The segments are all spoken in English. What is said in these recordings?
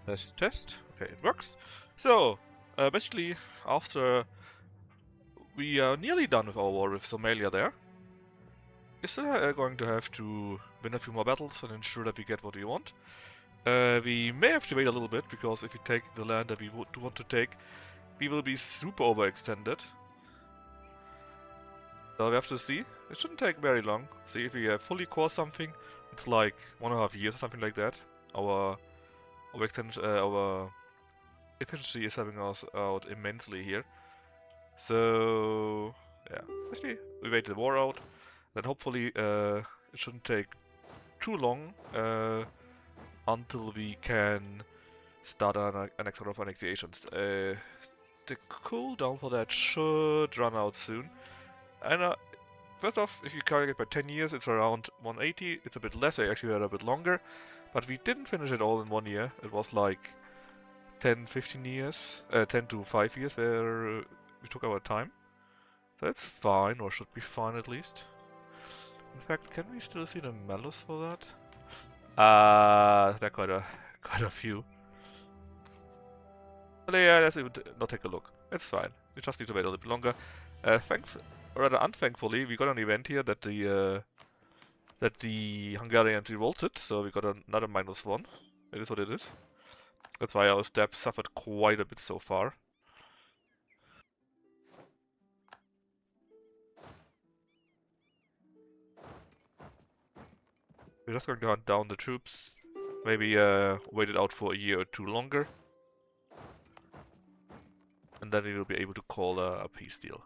Test. Okay, it works. So, basically, after we are nearly done with our war with Somalia there, we're still going to have to win a few more battles and ensure that we get what we want. We may have to wait a little bit, because if we take the land that we would want to take, we will be super overextended. So we have to see. It shouldn't take very long. See, if we fully core something, it's like 1.5 years or something like that. Our efficiency is helping us out immensely here. So yeah, basically we wait the war out. Then hopefully it shouldn't take too long until we can start an next round of annexations. The cooldown for that should run out soon. And first off, if you calculate by 10 years, it's around 180. It's a bit less, I actually had a bit longer. But we didn't finish it all in 1 year. It was like 10, 15 years, 10 to 5 years where we took our time. So that's fine, or should be fine at least. In fact, can we still see the medals for that? There are quite a few. But yeah, let's even not take a look. It's fine. We just need to wait a little bit longer. Rather unthankfully, we got an event here that the Hungarians revolted, so we got another -1. It is what it is. That's why our steppe suffered quite a bit so far. We're just going to hunt down the troops. Maybe wait it out for a year or two longer. And then we will be able to call a peace deal.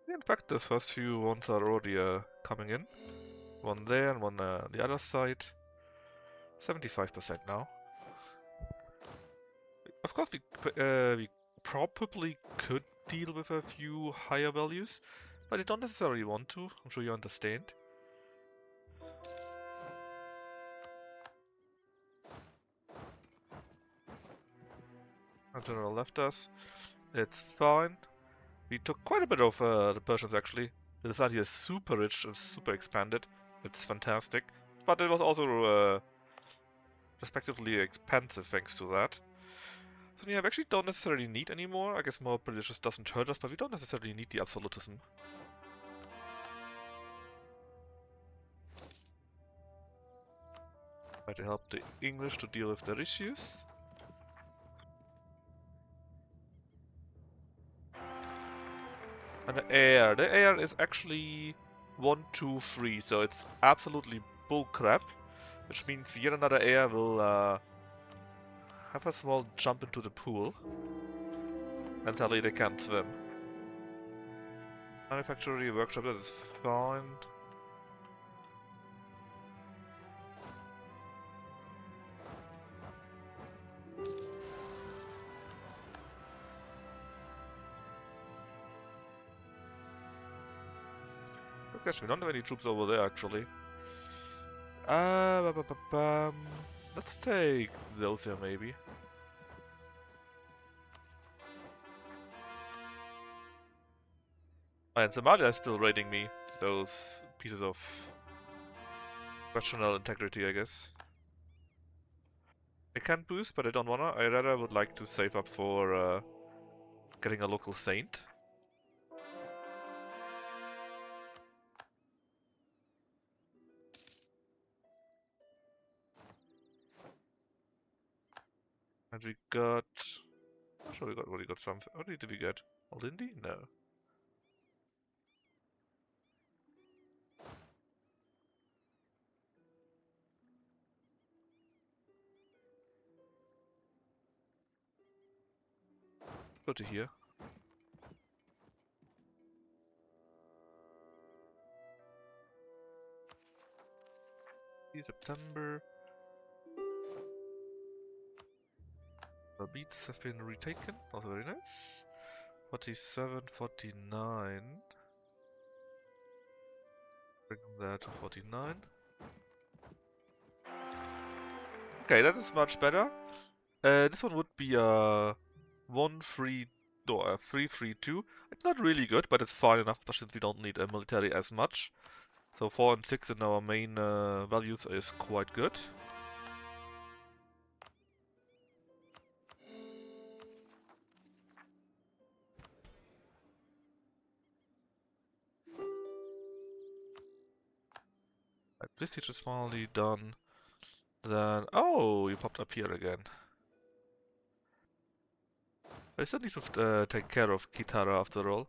In fact, the first few ones are already coming in. One there and one on the other side. 75% now. Of course, we probably could deal with a few higher values, but I don't necessarily want to. I'm sure you understand. Our general left us. It's fine. We took quite a bit of the Persians actually. This land here is super rich and super expanded. It's fantastic. But it was also respectively expensive thanks to that. So yeah, we actually don't necessarily need anymore. I guess more British just doesn't hurt us, but we don't necessarily need the absolutism. Try to help the English to deal with their issues. And the air is actually 1, 2, 3, so it's absolutely bullcrap. Which means yet another air will have a small jump into the pool. And sadly they can't swim. Manufactory workshop, that is fine. Gosh, we don't have any troops over there actually. Let's take those here maybe. And Somalia is still raiding me. Those pieces of questionable integrity, I guess. I can boost, but I don't wanna. I rather would like to save up for getting a local saint. And we got... I'm sure we already got something. What did we get? Lindy? No. Go to here. September. The beats have been retaken. Also very nice. 47, 49. Bring that to 49. Okay, that is much better. This one would be a 1-3 or a 3-3-2. It's not really good, but it's fine enough, since we don't need a military as much. So 4 and 6 in our main values is quite good. Right, this teacher is finally done. Then, oh, you popped up here again. I still need to take care of Kitara after all.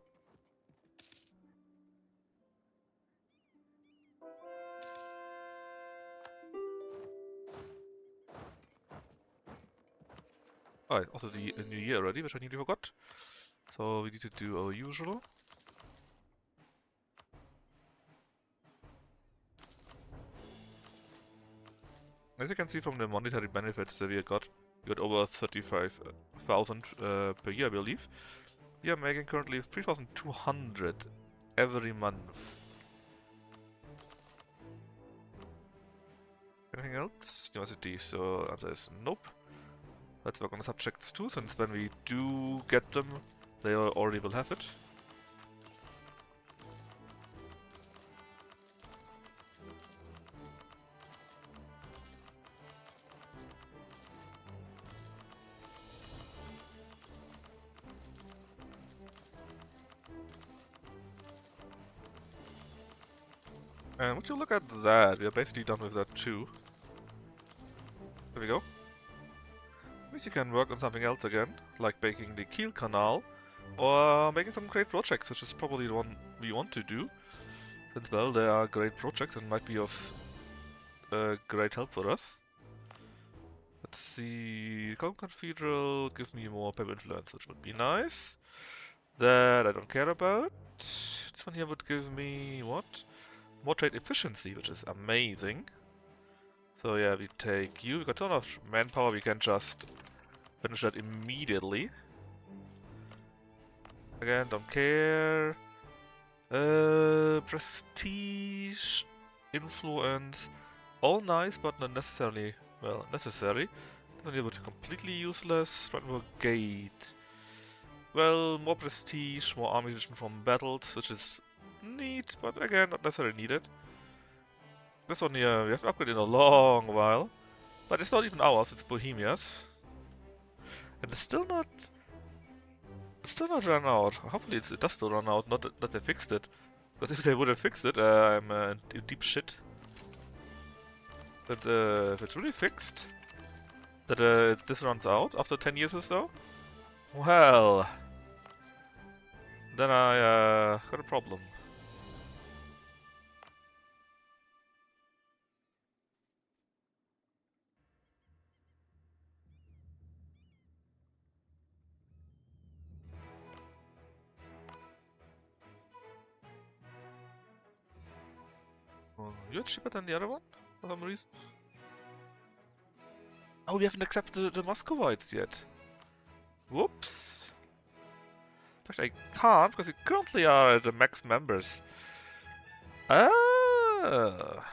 Alright, also the new year already, which I nearly forgot. So we need to do our usual. As you can see from the monetary benefits that we got over 35,000 per year, I believe. We are making currently 3,200 every month. Anything else? University, so answer is nope. Let's work on the subjects too, since when we do get them, they already will have it. And would you look at that, we are basically done with that too. There we go. At least you can work on something else again, like making the Kiel Canal, or making some great projects, which is probably the one we want to do. Since, well, they are great projects and might be of great help for us. Let's see, Calm Cathedral, give me more Pep Influence, which would be nice. That I don't care about. This one here would give me, what? More trade efficiency, which is amazing. So yeah, we take you. We got a ton of manpower. We can just finish that immediately. Again, don't care. Prestige, influence, all nice, but not necessarily, well, necessary. Then would completely useless. Brandenburg Gate. Well, more prestige, more ammunition from battles, which is neat, but again, not necessarily needed. This one here, we have to upgrade in a long while. But it's not even ours, it's Bohemia's. And it's still not run out. Hopefully it does still run out, not that they fixed it. Because if they would have fixed it, I'm in deep shit. But if it's really fixed, that this runs out after 10 years or so, well, then I got a problem. You're cheaper than the other one, for some reason. Oh, we haven't accepted the Muscovites yet. Whoops. Actually, I can't, because we currently are the max members. Ah.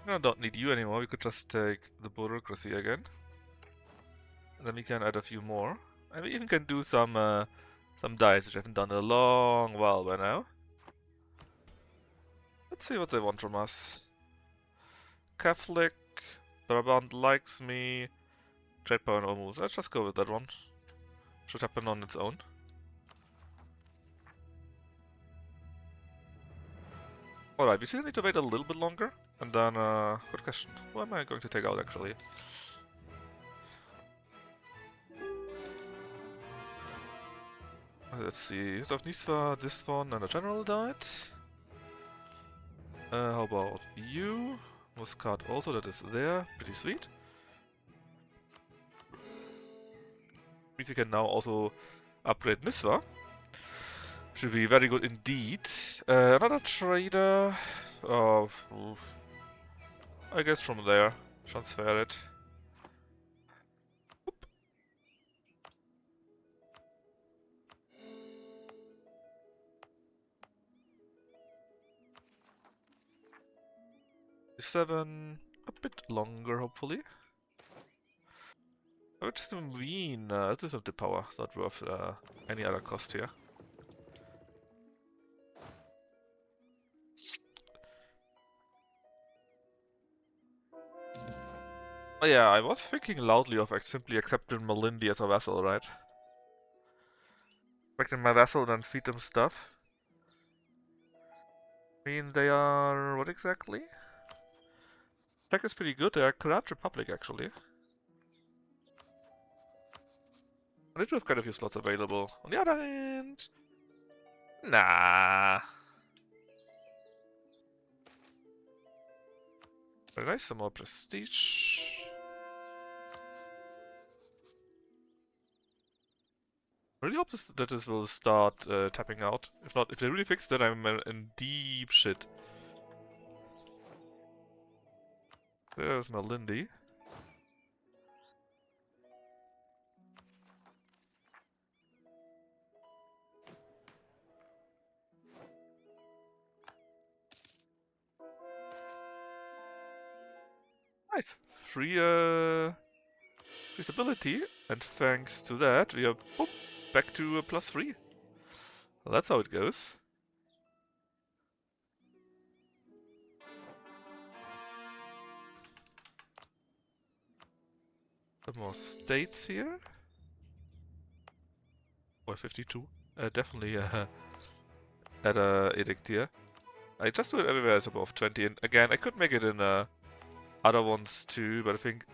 I don't need you anymore, we could just take the bureaucracy again. And then we can add a few more. And we even can do some dice, which I haven't done in a long while by now. Let's see what they want from us. Catholic, Brabant likes me, trade power and all moves. Let's just go with that one. Should happen on its own. Alright, we still need to wait a little bit longer. And then, good question. Who am I going to take out actually? Let's see, History of Nisva, this one, and the general died. How about you? Muscat also, that is there, pretty sweet. Means you can now also upgrade Nisva. Should be very good indeed. Another trader. Oh, I guess from there. Transfer it. Oop. 7. a bit longer, hopefully. Which is the mean? This is not the power, it's not worth any other cost here. Oh yeah, I was thinking loudly of simply accepting Malindi as a vassal, right? Accepting my vassal, then feed them stuff. I mean, they are... what exactly? Tech is pretty good, they are Corrupt Republic, actually. They do have quite a few slots available. On the other hand... nah. Very nice, some more prestige. I really hope that this will start tapping out. If not, if they really fix that, I'm in deep shit. There's my Lindy. Nice. Free stability, and thanks to that, we are boop, back to +3. Well, that's how it goes. Some more states here. Or 52. Definitely at a edict here. I just do it everywhere it's above 20, and again, I could make it in other ones too, but I think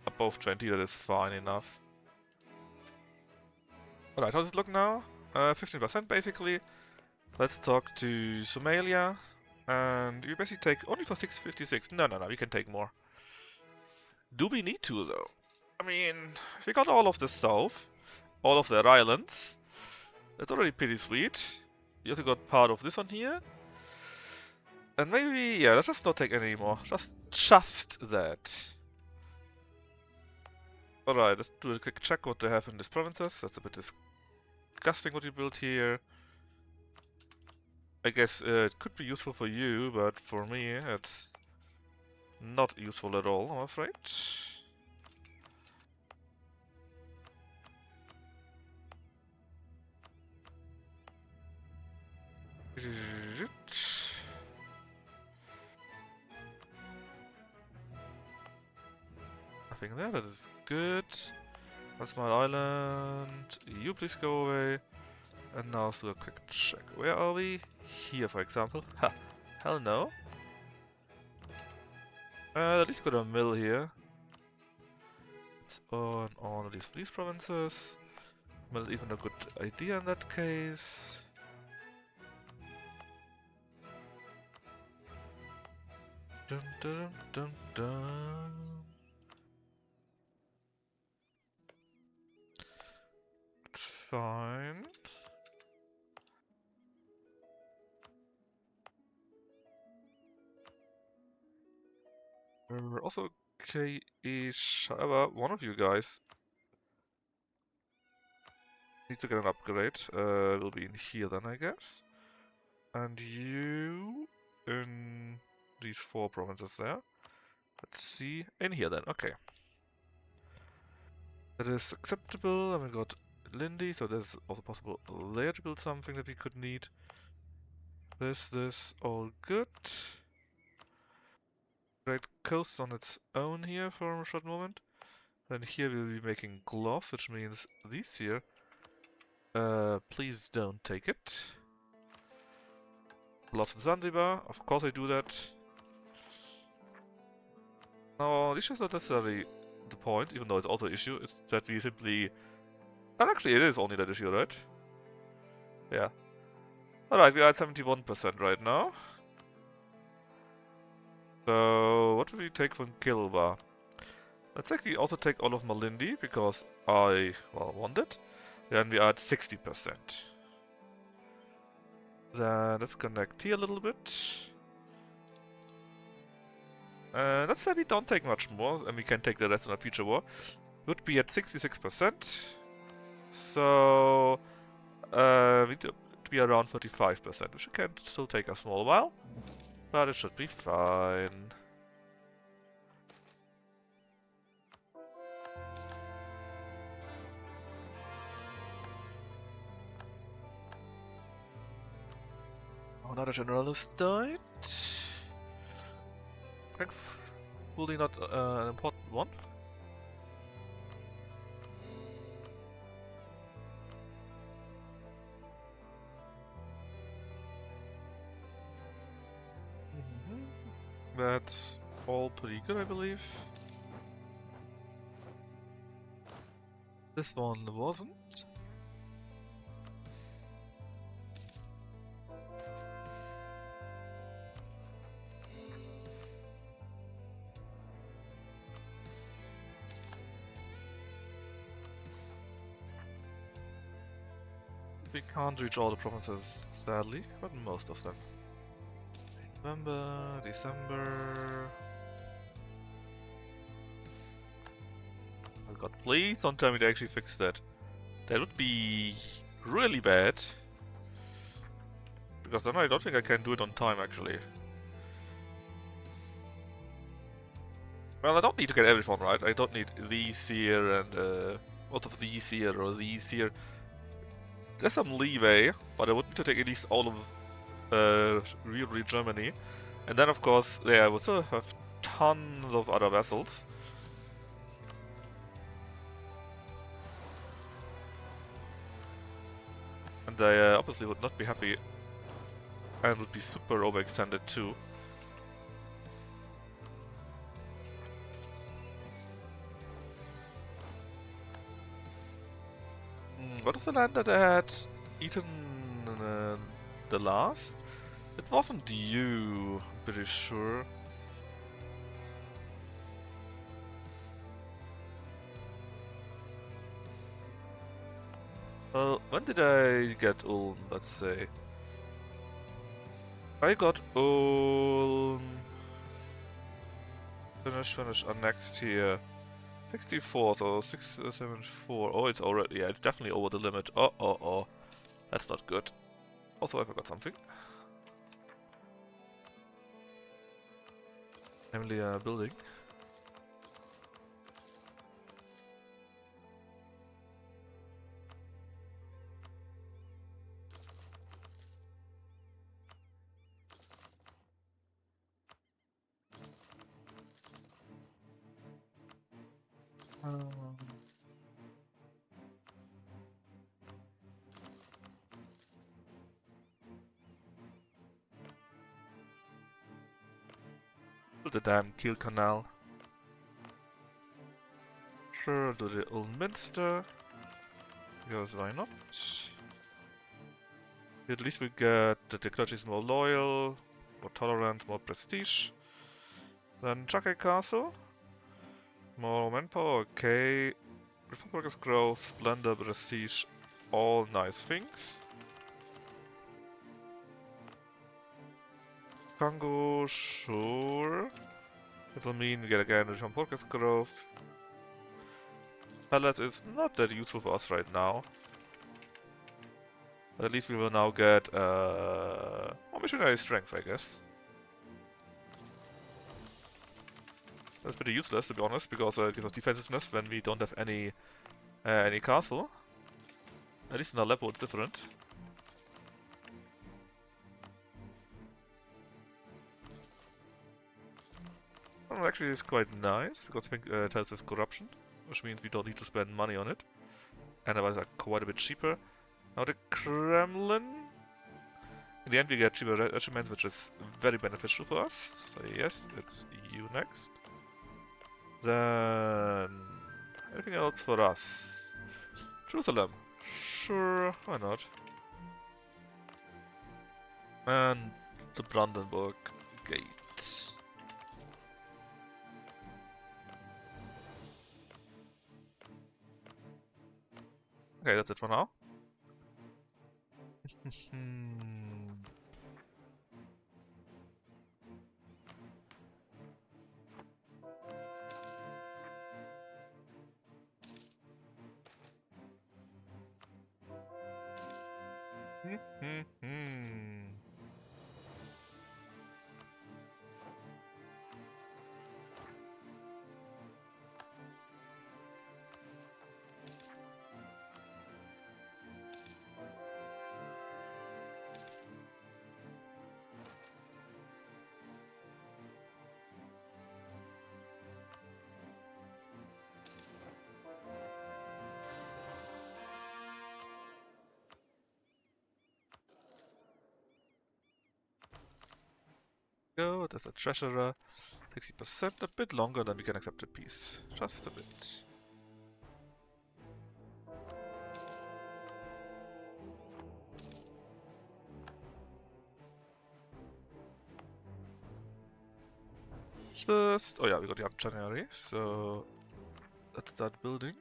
above 20 that is fine enough. Alright, how does it look now? 15% basically. Let's talk to Somalia. And you basically take only for 656. No, we can take more. Do we need to though? I mean, we got all of the south, all of their islands. That's already pretty sweet. You also got part of this one here. And maybe, yeah, let's just not take any more. Just that. Alright, let's do a quick check what they have in these provinces. That's a bit disgusting what you built here. I guess it could be useful for you, but for me it's not useful at all, I'm afraid. Nothing there, that is good. That's my island. You please go away. And now let's do a quick check. Where are we? Here, for example. Ha! Hell no. At least got a mill here. It's on all of these provinces. Mill is even a good idea in that case. Dun dun dun dun. It's fine. We're also okay-ish. However, one of you guys needs to get an upgrade. Will be in here then, I guess. And you in these 4 provinces there. Let's see. In here then, okay. That is acceptable. And we got Lindy, so there's also possible there to build something that we could need. This, all good. Great coast on its own here for a short moment. Then here we'll be making gloves, which means these here. Please don't take it. Gloves in Zanzibar, of course I do that. No, this is not necessarily the point, even though it's also an issue. It's that we simply... And actually it is only that issue, right? Yeah. Alright, we are at 71% right now. So, what do we take from Kilba? Let's actually also take all of Malindi, because I, well, want it. Then we are at 60%. Then let's connect here a little bit. Let's say we don't take much more, and we can take the rest in a future war. Would be at 66%. So, we need to be around 35%, which can still take a small while. But it should be fine. another generalist died. Thankfully not an important one. That's all pretty good, I believe. This one wasn't. We can't reach all the provinces, sadly, but most of them. November, December. Oh god, please don't tell me they actually fixed that. That would be really bad. Because then I don't think I can do it on time, actually. Well, I don't need to get everyone right. I don't need these here and what of these here or these here. There's some leeway, but I would need to take at least all of real Germany. And then, of course, yeah, we still have tons of other vessels. And they obviously would not be happy and would be super overextended too. What is the land that I had eaten the last? It wasn't you, I'm pretty sure. Well, when did I get Ulm, let's say? I got Ulm... Finish, annexed here. 64, so 674. Oh, it's already, yeah, it's definitely over the limit. Oh. That's not good. Also, I forgot something. Namely a building. The damn Kiel Canal. Sure, do the Ulminster. Because why not? At least we get that the clergy is more loyal, more tolerant, more prestige. Then Chakai Castle. More manpower, okay. Reform Workers Growth, Splendor, Prestige, all nice things. Congo, sure. That will mean we get again Reform Workers Growth. Pellets is not that useful for us right now. But at least we will now get missionary strength, I guess. That's pretty useless, to be honest, because it gives us defensiveness when we don't have any castle. At least in Aleppo it's different. Well, actually it's quite nice, because I think it has this corruption, which means we don't need to spend money on it. And it was quite a bit cheaper. Now the Kremlin... In the end we get cheaper regiments, which is very beneficial for us. So yes, it's you next. Then... anything else for us? Jerusalem. Sure, why not? And the Brandenburg Gate. Okay, that's it for now. Go, there's a treasurer. 60%, a bit longer than we can accept a piece. Just a bit. Just, oh yeah, we got young January, so let's start building.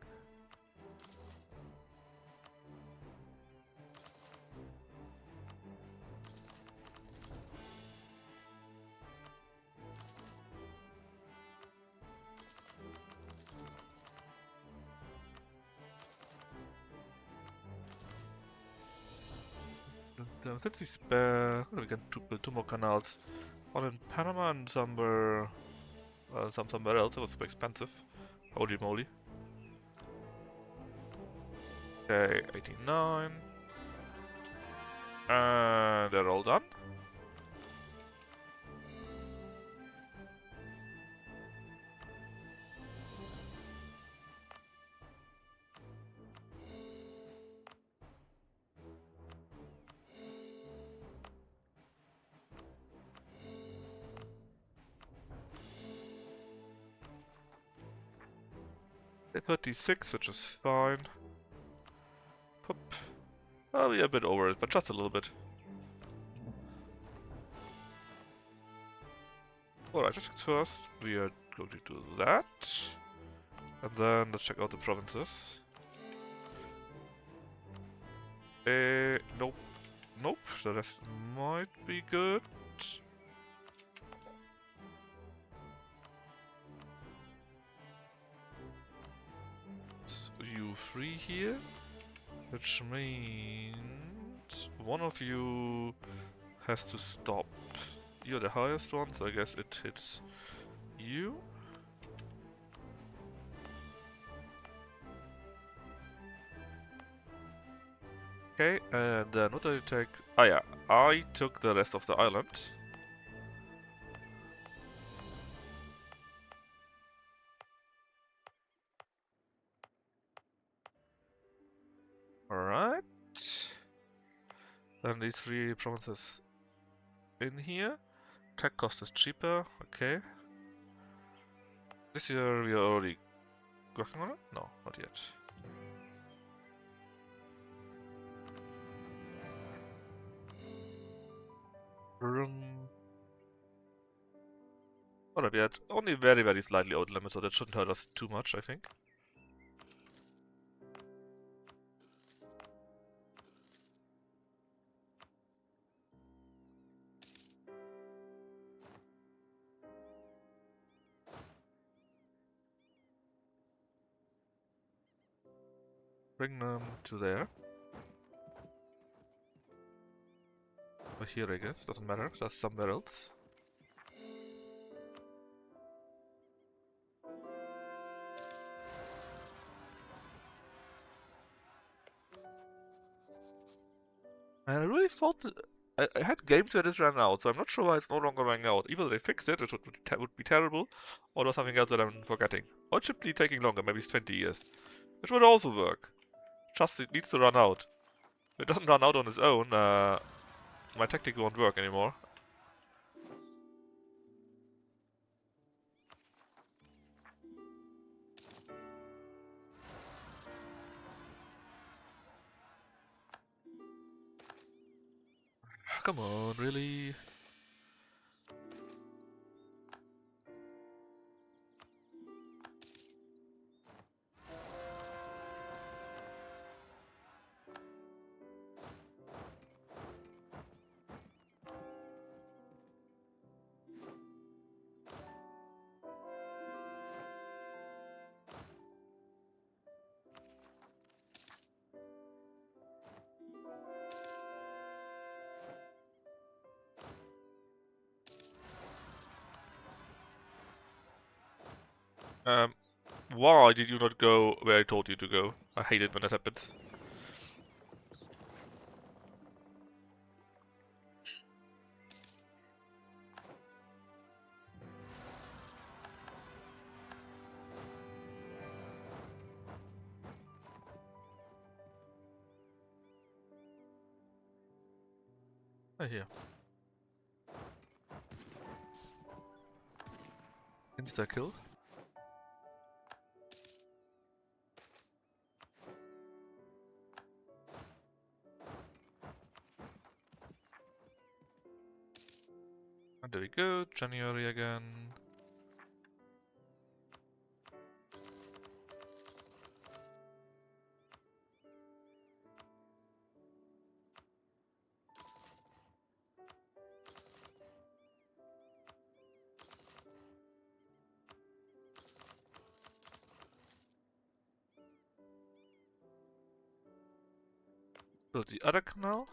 Since we spare, we can build 2 more canals. One in Panama and somewhere else. It was super expensive. Holy moly. Okay, 89. And they're all done. They're 36, which is fine. Pop. Well, we're a bit over it, but just a little bit. Alright, just first, we are going to do that. And then let's check out the provinces. Nope. Nope, the rest might be good. So you 3 here, which means one of you has to stop. You're the highest one, so I guess it hits you. Okay, and then what did I take? Ah yeah, I took the rest of the island. Alright. Then these 3 provinces in here. Tech cost is cheaper, okay. This year we are already working on it? No, not yet. Not yet. Only very, very slightly out limit, so that shouldn't hurt us too much, I think. Bring them to there. Or here, I guess. Doesn't matter. Just somewhere else. And I really thought that I had games where this ran out, so I'm not sure why it's no longer running out. Either they fixed it, which would be terrible, or there's something else that I'm forgetting. Or it should be taking longer, maybe it's 20 years. Which would also work. Just it needs to run out. If it doesn't run out on its own, my tactic won't work anymore. Come on, really? Why did you not go where I told you to go? I hate it when that happens. Here. Insta-kill. And there we go, January again. So the other canal.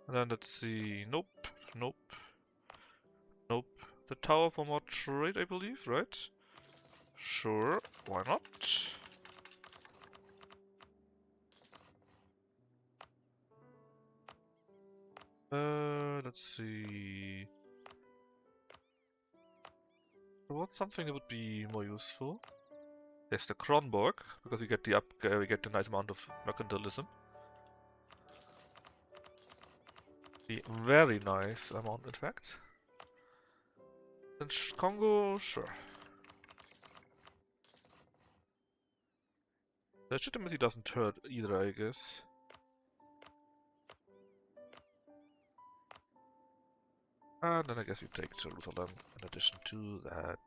And then let's see. Nope, nope, nope. The tower for more trade, I believe, right? Sure, why not? Let's see. What's something that would be more useful? There's the Kronborg, because we get the nice amount of mercantilism. The very nice amount, in fact. And Congo, sure. Legitimacy doesn't hurt either, I guess. And then I guess we take Jerusalem in addition to that.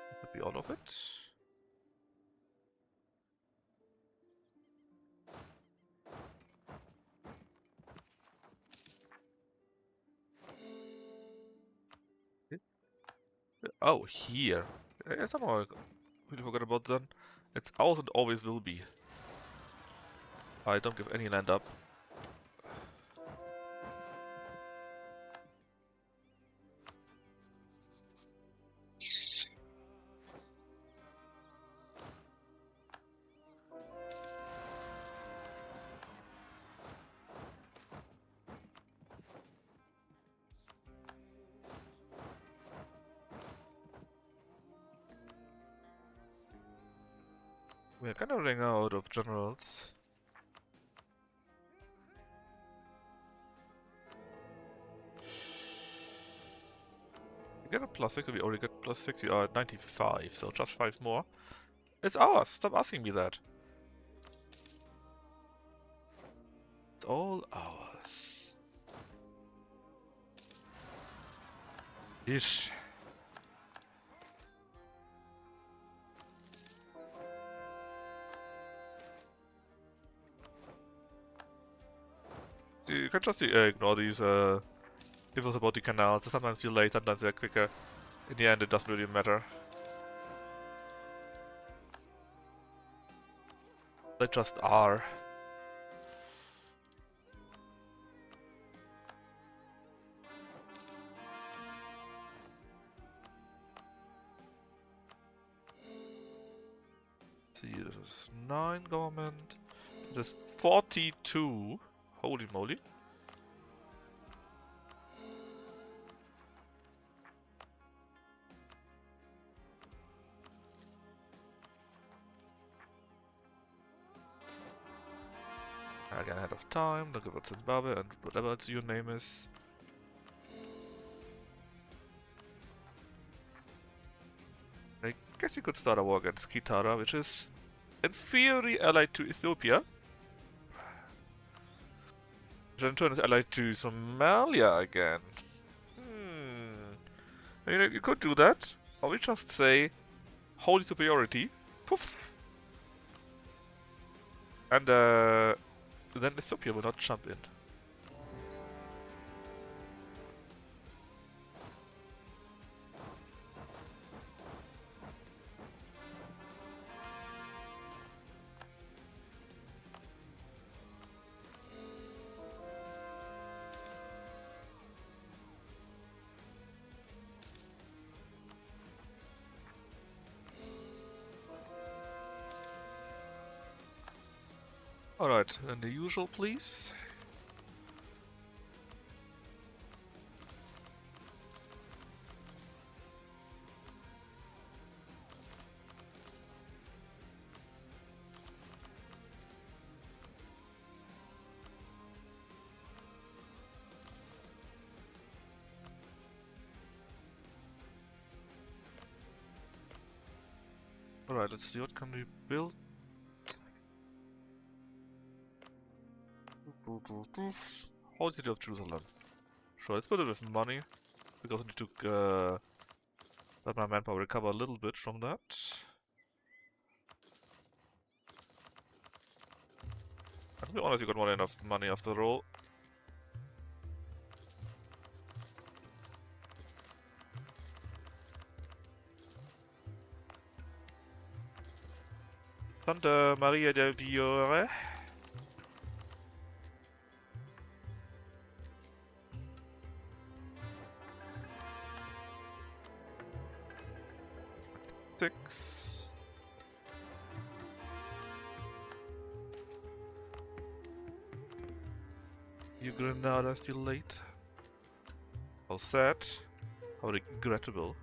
That would be all of it. Oh, here. I somehow really forgot about that. It's ours and always will be. I don't give any land up. We're kind of running out of generals. We get a +6, we already get +6, we are at 95, so just 5 more. It's ours! Stop asking me that! It's all ours. Ish. You can just ignore these infos about the canals. They're sometimes too late, sometimes they're quicker. In the end, it doesn't really matter. They just are. See, this is 9 government. This is 42. Holy moly. Again, ahead of time. Look about Zimbabwe and whatever its your name is. I guess you could start a war against Kitara, which is in theory allied to Ethiopia. Which in turn is allied to Somalia again. You know, you could do that. Or we just say holy superiority. Poof! And then Ethiopia will not jump in. Alright, then the usual, please. Alright, let's see what can we build. Whole city of Jerusalem. Sure, let's build it with money, because I need to let my manpower recover a little bit from that. To be honest, you got more than enough money after all. Santa Maria del Fiore. Six. You Granada still late? All set. How regrettable.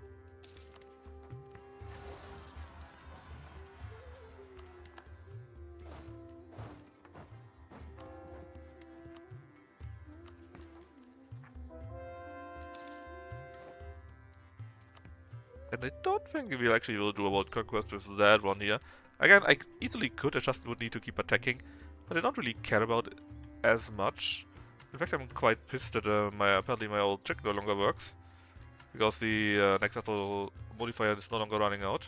And I don't think we actually will do a world conquest with that one here. Again, I easily could, I just would need to keep attacking. But I don't really care about it as much. In fact, I'm quite pissed that apparently my old trick no longer works. Because the next battle modifier is no longer running out.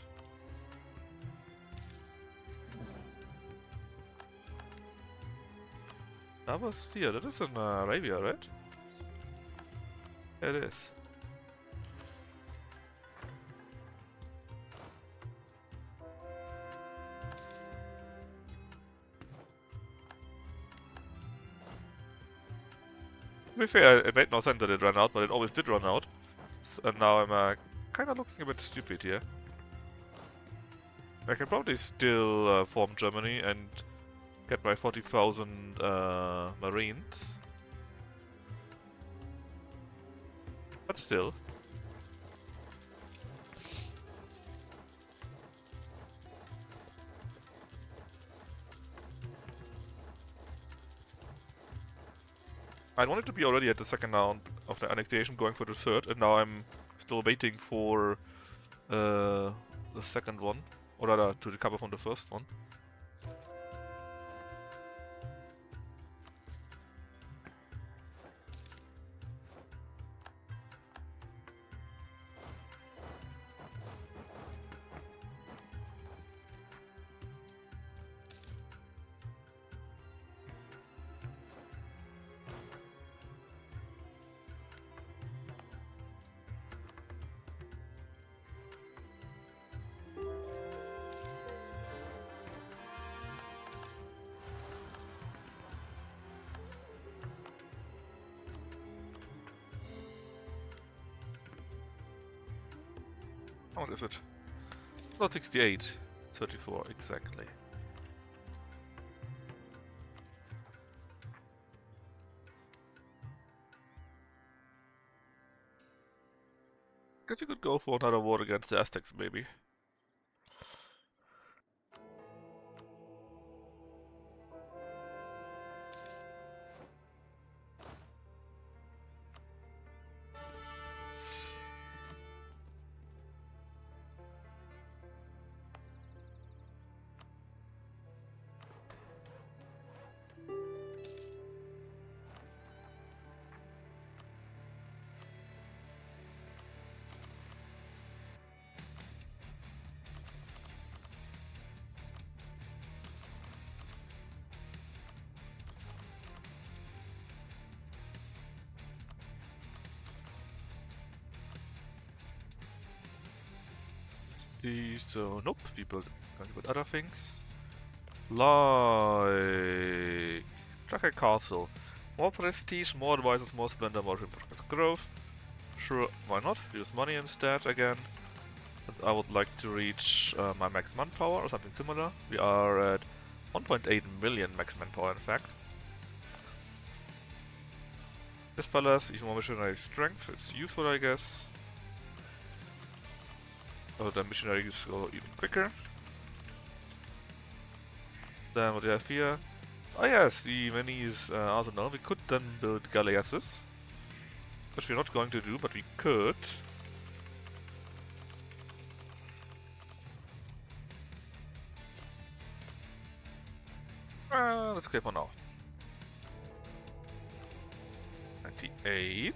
That was here, that is in Arabia, right? It is. To be fair, it made no sense that it ran out, but it always did run out. And now I'm kind of looking a bit stupid here. I can probably still form Germany and get my 40,000 Marines. But still. I wanted to be already at the second round of the annexation, going for the third, and now I'm still waiting for the second one, or rather to recover from the first one. What is it? Not 68, 34, exactly. Guess you could go for another war against the Aztecs, maybe. So nope, we build other things. Like Drake Castle. More prestige, more advisors, more splendor, more progress growth. Sure, why not? Use money instead again. But I would like to reach my max manpower or something similar. We are at 1.8 million max manpower in fact. This palace is more missionary strength, it's useful I guess. So the missionaries go even quicker. Then what do we have here? Oh yes, the Venice arsenal. We could then build galleasses. Which we're not going to do, but we could. that's okay for now. 98.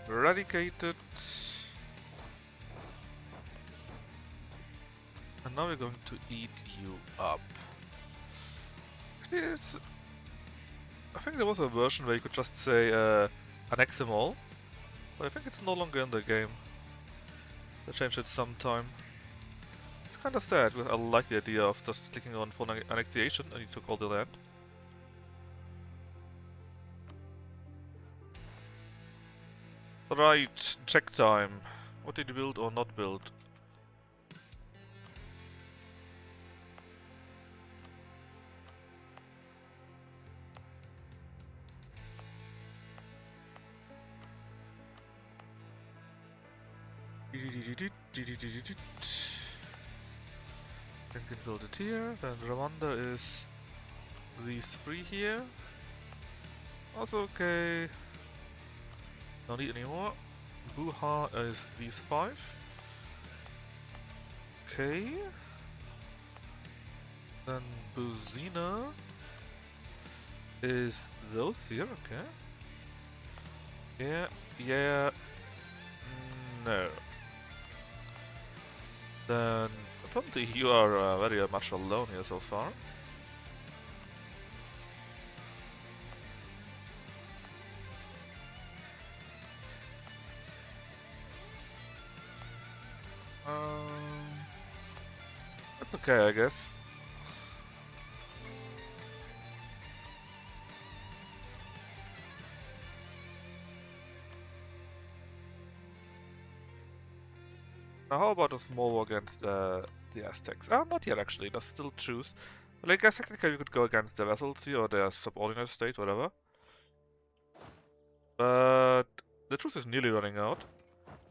Eradicated. And now we're going to eat you up. Yes. I think there was a version where you could just say annex them all, but I think it's no longer in the game. They changed it sometime. It's kinda sad, because I like the idea of just clicking on for annexation and you took all the land. Right, check time. What did you build or not build? Then can build it here. Then Rwanda is these three here. Also okay. Don't need any more. Buha is these five. Okay. Then Buzina is those here, okay. Yeah, yeah, no. Then apparently you are very much alone here so far. That's okay, I guess. Now how about a small war against the Aztecs? Not yet actually, let's still choose. Well, I guess technically we could go against the vassals here or their subordinate state, whatever. But the truce is nearly running out.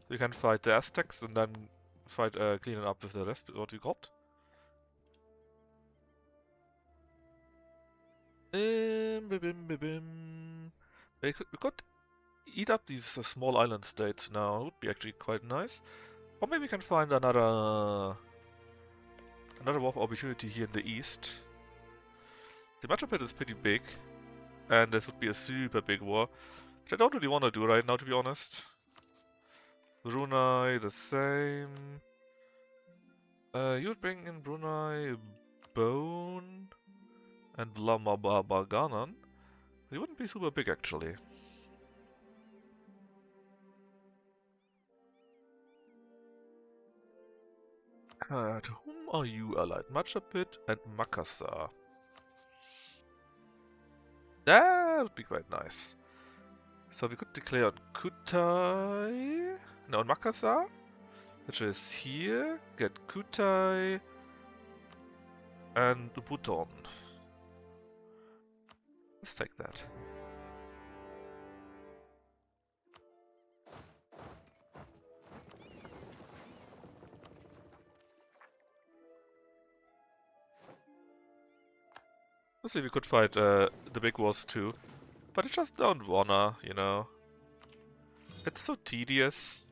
We can fight the Aztecs and then fight clean it up with the rest, what we got. We could eat up these small island states now, it would be actually quite nice. Or maybe we can find another war opportunity here in the east. The matchup pit is pretty big, and this would be a super big war, which I don't really want to do right now, to be honest. Brunei, the same. You would bring in Brunei, Bone, and Lamabaganan. They wouldn't be super big, actually. To whom are you allied? Matchapit and Makassar. That would be quite nice. So we could declare on Kutai, no, on Makassar, which is here, get Kutai and Buton. Let's take that. Let's see, we could fight the big wars too, but I just don't wanna, you know. It's so tedious.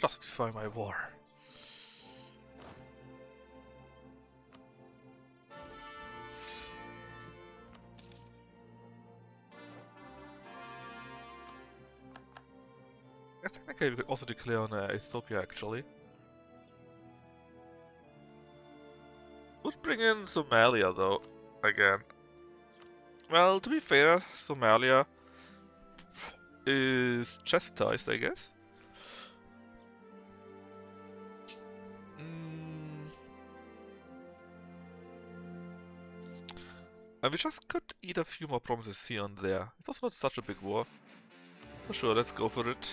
Justify my war. I guess technically we could also declare on Ethiopia actually. Would bring in Somalia though, again. Well, to be fair, Somalia is chastised, I guess. And we just could eat a few more provinces here and there. It's also not such a big war. For sure, let's go for it.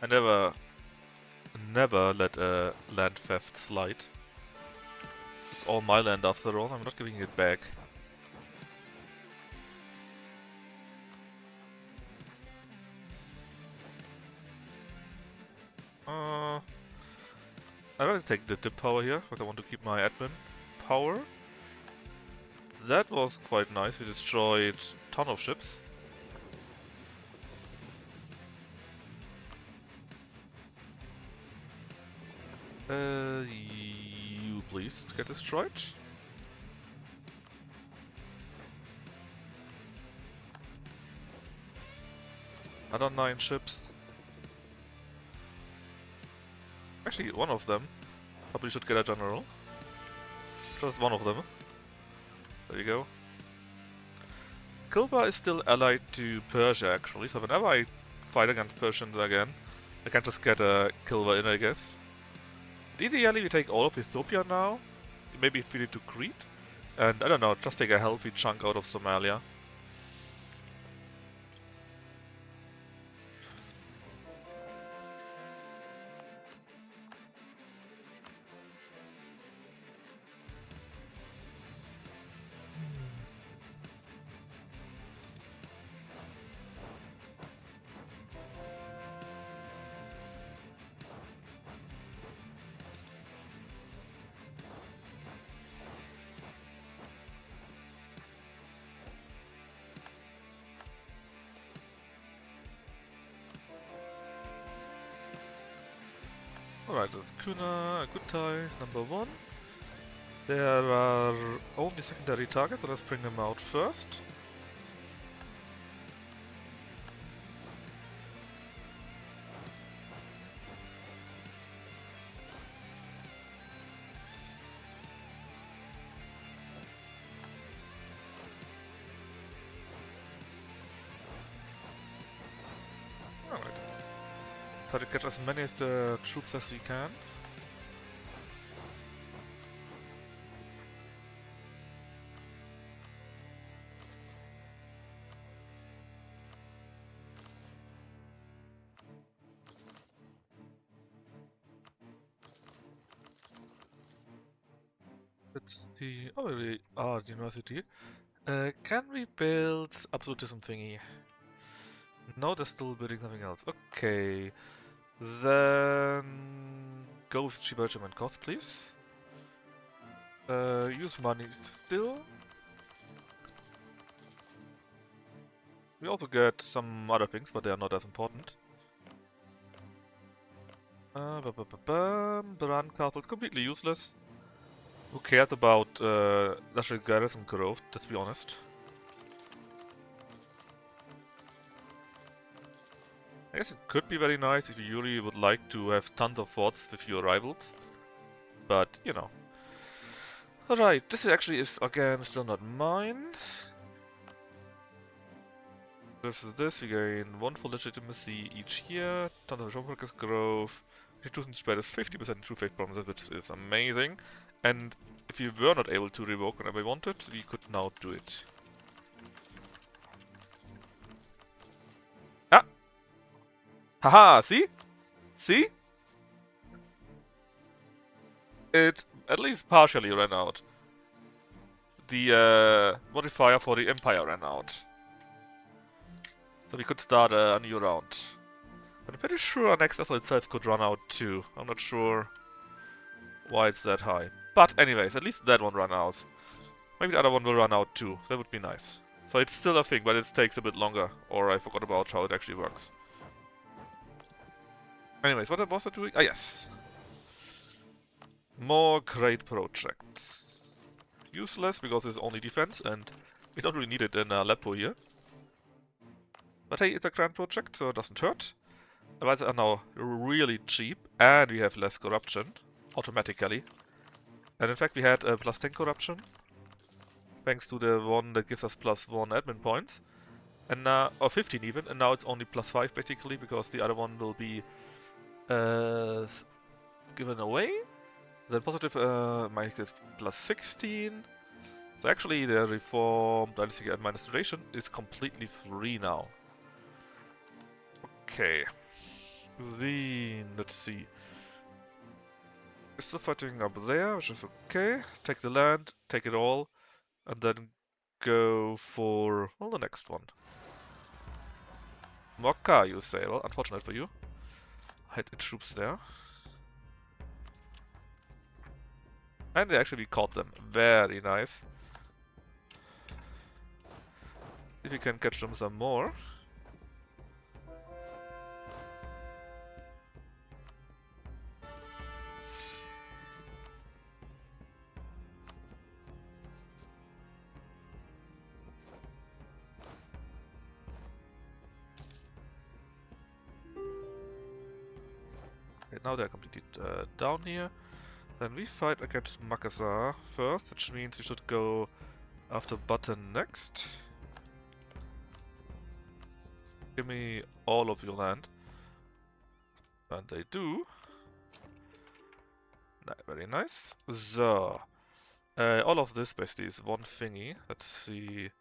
I never let a land theft slide. It's all my land after all, I'm not giving it back. I'd rather take the dip power here, because I want to keep my admin power. That was quite nice, we destroyed a ton of ships. You please get destroyed. Another 9 ships. Actually, one of them probably should get a general. Just one of them. There you go. Kilba is still allied to Persia, actually, so whenever I fight against Persians again, I can just get a Kilba in, I guess. Ideally, we take all of Ethiopia now, maybe feed it to Crete, and I don't know, just take a healthy chunk out of Somalia. Alright, that's Kuna, Gutai, number 1. There are only secondary targets, so let's bring them out first. Try to catch as many as troops as we can. Let's see. Oh, we are at university. Can we build absolutism thingy? No, they're still building something else. Okay. Then go with cheap regiment cost, please. Use money still. We also get some other things, but they are not as important. Brand castle is completely useless. Who cares about national garrison growth, let's be honest. I guess it could be very nice if you really would like to have tons of forts with your rivals. But, you know. Alright, this actually is, again, still not mine. This, we gain 1 full legitimacy each year, tons of workers growth, institution spread is 50% true faith promises, which is amazing. And if we were not able to revoke whenever we wanted, we could now do it. Ah! Haha, see? See? It at least partially ran out. The modifier for the Empire ran out. So we could start a new round. But I'm pretty sure our next vessel itself could run out too. I'm not sure why it's that high. But anyways, at least that one ran out. Maybe the other one will run out too. That would be nice. So it's still a thing, but it takes a bit longer. Or I forgot about how it actually works. Anyways, what was I doing? Ah, yes. More great projects. Useless because it's only defense and we don't really need it in Aleppo here. But hey, it's a grand project, so it doesn't hurt. The rights are now really cheap and we have less corruption automatically. And in fact we had plus 10 corruption thanks to the one that gives us plus 1 admin points. And now, or 15 even, and now it's only plus 5 basically because the other one will be given away. The positive might is plus 16. So actually the reformed dynastic administration is completely free now. Okay. Then, let's see. We're still fighting up there, which is okay. Take the land, take it all, and then go for, well, the next one. Mokka, you say. Well, unfortunate for you. Had troops there. And actually caught them. Very nice. If you can catch them some more. Okay, now they're completely down here. Then we fight against Makassar first, which means we should go after Button next. Give me all of your land. And they do. Very nice. So, all of this basically is one thingy. Let's see.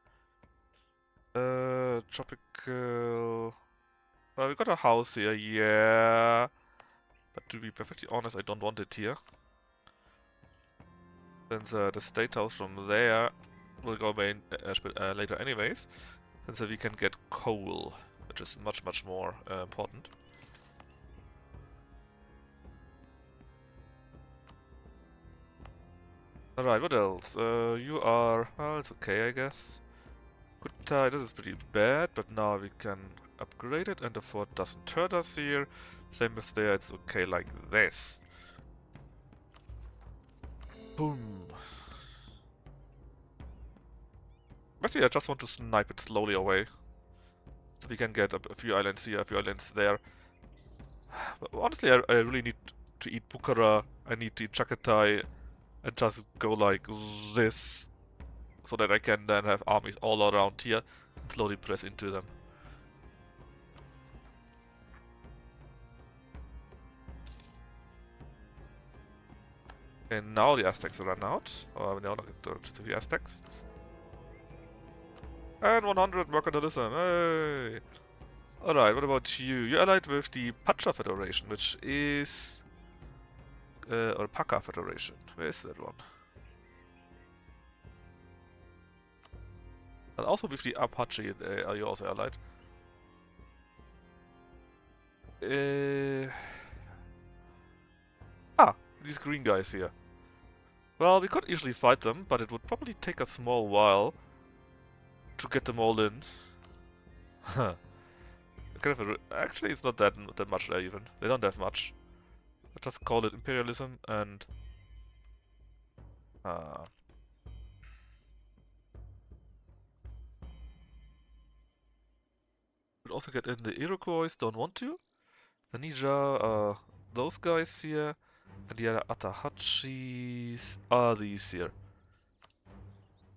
Tropical. Well, we got a house here, yeah. But to be perfectly honest, I don't want it here. Since the state house from there will go away later anyways. Since we can get coal, which is much more important. Alright, what else? You are... well, it's okay, I guess. Kutai, this is pretty bad, but now we can upgrade it, and the fort doesn't hurt us here. Same as there, it's okay like this. Boom. Basically, I just want to snipe it slowly away. So we can get a few islands here, a few islands there. But honestly, I really need to eat Bukhara, I need to eat Chagatai, and just go like this. So that I can then have armies all around here and slowly press into them. And now the Aztecs run out. Or no, not the Aztecs. And 100 mercantilism, hey! Alright, what about you? You're allied with the Pacha Federation, which is... or Pacha Federation. Where is that one? And also with the Apache, are you also allied? These green guys here. Well, we could easily fight them, but it would probably take a small while to get them all in. Huh. Actually, it's not that much there even. They don't have much. I just call it imperialism and... We'll also get in the Iroquois, don't want to. The Nija, those guys here. And the other Atahachis are these here.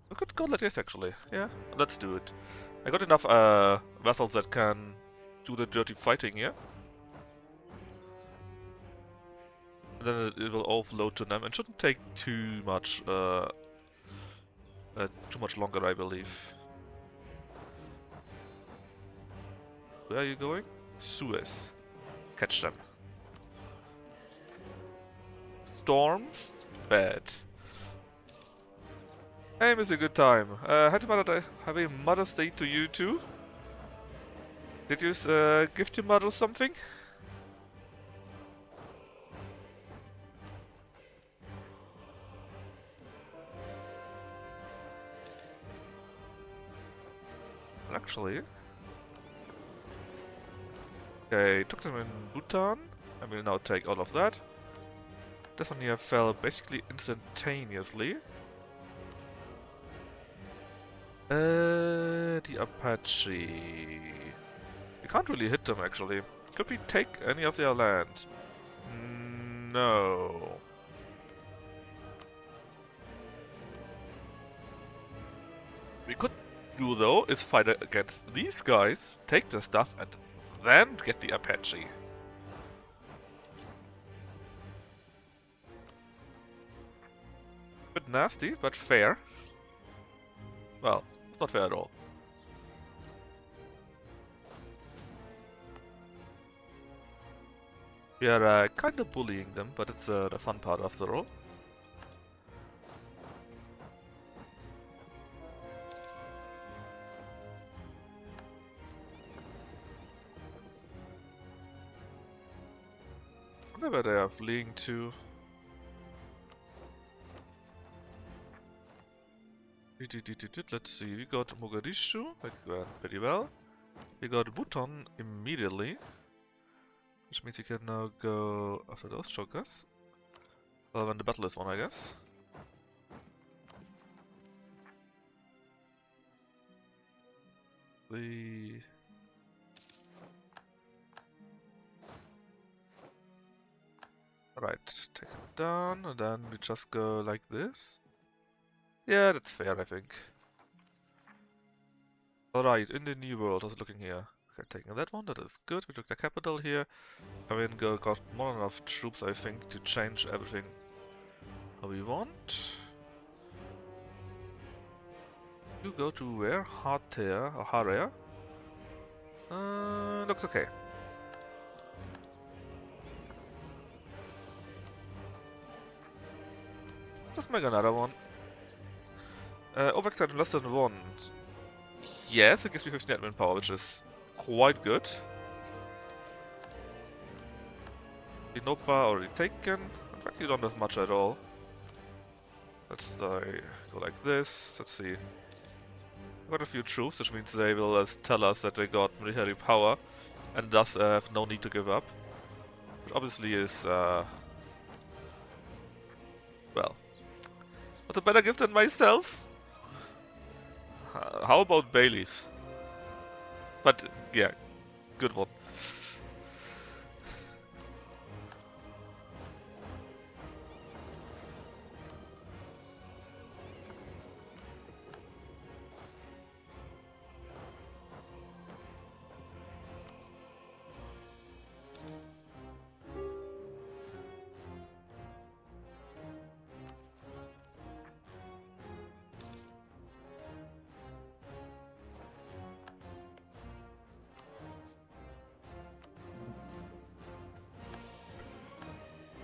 We could go like this actually. Yeah, let's do it. I got enough vessels that can do the dirty fighting here. And then it will offload to them and shouldn't take too much longer, I believe. Where are you going? Suez. Catch them. Storms? Bad. Aim is a good time. Happy Mother's Day to you too. Did you gift your mother something? Actually, okay, took them in Bhutan. I will now take all of that. This one here fell basically instantaneously. The Apache. We can't really hit them actually. Could we take any of their land? No. We could do though is fight against these guys, take their stuff, and then get the Apache. Bit nasty, but fair. Well, it's not fair at all. We are kind of bullying them, but it's the fun part after all. I wonder where they are fleeing to. Let's see, we got Mogadishu, that went pretty well. We got Bhutan immediately, which means we can now go after those chokers. Well, when the battle is won, I guess. Right, take it down, and then we just go like this. Yeah, that's fair, I think. Alright, in the new world, how's it looking here? Okay, taking that one, that is good. We took the capital here. I mean, got more than enough troops, I think, to change everything how we want. You go to where? Harer or Harer? Looks okay. Let's make another one. Overextend less than 1. Yes, it gives me 15 admin power, which is quite good. Dinopa already taken. In fact, you don't have much at all. Let's go like this. Let's see. Got a few troops, which means they will tell us that they got military power and thus have no need to give up. Which obviously is, well, not a better gift than myself. How about Bailey's? But yeah, good one.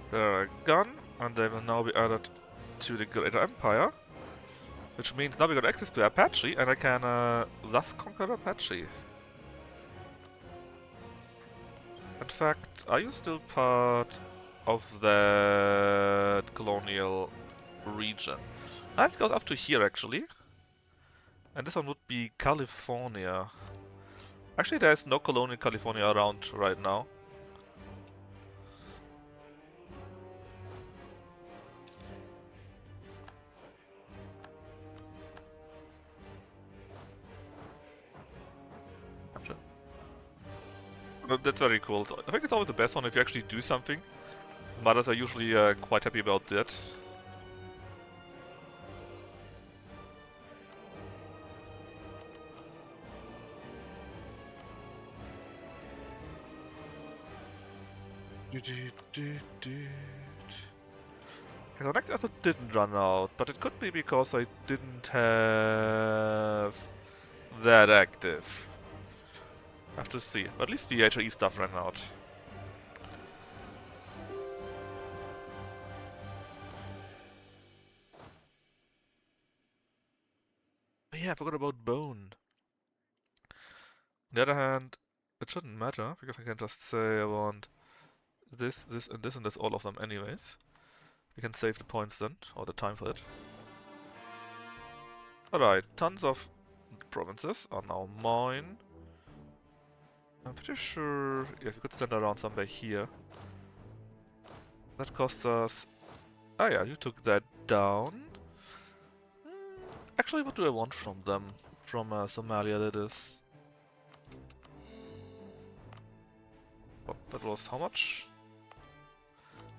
They're gone, and they will now be added to the Greater Empire. Which means now we got access to Apache, and I can thus conquer Apache. In fact, are you still part of that colonial region? It goes up to here actually. And this one would be California. Actually, there's no colonial California around right now. That's very cool. I think it's always the best one if you actually do something. Mothers are usually quite happy about that. The next asset didn't run out, but it could be because I didn't have that active. I have to see. But at least the HRE stuff ran out. Oh yeah, I forgot about Bone. On the other hand, it shouldn't matter, because I can just say I want this, this, and this, and this, all of them anyways. We can save the points then, or the time for it. Alright, tons of provinces are now mine. I'm pretty sure, yes, we could stand around somewhere here. That costs us... Ah yeah, you took that down. Actually, what do I want from them? From Somalia, that is. What, that was how much?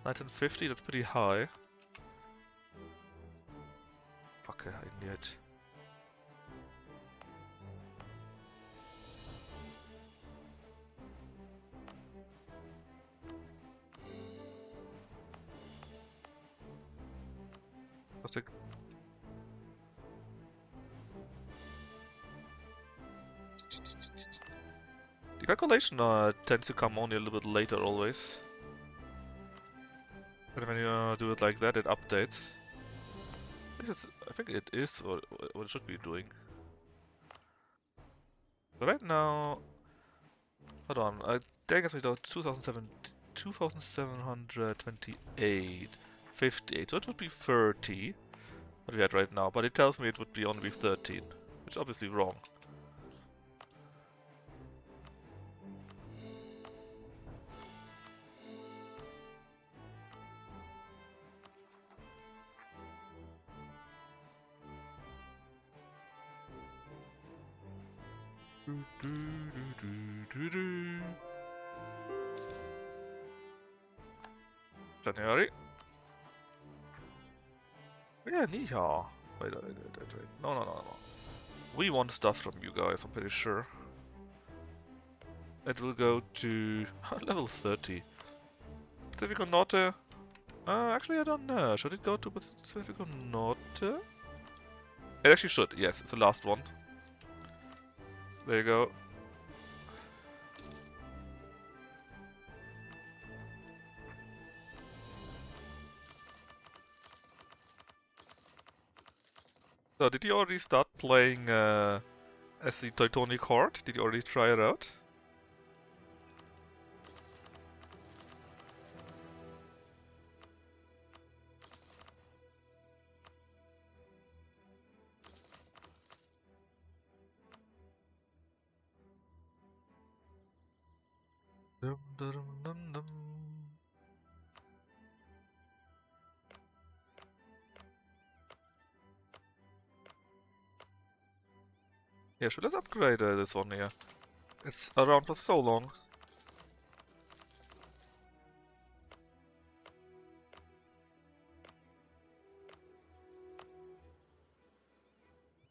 1950, that's pretty high. Fuck, I need it. The calculation tends to come only a little bit later always. But when you do it like that, it updates. I think it is what it should be doing. But right now... Hold on, I think it's about 2,728. 58, so it would be 30. What we had right now, but it tells me it would be only be 13, which is obviously wrong. January. Yeah, Nisha. Wait. No. We want stuff from you guys, I'm pretty sure. It will go to level 30. Pacifico Norte. Actually, I don't know. Should it go to Pacifico Norte? It actually should, yes. It's the last one. There you go. So, did you already start playing as the Teutonic Horde? Did you already try it out? Dum. Yeah, let's upgrade this one here. It's around for so long.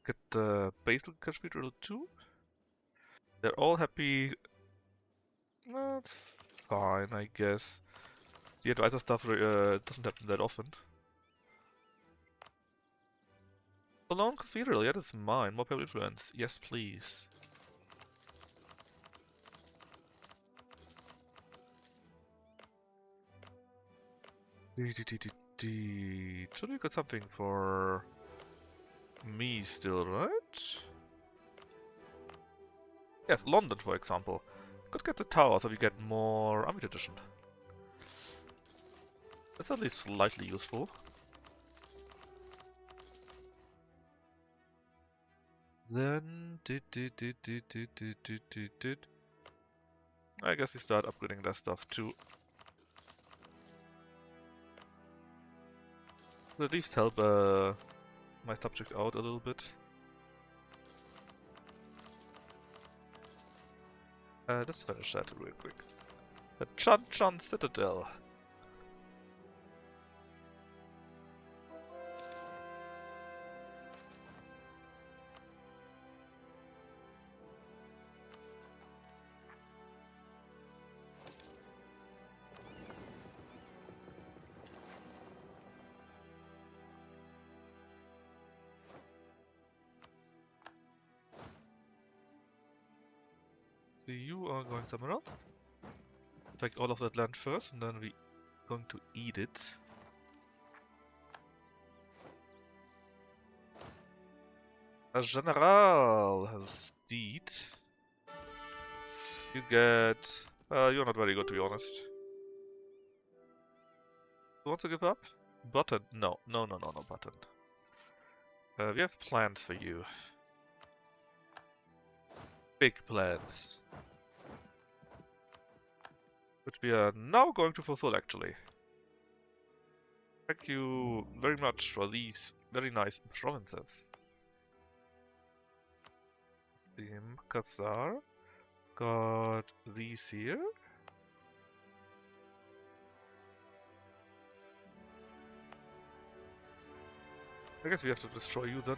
Get the Basil Cathedral too. They're all happy. That's fine, I guess. The advisor stuff doesn't happen that often. Alone Cathedral, yeah, that's mine. More public influence. Yes, please. Should we got something for me still, right? Yes, London, for example. Could get the tower so we get more army tradition. That's at least slightly useful. Then I guess we start upgrading that stuff too. Will at least help my subject out a little bit. Let's finish that real quick. The Chan Citadel. So you are going somewhere else. Take all of that land first, and then we going to eat it. A general has deed. You get... you're not very good, to be honest. Who wants to give up? Button. No, no, no, no, no, button. We have plans for you. Big plans. Which we are now going to fulfill, actually. Thank you very much for these very nice provinces. The Makassar got these here. I guess we have to destroy you then.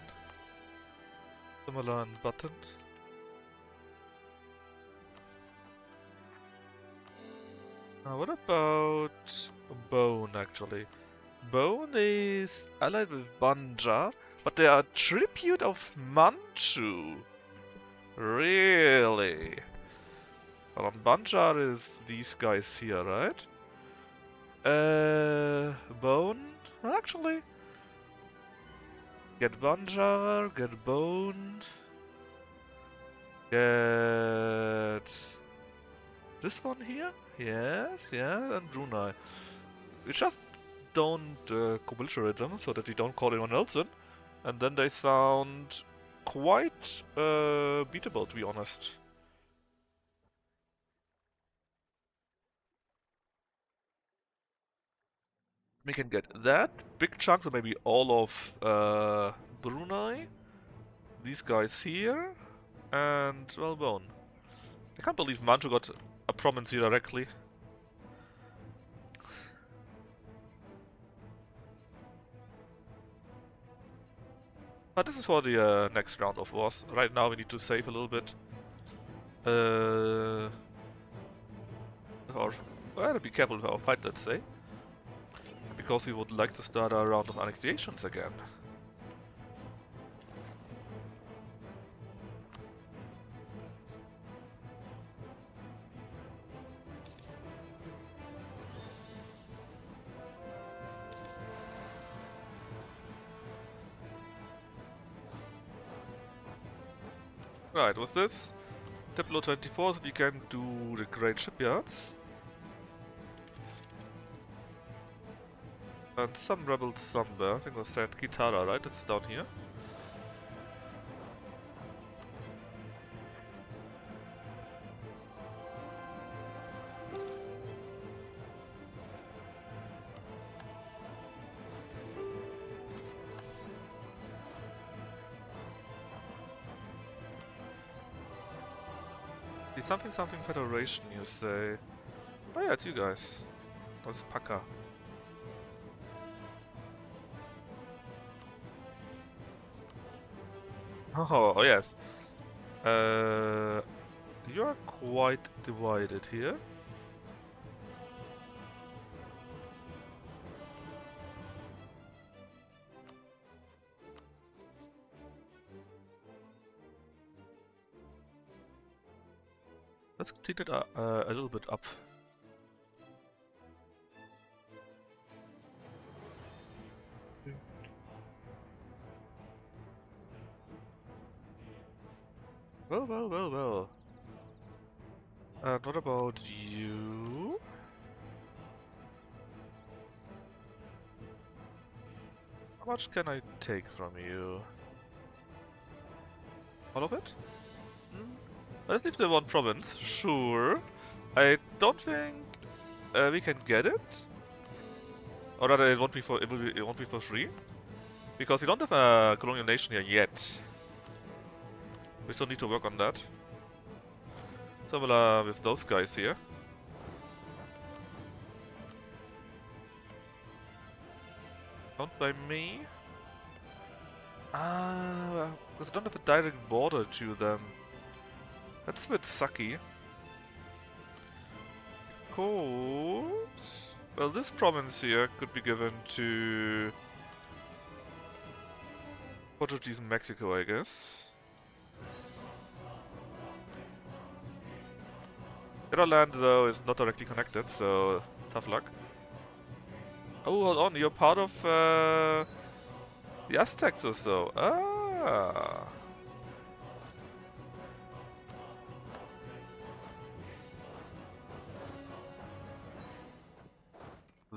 Similar and button. What about Bone, actually? Bone is allied with Banja, but they are a tribute of Manchu. Really? Well, on Banjar is these guys here, right? Bone? Actually, get Banjar, get Bone, get this one here? Yes, yeah, and Brunei. We just don't co-belligerate them so that we don't call anyone else in, and then they sound quite beatable, to be honest. We can get that, big chunks, or maybe all of Brunei, these guys here, and, well, Bone. I can't believe Manchu got a province here directly. But this is for the next round of wars. Right now we need to save a little bit. Or, well, be careful with our fight, let's say. Because we would like to start a round of annexations again. Right, what's this? Diplo 24, so we can do the great shipyards. And some rebels somewhere. I think it was that Kitara, right? It's down here. The something something federation, you say? Oh yeah, it's you guys. That's Paka. Oh yes. You're quite divided here. Let's clean it a little bit up. Well, well, well, well. And what about you? How much can I take from you? All of it? Let's leave the one province, sure. I don't think we can get it. Or rather, it won't be for free, because we don't have a colonial nation here yet. We still need to work on that. Similar with those guys here. Don't by me. Because I don't have a direct border to them. That's a bit sucky. Because... well, this province here could be given to... Portuguese and Mexico, I guess. The other land, though, is not directly connected, so tough luck. Oh, hold on, you're part of the Aztecs or so. Ah.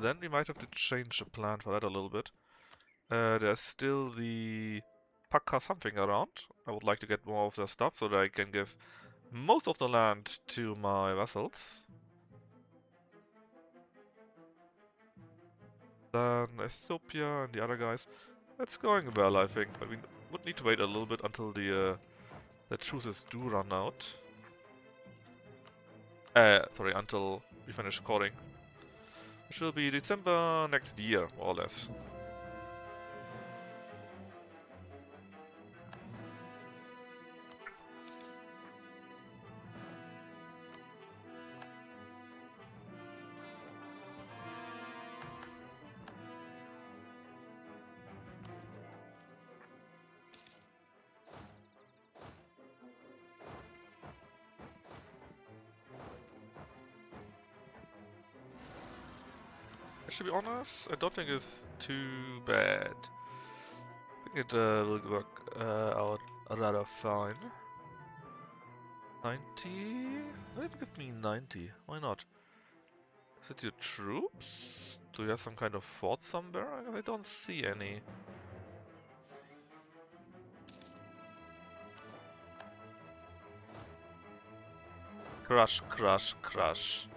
then we might have to change the plan for that a little bit. There's still the Pakka something around. I would like to get more of their stuff so that I can give most of the land to my vassals. Then Ethiopia and the other guys. It's going well, I think, but we would need to wait a little bit until the truces do run out. Sorry, until we finish scoring. Which will be December next year, more or less. To be honest, I don't think it's too bad. I think it will work out rather fine. 90? Maybe give me 90. Why not? Is it your troops? Do you have some kind of fort somewhere? I don't see any. Crush, crush, crush.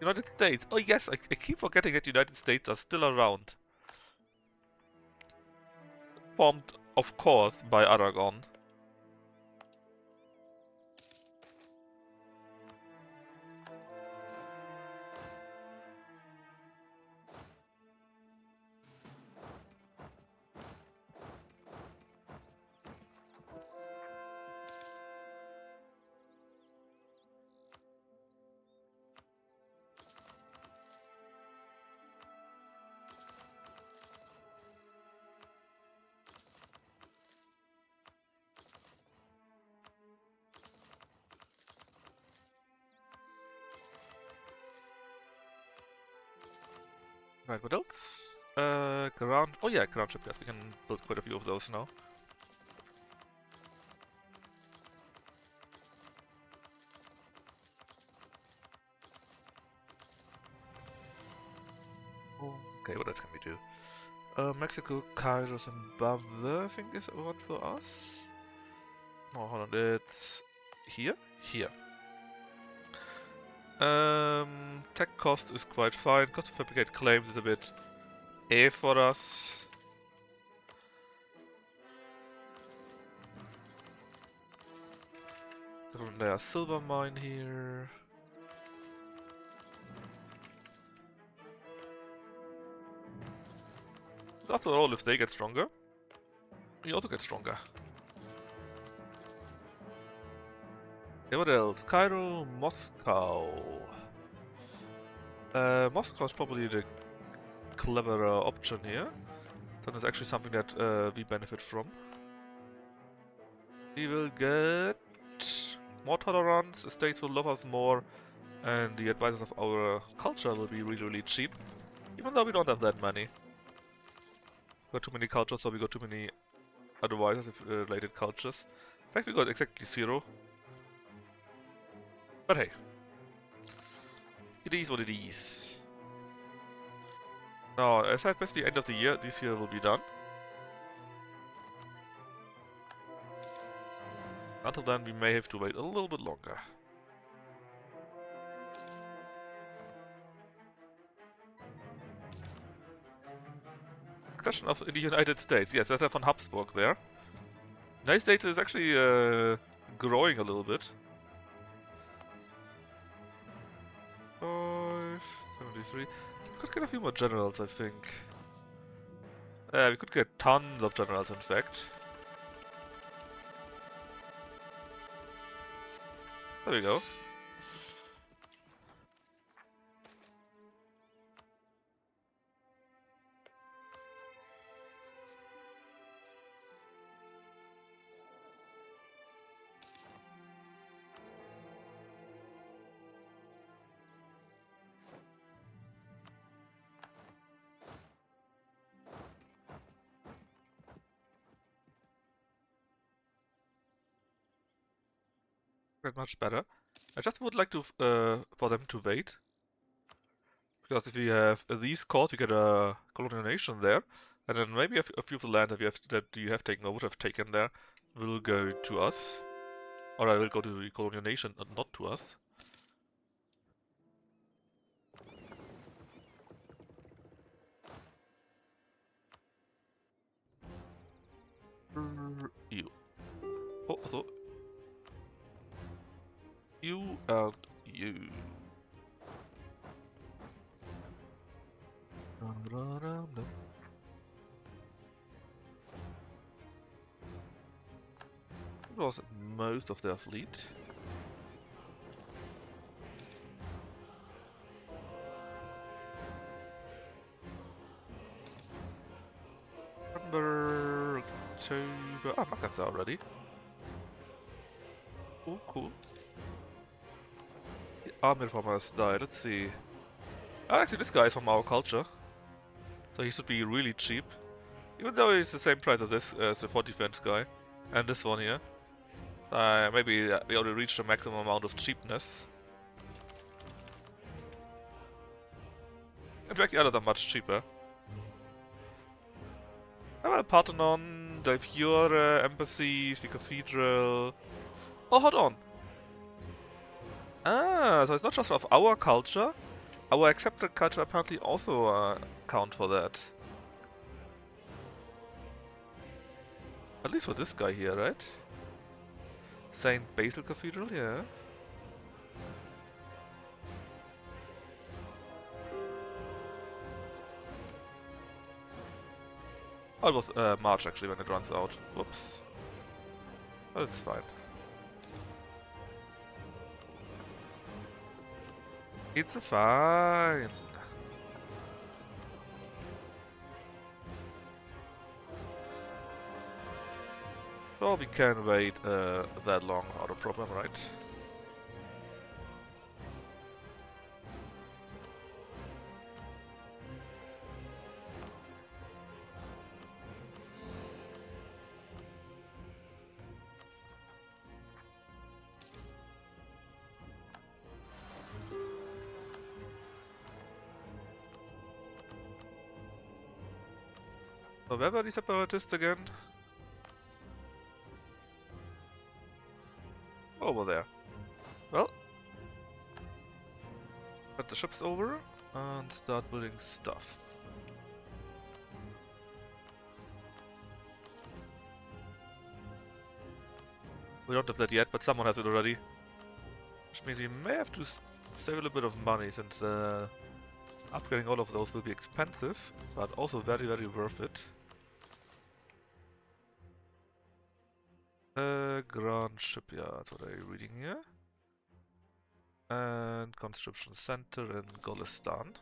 United States. Oh yes, I keep forgetting that United States are still around. Formed, of course, by Aragon. Right, what else? Ground. Oh yeah, ground ship. Yes, we can build quite a few of those now. Okay, what else can we do? Mexico, Cairo, Zimbabwe, I think is one for us. No, hold on, it's here? Here. Tech cost is quite fine. Cost to fabricate claims is a bit A for us. There's silver mine here. After all, if they get stronger, we also get stronger. Okay, what else? Cairo, Moscow. Moscow is probably the cleverer option here. That is actually something that we benefit from. We will get more tolerance, the states will love us more, and the advisors of our culture will be really, really cheap. Even though we don't have that many. We got too many cultures, so we got too many advisors if related cultures. In fact, we got exactly 0. But hey. It is what it is. Now, as I said, by the end of the year, this year will be done. Until then, we may have to wait a little bit longer. Question of the United States. Yes, there's a von Habsburg there. United States is actually growing a little bit. 573. We could get a few more generals, I think. We could get tons of generals, in fact. There we go. That much better. I just would like to for them to wait, because if we have these calls, we get a colonization there, and then maybe a few of the land that you have taken or would have taken there will go to us, or I will go to the colonization and not to us. You. Oh, so you and you. It was most of their fleet. November, October. Ah, Makassar already. Oh, cool. The army farmers died. Let's see. Oh, actually, this guy is from our culture, so he should be really cheap. Even though he's the same price as this, as the 4 defense guy, and this one here. Maybe we already reached the maximum amount of cheapness. In fact, the others are much cheaper. Well, Parthenon, the Fiore, embassies, the cathedral. Oh, hold on. Ah, so it's not just of our culture. Our accepted culture apparently also count for that. At least for this guy here, right? Saint Basil Cathedral, yeah. Oh, it was March actually when it runs out. Whoops. But it's fine. It's fine. So we can wait that long, not a problem, right? So where were the separatists again? Over there. Well, get the ships over and start building stuff. We don't have that yet, but someone has it already. Which means we may have to save a little bit of money, since upgrading all of those will be expensive, but also very, very worth it. Grand Shipyard, what are you reading here? And Conscription Center in Golistan.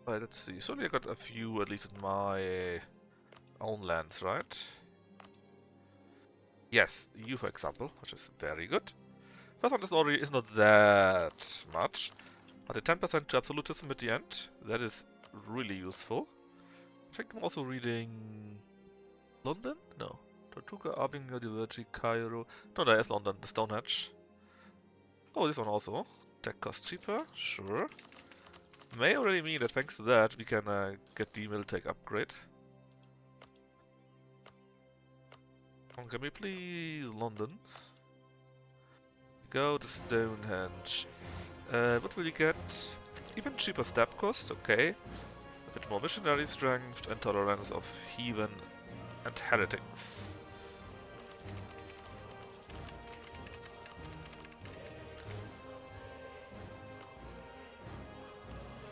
Right, let's see. So I got a few, at least in my own lands, right? Yes, you for example, which is very good. First one is not that much, but a 10% to absolutism at the end, that is really useful. I think I'm also reading London? No. Tortuga, Abingdon, Divergy, Cairo. No, there is London, the Stonehenge. Oh, this one also. Tech cost cheaper, sure. May already mean that thanks to that we can get the Militech upgrade. Can we please London? Go to Stonehenge. What will you get? Even cheaper stab cost, okay. A bit more missionary strength and tolerance of heathen and heretics.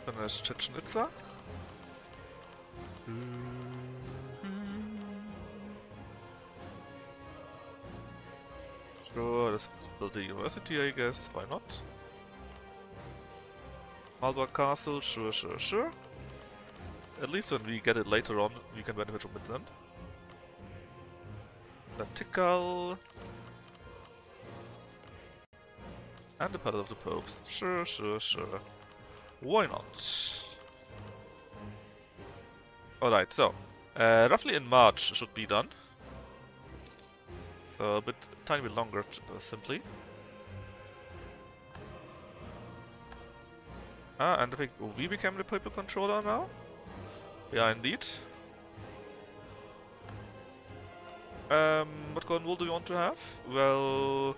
Then there's Chichen Itza. Sure, let's build the university, I guess. Why not? Malwa Castle, sure, sure, sure. At least when we get it later on, we can benefit from it then. Then Tikal. And the Palace of the Popes. Sure, sure, sure. Why not? Alright, so. Roughly in March should be done. So a bit, tiny bit longer, simply. Ah, and I think we became the paper controller now? Yeah, indeed. What golden wool do you want to have? Well,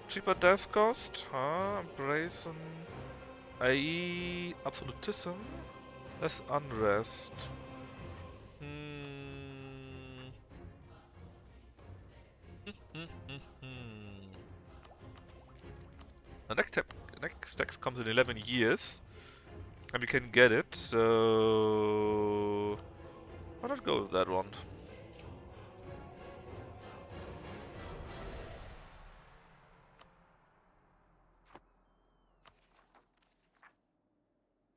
cheaper death cost, huh? Embrace absolutism, less unrest. Hmm. The next text comes in 11 years, and we can get it, so why not go with that one?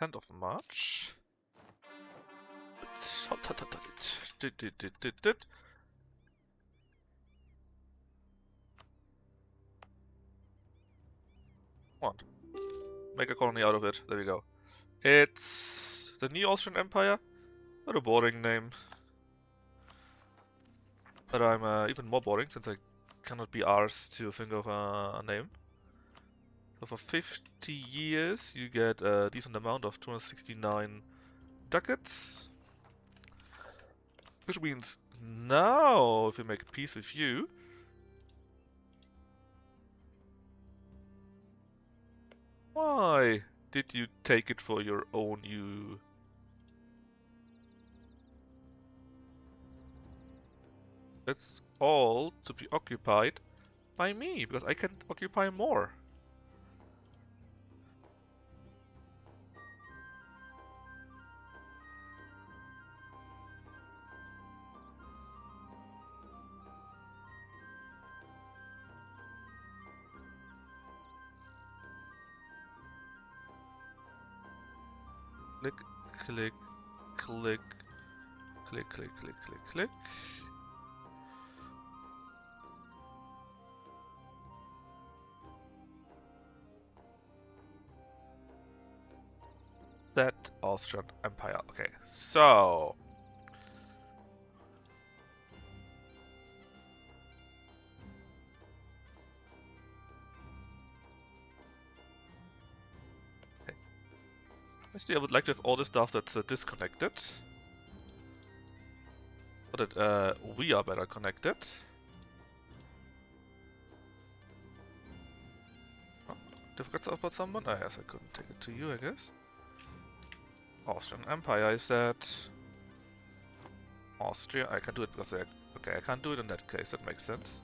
End of March. What? Make a colony out of it. There we go. It's the New Austrian Empire. What a boring name. But I'm even more boring since I cannot be arsed to think of a name. So for 50 years you get a decent amount of 269 ducats. Which means now, if we make peace with you, why did you take it for your own you? It's all to be occupied by me, because I can occupy more. Click, click, click, click, click, click, click, click. That Austrian Empire. Okay, so actually, I would like to have all the stuff that's disconnected, so that we are better connected. Oh, did I forget about someone? Ah, yes, I couldn't take it to you, I guess. Austrian Empire, I said. Austria, I can do it because okay, I can't do it in that case, that makes sense.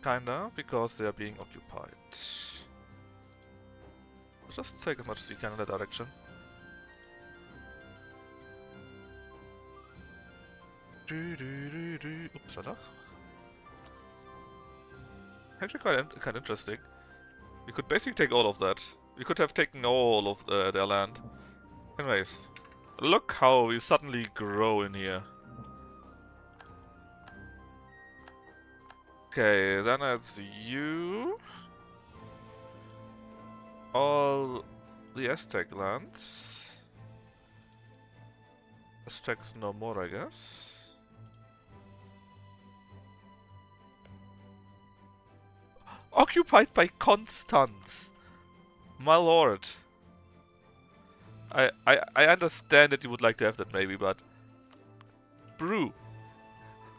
Kinda, because they are being occupied. Just take as much as you can in that direction. Upsala. Actually quite interesting. We could basically take all of that. We could have taken all of their land. Anyways, look how we suddenly grow in here. Okay, then it's you. All the Aztec lands. Aztecs no more, I guess. Occupied by Constance! My lord. I understand that you would like to have that maybe, but... Brew.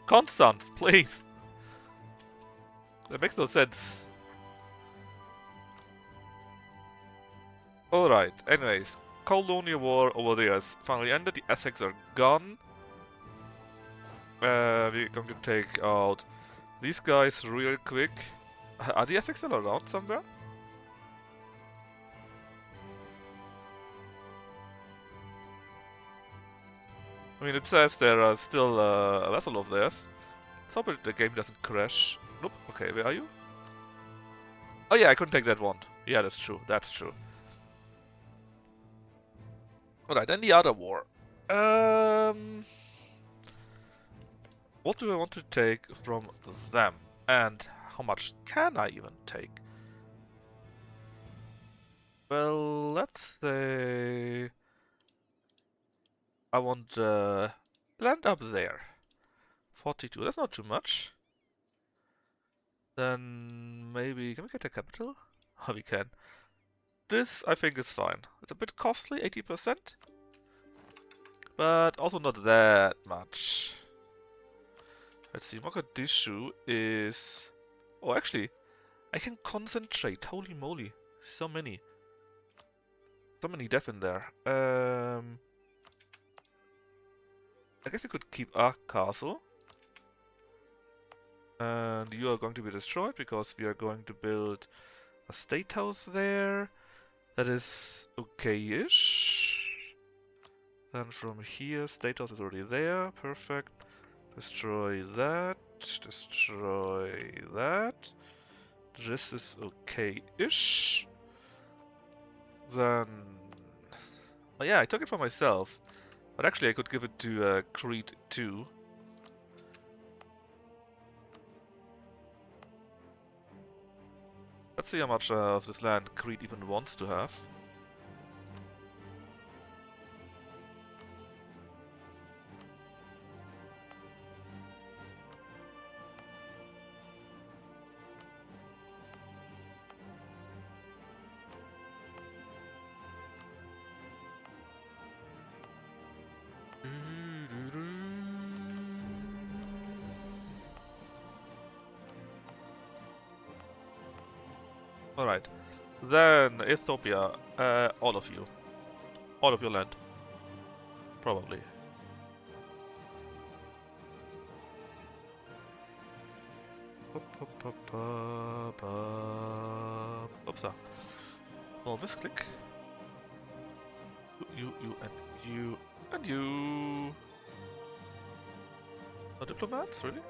Constance, please! That makes no sense. Alright, anyways. Colonial War over there is finally ended. The Aztecs are gone. We're going to take out these guys real quick. Are the Aztecs still around somewhere? I mean, it says there are still a vessel of theirs. Let's hope the game doesn't crash. Nope. Okay, where are you? Oh yeah, I couldn't take that one. Yeah, that's true. That's true. Alright, then the other war. What do I want to take from them? And how much can I even take? Well, let's say... I want land up there. 42, that's not too much. Then maybe can we get a capital? Oh, we can. This I think is fine. It's a bit costly, 80%, but also not that much. Let's see, Mogadishu is... Oh, actually, I can concentrate. Holy moly, so many. So many death in there. I guess we could keep our castle. And you are going to be destroyed because we are going to build a state house there. That is okay-ish. Then from here, state house is already there. Perfect. Destroy that. Destroy that. This is okay-ish. Then... Oh yeah, I took it for myself. But actually I could give it to Crete too. Let's see how much of this land Crete even wants to have. Alright. Then Ethiopia, all of you. All of your land. Probably. Oopsa. Small misclick. You, and you. No diplomats, really?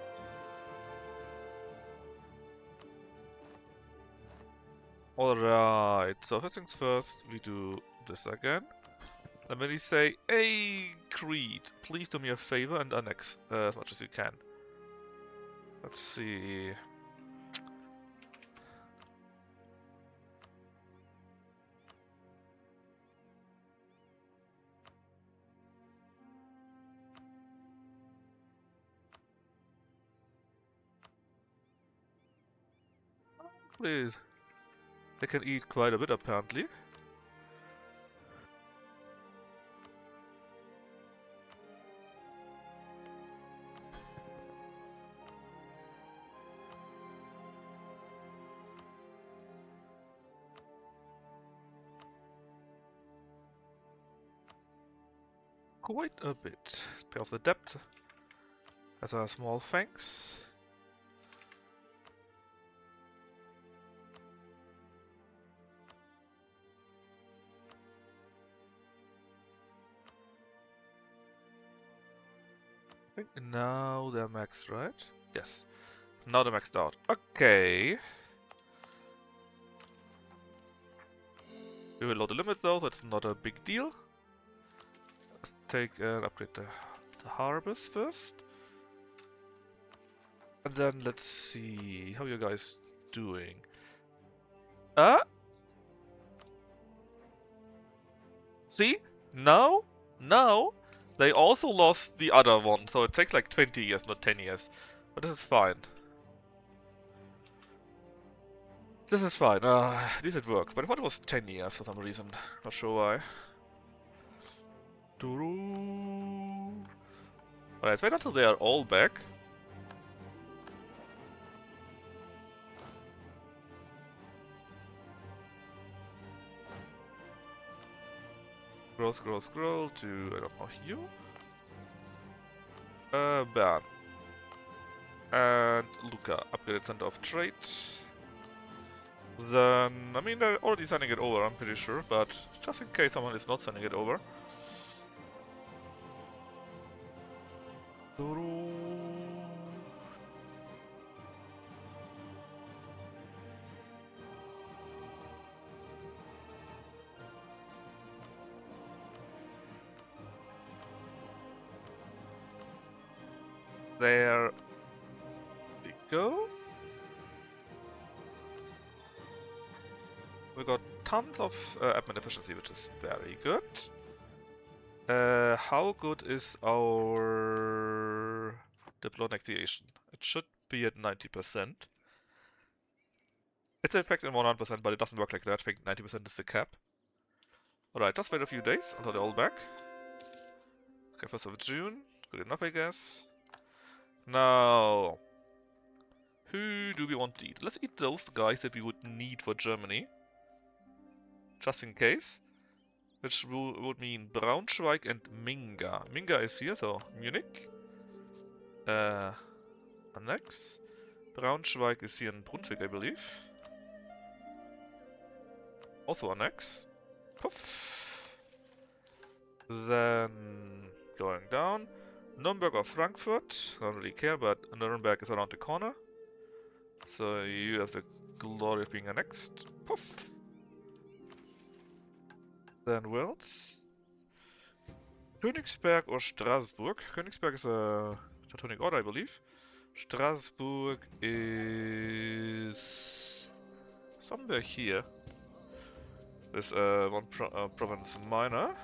Alright, so first things first, we do this again. And then we say, hey, Crete, please do me a favor and annex as much as you can. Let's see. Please. They can eat quite a bit, apparently. Quite a bit. Pay off the debt. As a small thanks. I think now they're maxed, right? Yes. Now they're maxed out. Okay. We will load the limits though, so it's not a big deal. Let's take and upgrade the harvest first. And then let's see how you guys doing. See? Now they also lost the other one, so it takes like 20 years, not 10 years. But this is fine. This is fine. At least it works. But what was 10 years for some reason? Not sure why. Alright, let's wait until they are all back. Scroll to, I don't know, you? Bern. And Luca, upgraded center of trade. Then, I mean, they're already sending it over, I'm pretty sure, but just in case someone is not sending it over. There we go. We got tons of admin efficiency, which is very good. How good is our diplo annexation? It should be at 90%. It's in fact in 100%, but it doesn't work like that. I think 90% is the cap. Alright, just wait a few days until they're all back. Okay, 1st of June. Good enough, I guess. Now, who do we want to eat? Let's eat those guys that we would need for Germany. Just in case. Which would mean Braunschweig and Minga. Minga is here, so Munich. Annex. Braunschweig is here in Brunswick, I believe. Also annex. Puff. Then going down. Nuremberg or Frankfurt. I don't really care, but Nuremberg is around the corner. So you have the glory of being annexed. Puff. Then Wales. Königsberg or Strasbourg. Königsberg is a Teutonic Order, I believe. Strasbourg is somewhere here. There's one province minor.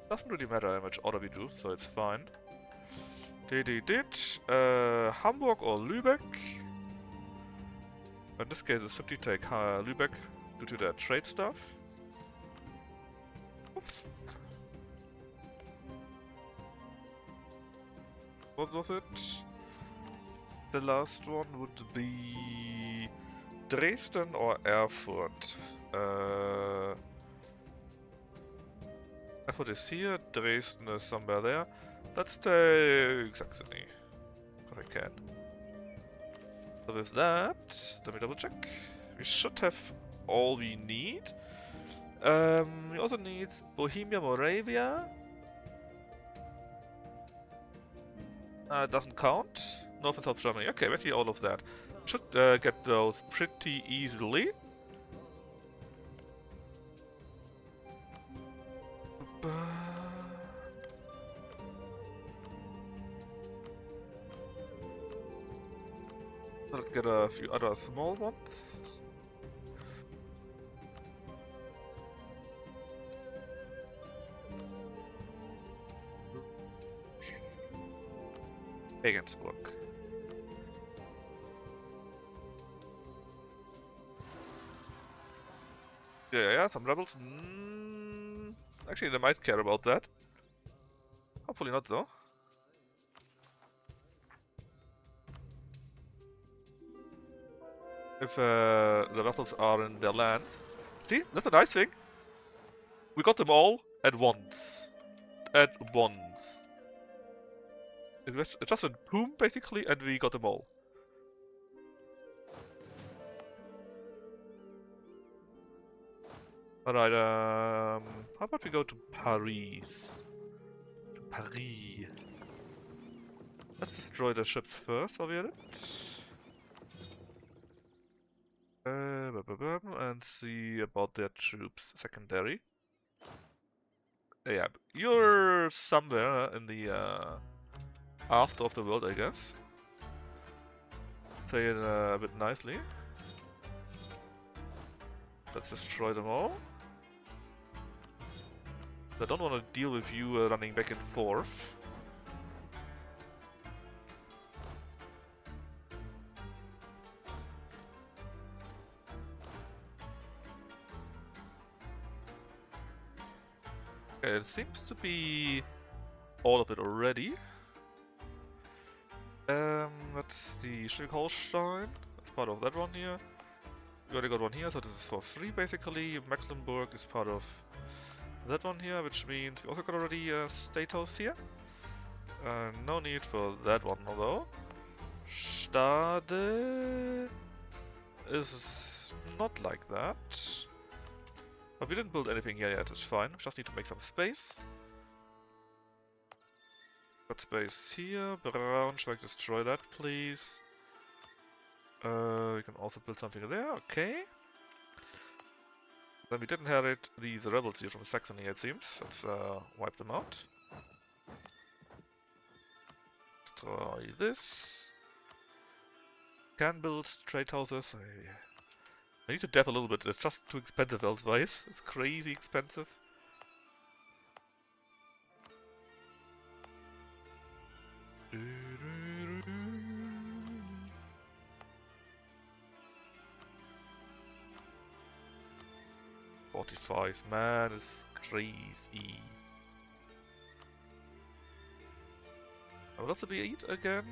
Doesn't really matter how much order we do, so it's fine. Hamburg or Lübeck. In this case, it's simply take Lübeck due to their trade stuff. Oops. What was it? The last one would be Dresden or Erfurt. Erfurt is here, Dresden is somewhere there. Let's take Saxony, if I can. So with that, let me double check. We should have all we need. We also need Bohemia, Moravia. Doesn't count. North and South Germany. Okay, let's see all of that. Should get those pretty easily. Let's get a few other small ones. Regensburg. Yeah, some rebels. Actually, they might care about that. Hopefully not, though. If the vessels are in their lands. See, that's a nice thing. We got them all at once. At once. It was just a boom, basically, and we got them all. Alright, how about we go to Paris? To Paris. Let's destroy the ships first, while we're at it. And see about their troops secondary. Yeah, you're somewhere in the after of the world, I guess. Say it a bit nicely. Let's destroy them all. I don't want to deal with you running back and forth. Okay, it seems to be all of it already. Let's see, Schleswig-Holstein, that's part of that one here. We already got one here, so this is for free basically. Mecklenburg is part of that one here, which means we also got already a state house here. No need for that one though. Stade is not like that. But we didn't build anything here yet, it's fine. We just need to make some space. Got space here. Braunschweig, destroy that, please. We can also build something there, okay. Then we did inherit these rebels here from Saxony, it seems. Let's wipe them out. Destroy this. Can build trade houses. I need to dab a little bit, it's just too expensive elsewise. It's crazy expensive. 45, man, it's crazy. What does it be again?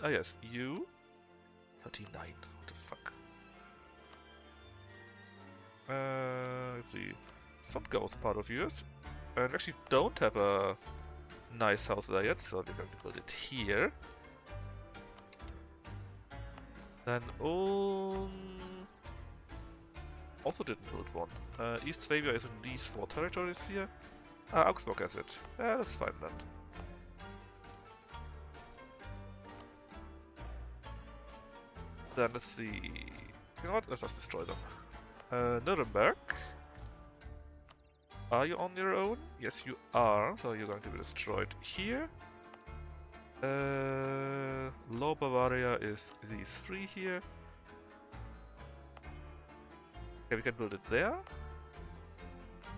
Yes, you. 39, what the fuck? Let's see. Some ghost part of yours. And we actually don't have a nice house there yet, so we're going to build it here. Then also didn't build one. East Swabia is in these 4 territories here. Augsburg has it. Yeah, that's fine then. Then let's see. You know what? Let's just destroy them. Nuremberg. Are you on your own? Yes, you are. So you're going to be destroyed here. Low Bavaria is these 3 here. Okay, we can build it there.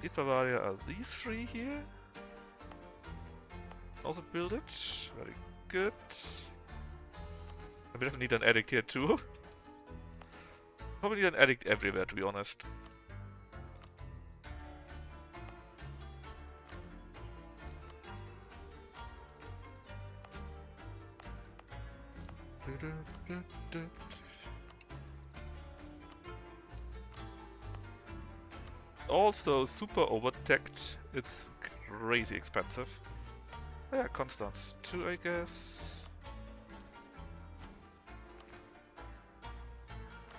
East Bavaria are these 3 here. Also build it. Very good. We definitely need an edict here too. Probably need an edict everywhere, to be honest. Also super overtaxed. It's crazy expensive. Yeah, Constance 2, I guess.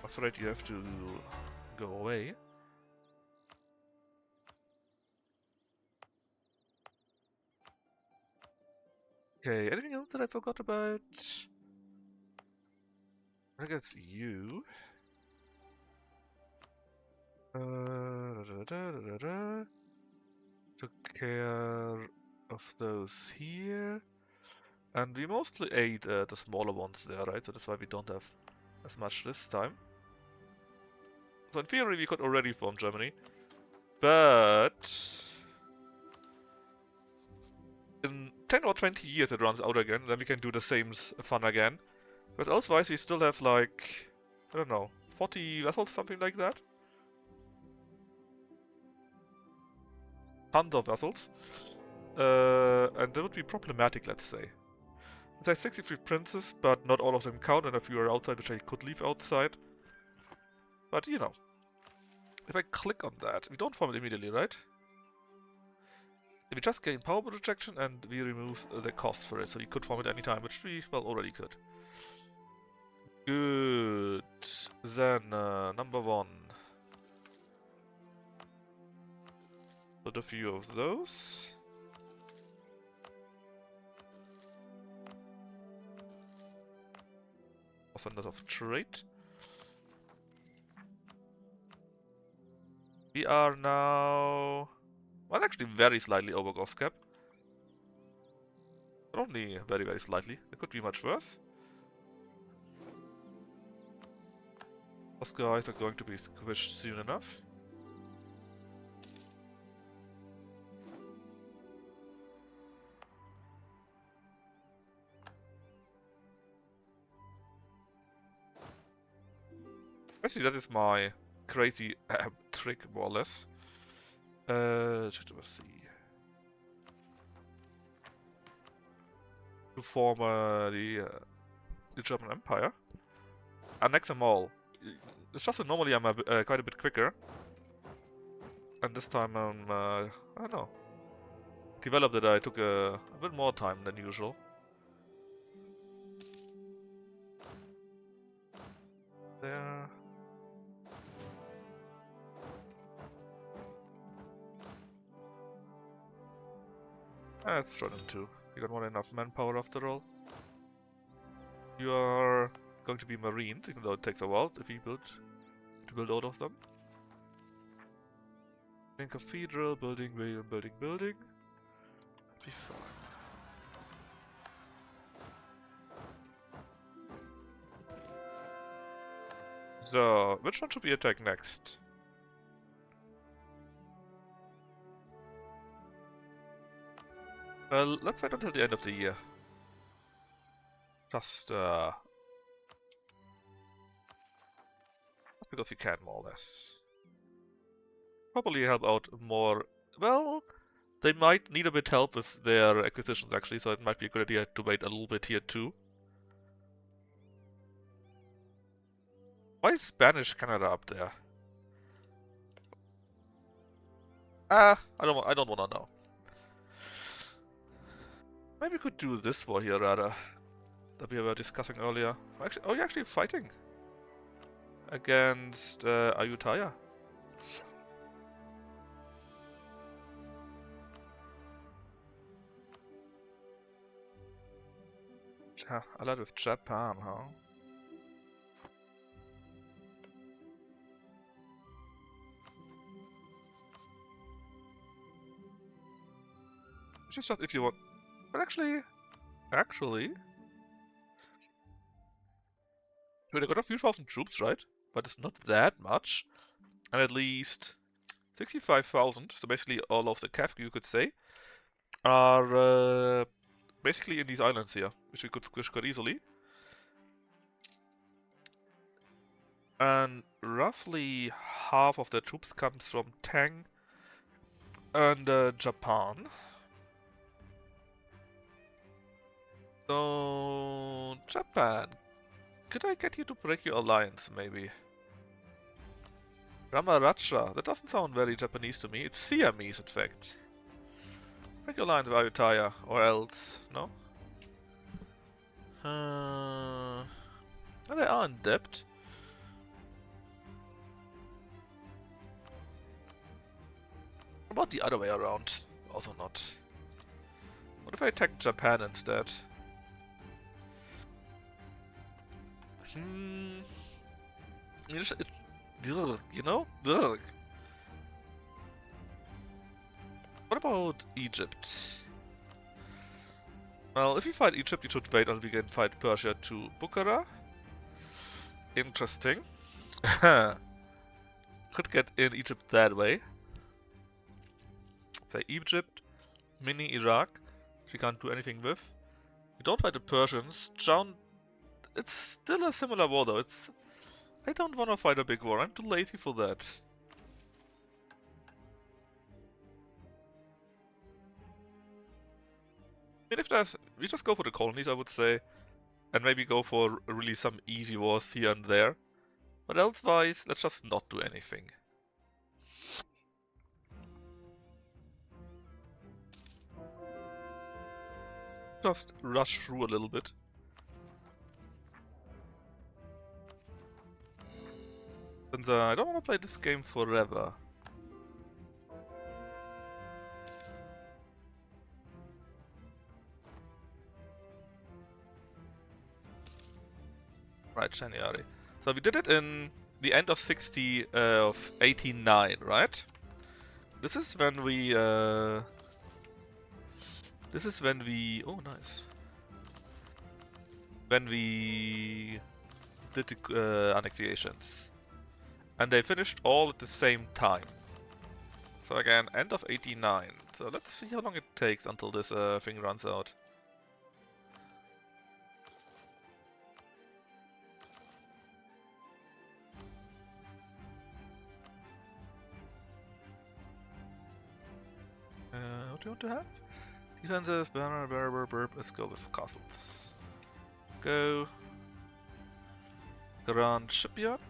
Afraid you have to go away. Okay, anything else that I forgot about? I guess you. Took care of those here. And we mostly ate the smaller ones there, right? So that's why we don't have as much this time. So in theory we could already form Germany. But in 10 or 20 years it runs out again, then we can do the same fun again. Because elsewise we still have like, I don't know, 40 vessels, something like that. Tons of vessels. And that would be problematic, let's say. It's like 63 princes, but not all of them count, and a few are outside, which I could leave outside. But, you know. If I click on that, we don't form it immediately, right? We just gain power projection, and we remove the cost for it, so we could form it anytime, which we, well, already could. Good. Then, number 1. Put a few of those. Centers of trade. We are now, well, actually very slightly over Gov cap. But only very, very slightly. It could be much worse. Those guys are going to be squished soon enough. Actually, that is my crazy trick, more or less. Should we see? To form the German Empire. Annex them all. It's just that normally I'm quite a bit quicker. And this time I'm, I don't know. Developed it, I took a bit more time than usual. There. Let's throw them too. You got more than enough manpower after all. You are going to be Marines, even though it takes a while if you build all of them. Main cathedral, building. Be fine. So, which one should we attack next? Let's wait until the end of the year. Just because we can, more or less. probably help out more. Well, they might need a bit help with their acquisitions actually, so it might be a good idea to wait a little bit here too. Why is Spanish Canada up there? I don't wanna know. Maybe we could do this war here rather. That we were discussing earlier. Actually, oh, you're actually fighting against Ayutthaya. Allied with Japan, huh? Which is just if you want. But actually, we got a few thousand troops, right? But it's not that much, and at least 65,000. So basically, all of the Cav, you could say, are basically in these islands here, which we could squish quite easily. And roughly half of their troops comes from Tang and Japan. So, Japan, could I get you to break your alliance, maybe? Ramaraja, that doesn't sound very Japanese to me. It's Siamese, in fact. Break your alliance with Ayutthaya, or else, no? Well, they are in debt. What about the other way around? Also not. What if I attack Japan instead? You know? Ugh. What about Egypt? Well, if we fight Egypt, we should wait until we can fight Persia to Bukhara. Interesting. Could get in Egypt that way. Say Egypt, mini Iraq, which we can't do anything with. We don't fight the Persians. It's still a similar war though. I don't want to fight a big war. I'm too lazy for that. I mean, we just go for the colonies, I would say, and maybe go for really some easy wars here and there. But elsewise, let's just not do anything. Just rush through a little bit. And I don't want to play this game forever. Right, January. So we did it in the end of 89, right? This is when we oh nice. When we did the annexations. And they finished all at the same time. So again, end of 89. So let's see how long it takes until this thing runs out. What do you want to have? Defenses, let's go with castles. Go. Grand Shipyard.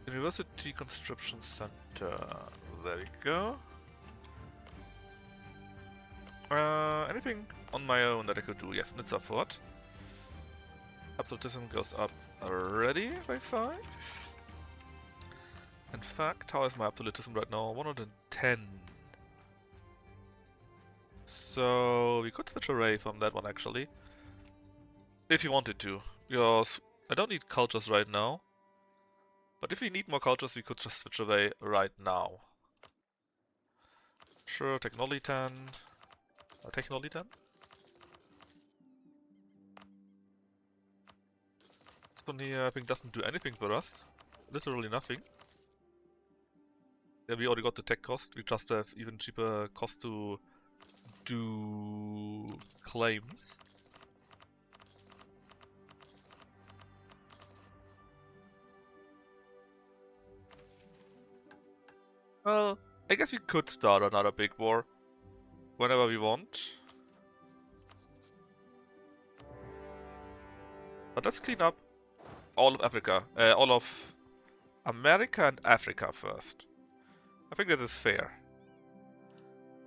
University Construction Center. There we go. Anything on my own that I could do? Yes, Nizza Fort. Absolutism goes up already by 5. In fact, how is my absolutism right now? 110. So we could switch away from that one actually. If you wanted to. Because I don't need cultures right now. But if we need more cultures, we could just switch away right now. Sure, Technolitan. Technolitan? This one here, I think, doesn't do anything for us. Literally nothing. Yeah, we already got the tech cost. We just have even cheaper cost to do claims. Well, I guess we could start another big war whenever we want. But let's clean up all of Africa, all of America and Africa first. I think that is fair.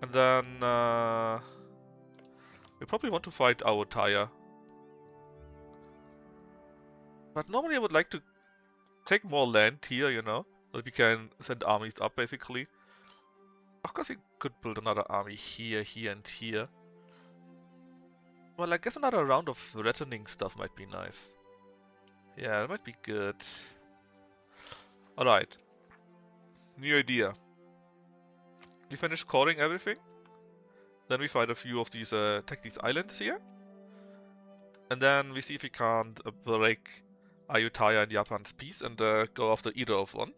And then we probably want to fight Ayutthaya. But normally I would like to take more land here, you know, so that we can send armies up basically. Of course we could build another army here, here and here. Well, I guess another round of threatening stuff might be nice. Yeah, that might be good. Alright. New idea. We finish coring everything. Then we fight a few of these, take these islands here. And then we see if we can't break Ayutthaya and Japan's peace and go after either of one.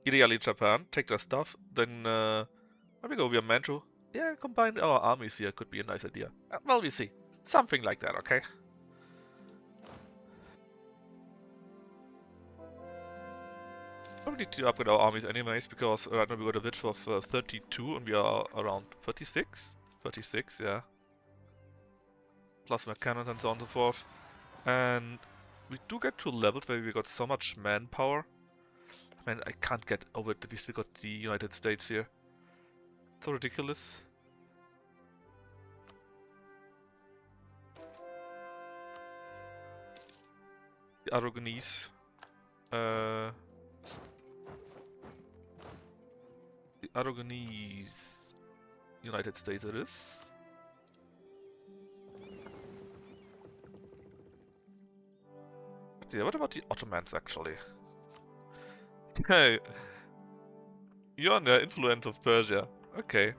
Ideally Japan, take their stuff, then maybe go via Manchu. Yeah, combine our armies here could be a nice idea. Well, we see. Something like that, okay? Probably need to upgrade our armies anyways, because right now we got a width of 32 and we are around 36? 36, yeah. Plasma cannons and so on and so forth. And we do get to levels where we got so much manpower. I mean, I can't get over it that we still got the United States here. It's so ridiculous. The Aragonese. The Aragonese United States it is. Yeah, what about the Ottomans actually? Hey, you're under the influence of Persia. Okay.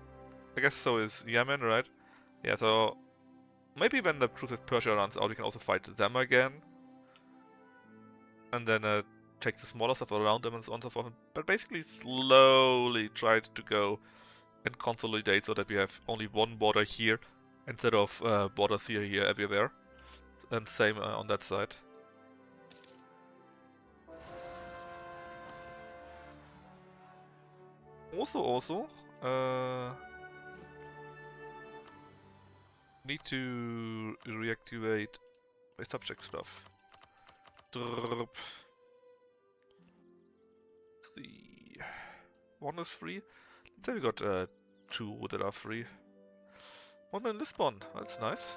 I guess so is Yemen, right? Yeah, so maybe when the truce with Persia runs out, we can also fight them again. And then take the smaller stuff around them and so on and so forth. But basically slowly try to go and consolidate so that we have only one border here instead of borders here, everywhere. And same on that side. Also, need to reactivate my subject stuff. Drrrp. See, one is free. Let's say we got two that are free. One in Lisbon, that's nice.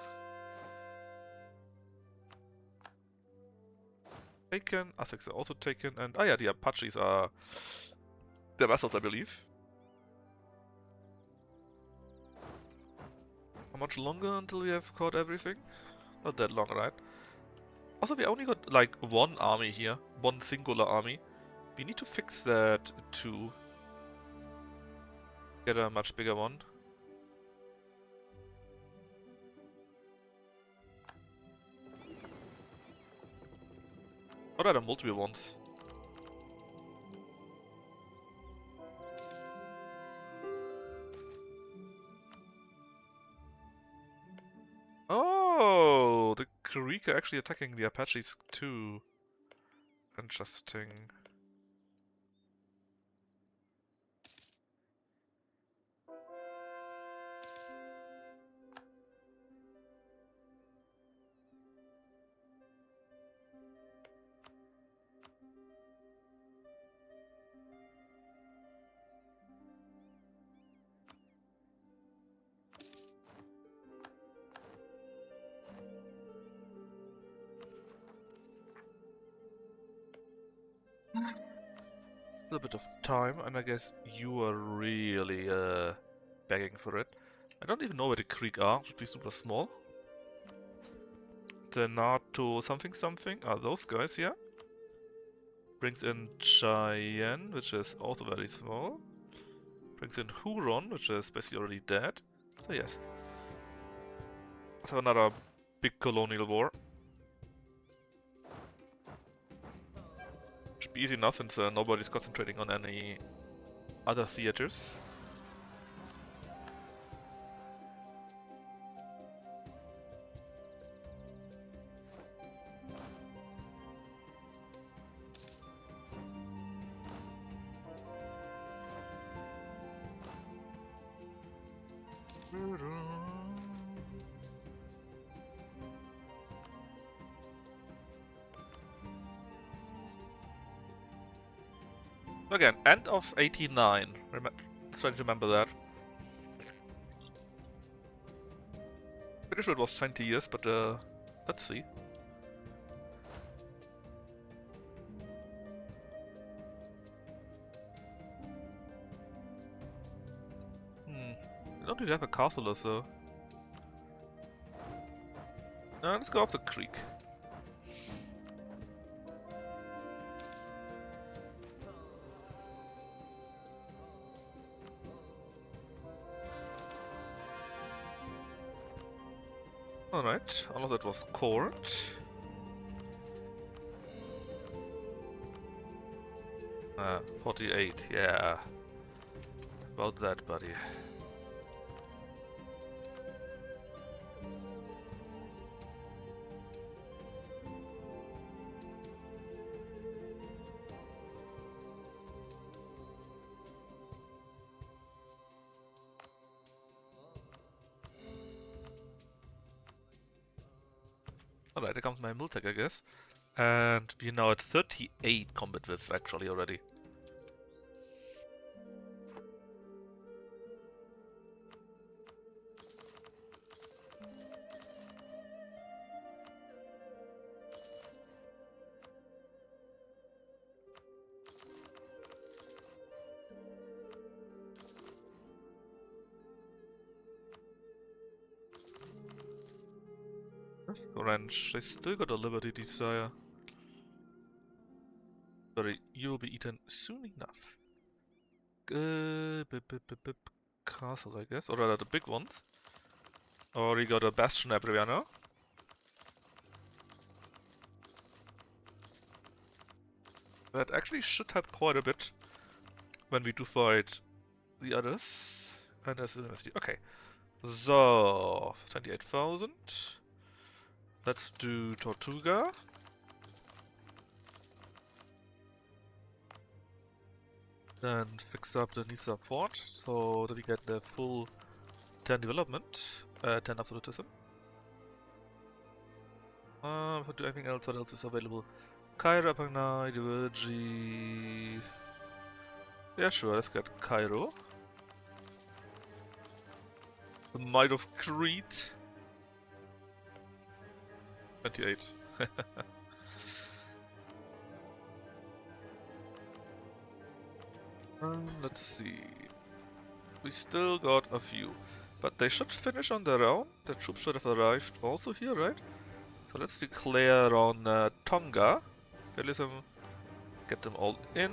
Taken, Aztecs are also taken, and yeah, the Apaches are their vassals, I believe. How much longer until we have caught everything? Not that long, right? Also, we only got like one army here, one singular army. We need to fix that to get a much bigger one. What are the multiple ones? Oh, the Creek are actually attacking the Apaches too. Interesting. A little bit of time, and I guess you are really begging for it. I don't even know where the Creek are, should be super small. The NATO something something are those guys, yeah? Brings in Cheyenne, which is also very small. Brings in Huron, which is basically already dead. So yes. Let's have another big colonial war. Should be easy enough since nobody's concentrating on any other theaters. Again, end of 89. Let's try to remember that. Pretty sure it was 20 years, but let's see. I don't really have a castle or so. Let's go off the creek. Alright, all of that was court. 48, yeah. About that, buddy. Alright, here comes my Miltech, I guess. And we're now at 38 combat width, actually, already. Orange, they still got a Liberty Desire. Sorry, you will be eaten soon enough. Castle, I guess, or rather the big ones. Or you got a Bastion everywhere now. That actually should help quite a bit when we do fight the others. And there's an MSD. Okay. So, 28,000. Let's do Tortuga. Then fix up the Nisa Fort so that we get the full 10 development, 10 absolutism. If I do anything else, what else is available? Cairo, Apangnai, Divergi. Yeah, sure, let's get Cairo. The Might of Crete. 28. Let's see. We still got a few. But they should finish on their own. The troops should have arrived also here, right? So let's declare on Tonga. Realism. Get them all in.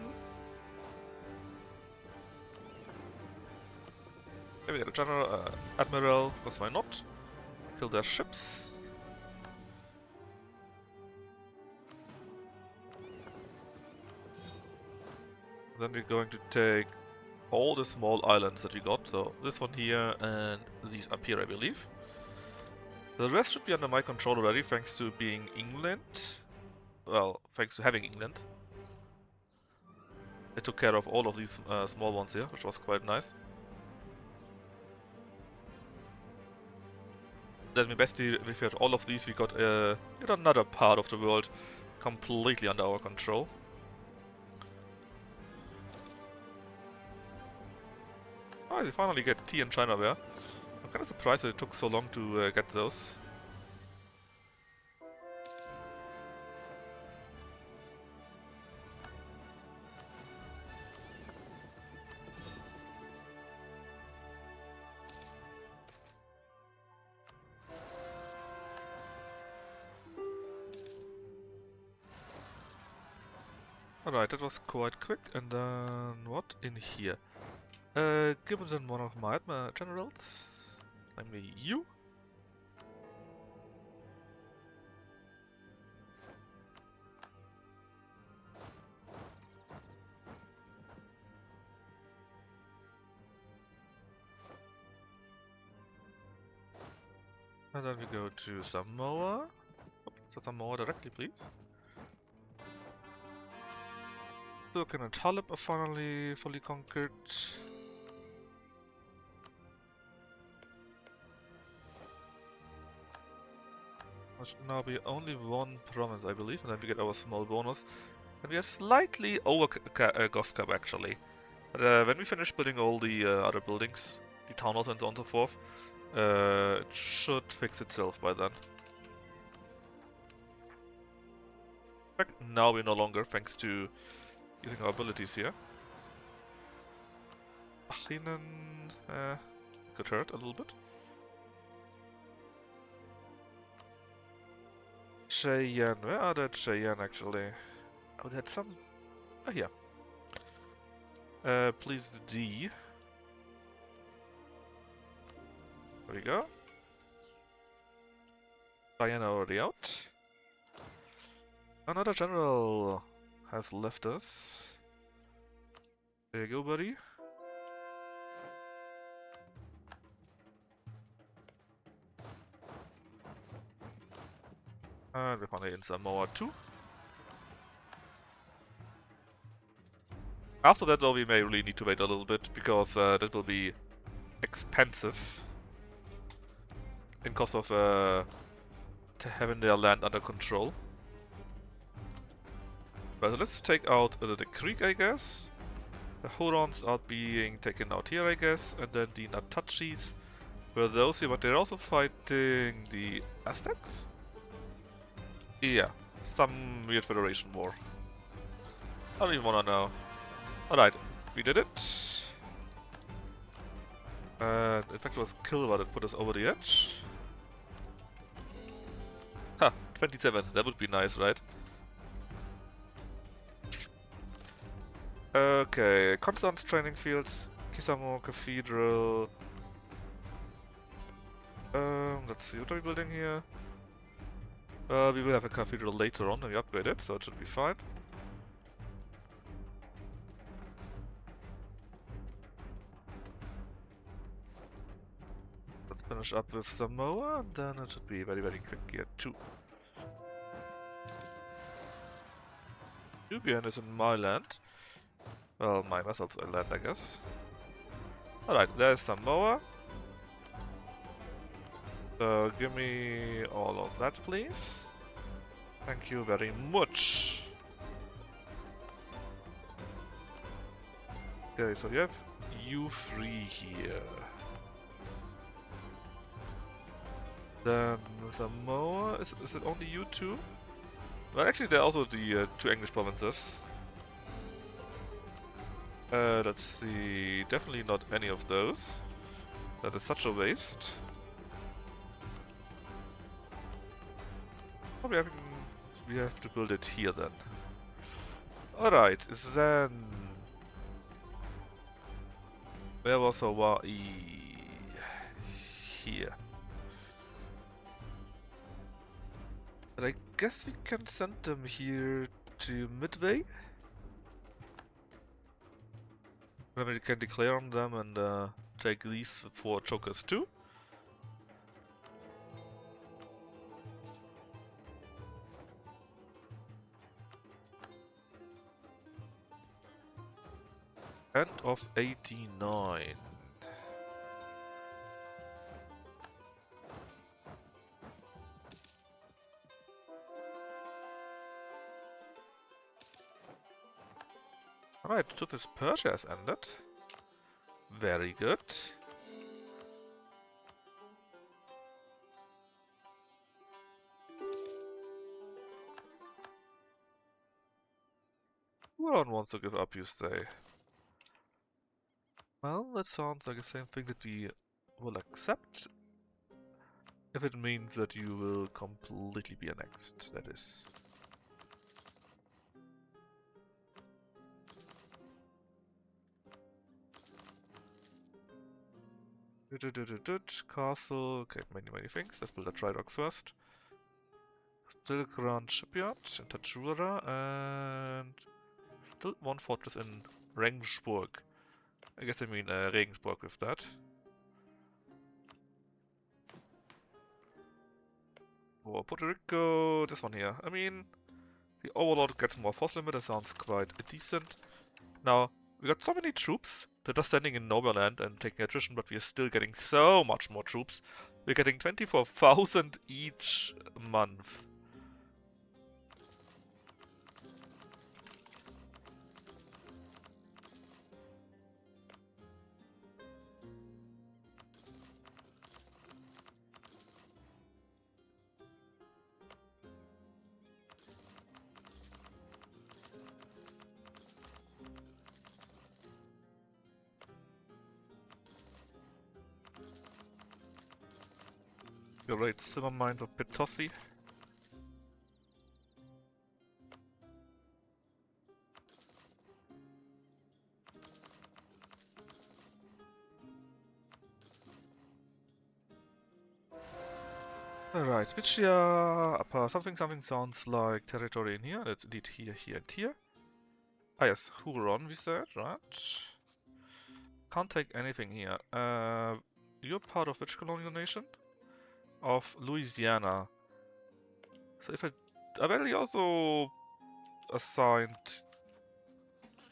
Maybe get a general, admiral, because why not? Kill their ships. Then we're going to take all the small islands that we got. So this one here and these up here, I believe. The rest should be under my control already, thanks to being England. Well, thanks to having England. I took care of all of these small ones here, which was quite nice. That means basically, if we had all of these, we got yet another part of the world completely under our control. Oh, we finally get tea in China there. I'm kind of surprised that it took so long to get those. Alright, that was quite quick. And then what in here? Give them one of my generals. Namely you. And then we go to Samoa. Oops, to Samoa directly, please. Looking at Halep are finally fully conquered. There should now be only one province, I believe, and then we get our small bonus. And we are slightly over Goth Cap actually. But when we finish building all the other buildings, the town halls and so on and so forth, it should fix itself by then. In fact, now we're no longer, thanks to using our abilities here. Achinen could hurt a little bit. Cheyenne, where are the Cheyenne actually? Oh, they had some. Oh, here. Please D. There we go. Cheyenne already out. Another general has left us. There you go, buddy. And we're finally in Samoa too. After that though we may really need to wait a little bit, because that will be expensive in cost of having their land under control. But let's take out the Creek, I guess. The Hurons are being taken out here, I guess, and then the Natachis were those here, but they're also fighting the Aztecs? Yeah, some weird Federation war. I don't even wanna know. Alright, we did it. And in fact it was Kilwa that put us over the edge. Ha, 27, that would be nice, right? Okay, Constance training fields, Kisamo Cathedral. Let's see, what are we building here? We will have a cathedral later on when we upgrade it, so it should be fine. Let's finish up with Samoa, and then it should be very, very quick here too. Nubian is in my land. Well, my vassal's land, I guess. Alright, there's Samoa. So give me all of that, please. Thank you very much. Okay, so you have U3 here. Then Samoa, is it only U2? Well, actually there are also the 2 English provinces. Let's see, definitely not any of those. That is such a waste. Probably we have to build it here then. Alright, then... Where was Hawaii? Here. But I guess we can send them here to Midway. Then we can declare on them and take these for chokers too. End of 89. Alright, so this Persia has ended. Very good. Who wants to give up, you say? Well, that sounds like the same thing that we will accept. If it means that you will completely be annexed, that is. Castle, okay, many things. Let's build a Tridock first. Still Grand Shipyard in Tachura, and still one fortress in Regensburg. I guess I mean Regensburg with that. For Puerto Rico, this one here. I mean, the Overlord gets more force limit, that sounds quite decent. Now, we got so many troops that are standing in Noberland and taking attrition, but we are still getting so much more troops We're getting 24,000 each month. Great silver mines of Pitossi. Alright, which something sounds like territory in here. Let's indeed here, here, and here. Ah yes, Huron we said, right? Can't take anything here. You're part of which colonial nation? Of Louisiana. So if I value also assigned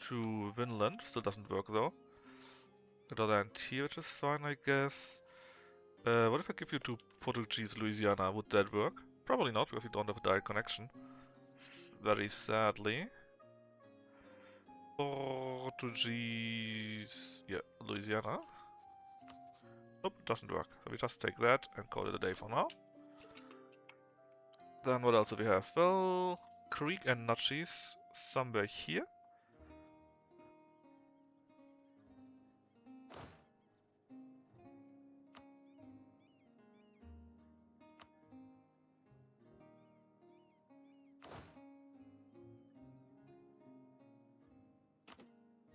to Vinland, still doesn't work though. Other than here, which is fine, I guess. What if I give you to Portuguese Louisiana? Would that work? Probably not, because you don't have a direct connection. Very sadly. Portuguese... yeah, Louisiana. Nope, doesn't work. So we just take that and call it a day for now. Then what else do we have? Well, Creek and Natchez somewhere here.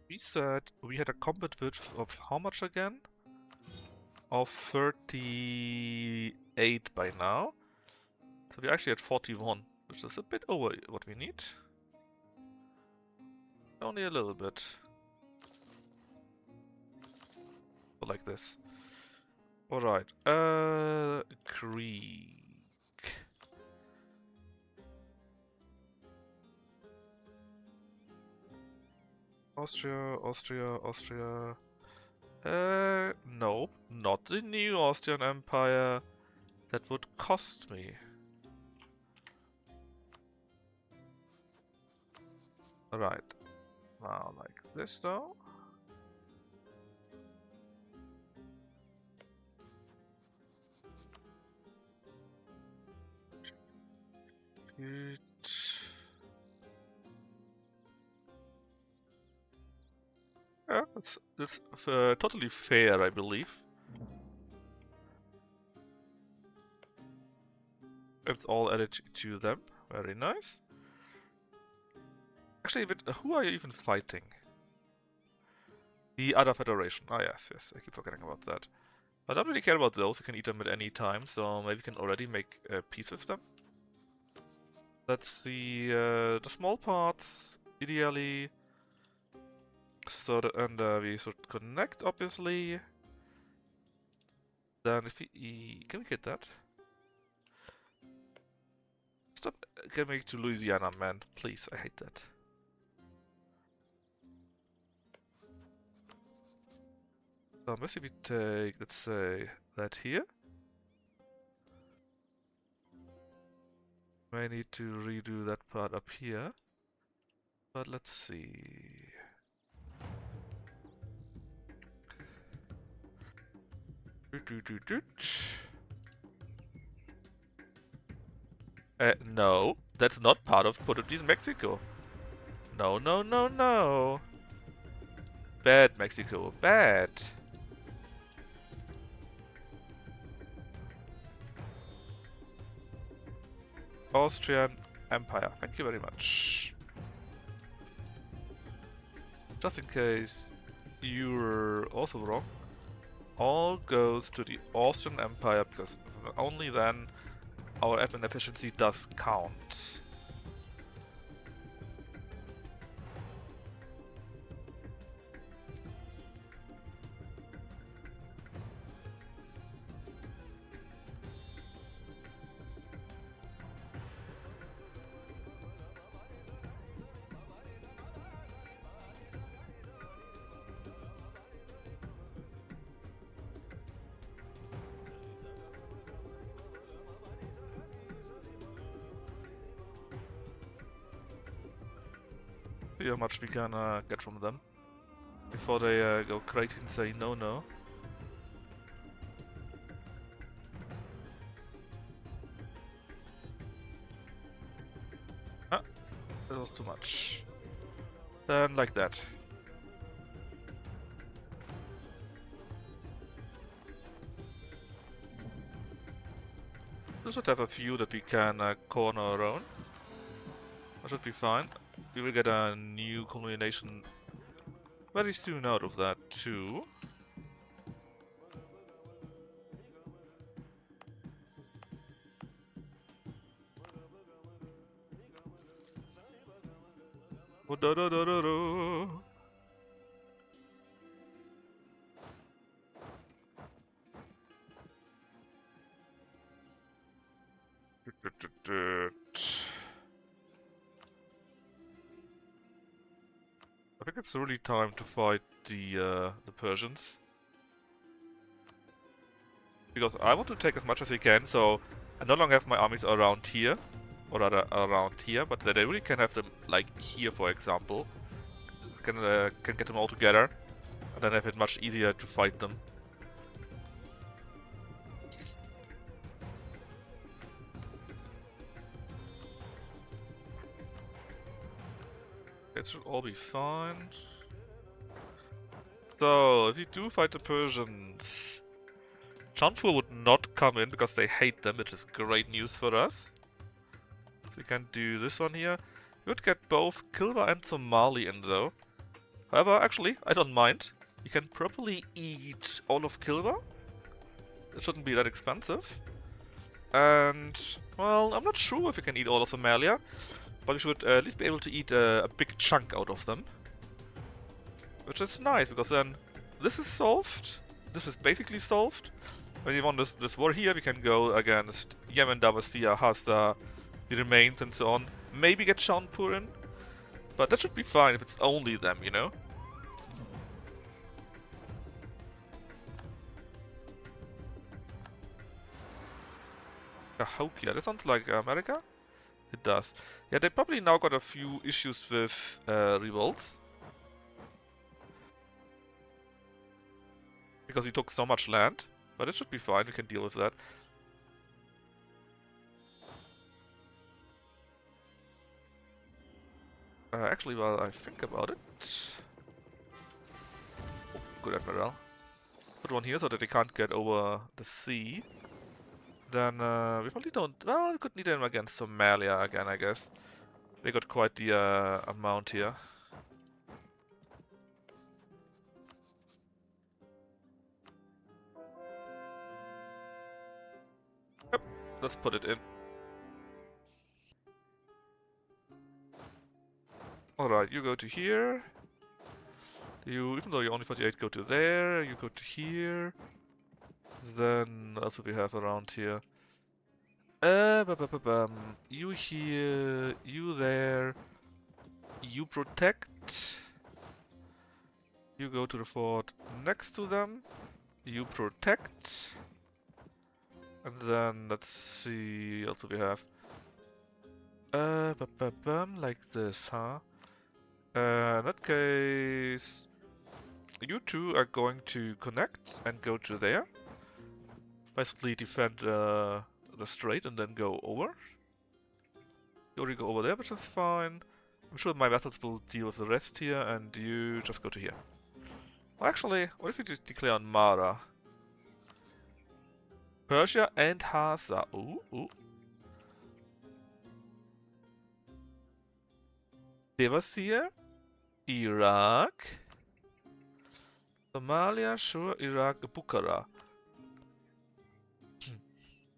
We said we had a combat width of how much again? Of 38 by now. So we're actually at 41, which is a bit over what we need. Only a little bit. Like this. Alright, Greek. Austria, Austria, Austria. No, not the new Austrian Empire. That would cost me. Alright. Now, like this though. Good. Yeah, that's totally fair, I believe. It's all added to them. Very nice. Actually, who are you even fighting? The other federation. Ah, yes, yes. I keep forgetting about that. I don't really care about those. You can eat them at any time, so maybe you can already make peace with them. Let's see the small parts, ideally. So and we should connect, obviously. Then if we can we get that? Stop coming to Louisiana, man. Please, I hate that. So maybe we take, let's say, that here. May need to redo that part up here. But let's see. No, that's not part of Portuguese Mexico. No, no, no, no. Bad, Mexico, bad. Austrian Empire, thank you very much. Just in case you're also wrong, all goes to the Austrian Empire because only then our admin efficiency does count. See how much we can get from them before they go crazy and say no, no. Ah, that was too much. Then like that. We should have a few that we can corner our own. That should be fine. We will get a new culmination very soon out of that too. Oh, da da da da da. I think it's really time to fight the Persians. Because I want to take as much as I can, so I no longer have my armies around here. Or rather, around here, but that I really can have them, like, here, for example. Can get them all together, and then have it much easier to fight them. It should all be fine. So, if you do fight the Persians, Jaunpur would not come in because they hate them, which is great news for us. We can do this one here. We would get both Kilwa and Somali in though. However, actually, I don't mind. You can probably eat all of Kilwa. It shouldn't be that expensive. And, well, I'm not sure if we can eat all of Somalia, but we should at least be able to eat a big chunk out of them. Which is nice, because then this is solved. This is basically solved. When you want this war here, we can go against Yemen, Davastia, Hasta, the remains, and so on. Maybe get Jaunpur in. But that should be fine if it's only them, you know? Cahokia, that sounds like America? It does. Yeah, they probably now got a few issues with revolts. Because he took so much land. But it should be fine, we can deal with that. Actually, while I think about it... Oh, good Admiral. Put one here so that they can't get over the sea. Then we probably don't... Well, we could need them against Somalia again, I guess. They got quite the amount here. Yep, let's put it in. Alright, you go to here. You, even though you're only 48, go to there. You go to here. Then, what else do we have around here? You here, you there. You protect. You go to the fort next to them. You protect. And then, let's see, what else do we have? Like this, huh? In that case, you two are going to connect and go to there. Basically defend the strait and then go over. You already go over there, which is fine. I'm sure my vessels will deal with the rest here, and you just go to here. Well, actually, what if we just declare on Mara? Persia and Hassa. Ooh, ooh. Devasir, Iraq, Somalia, sure, Iraq, Bukhara.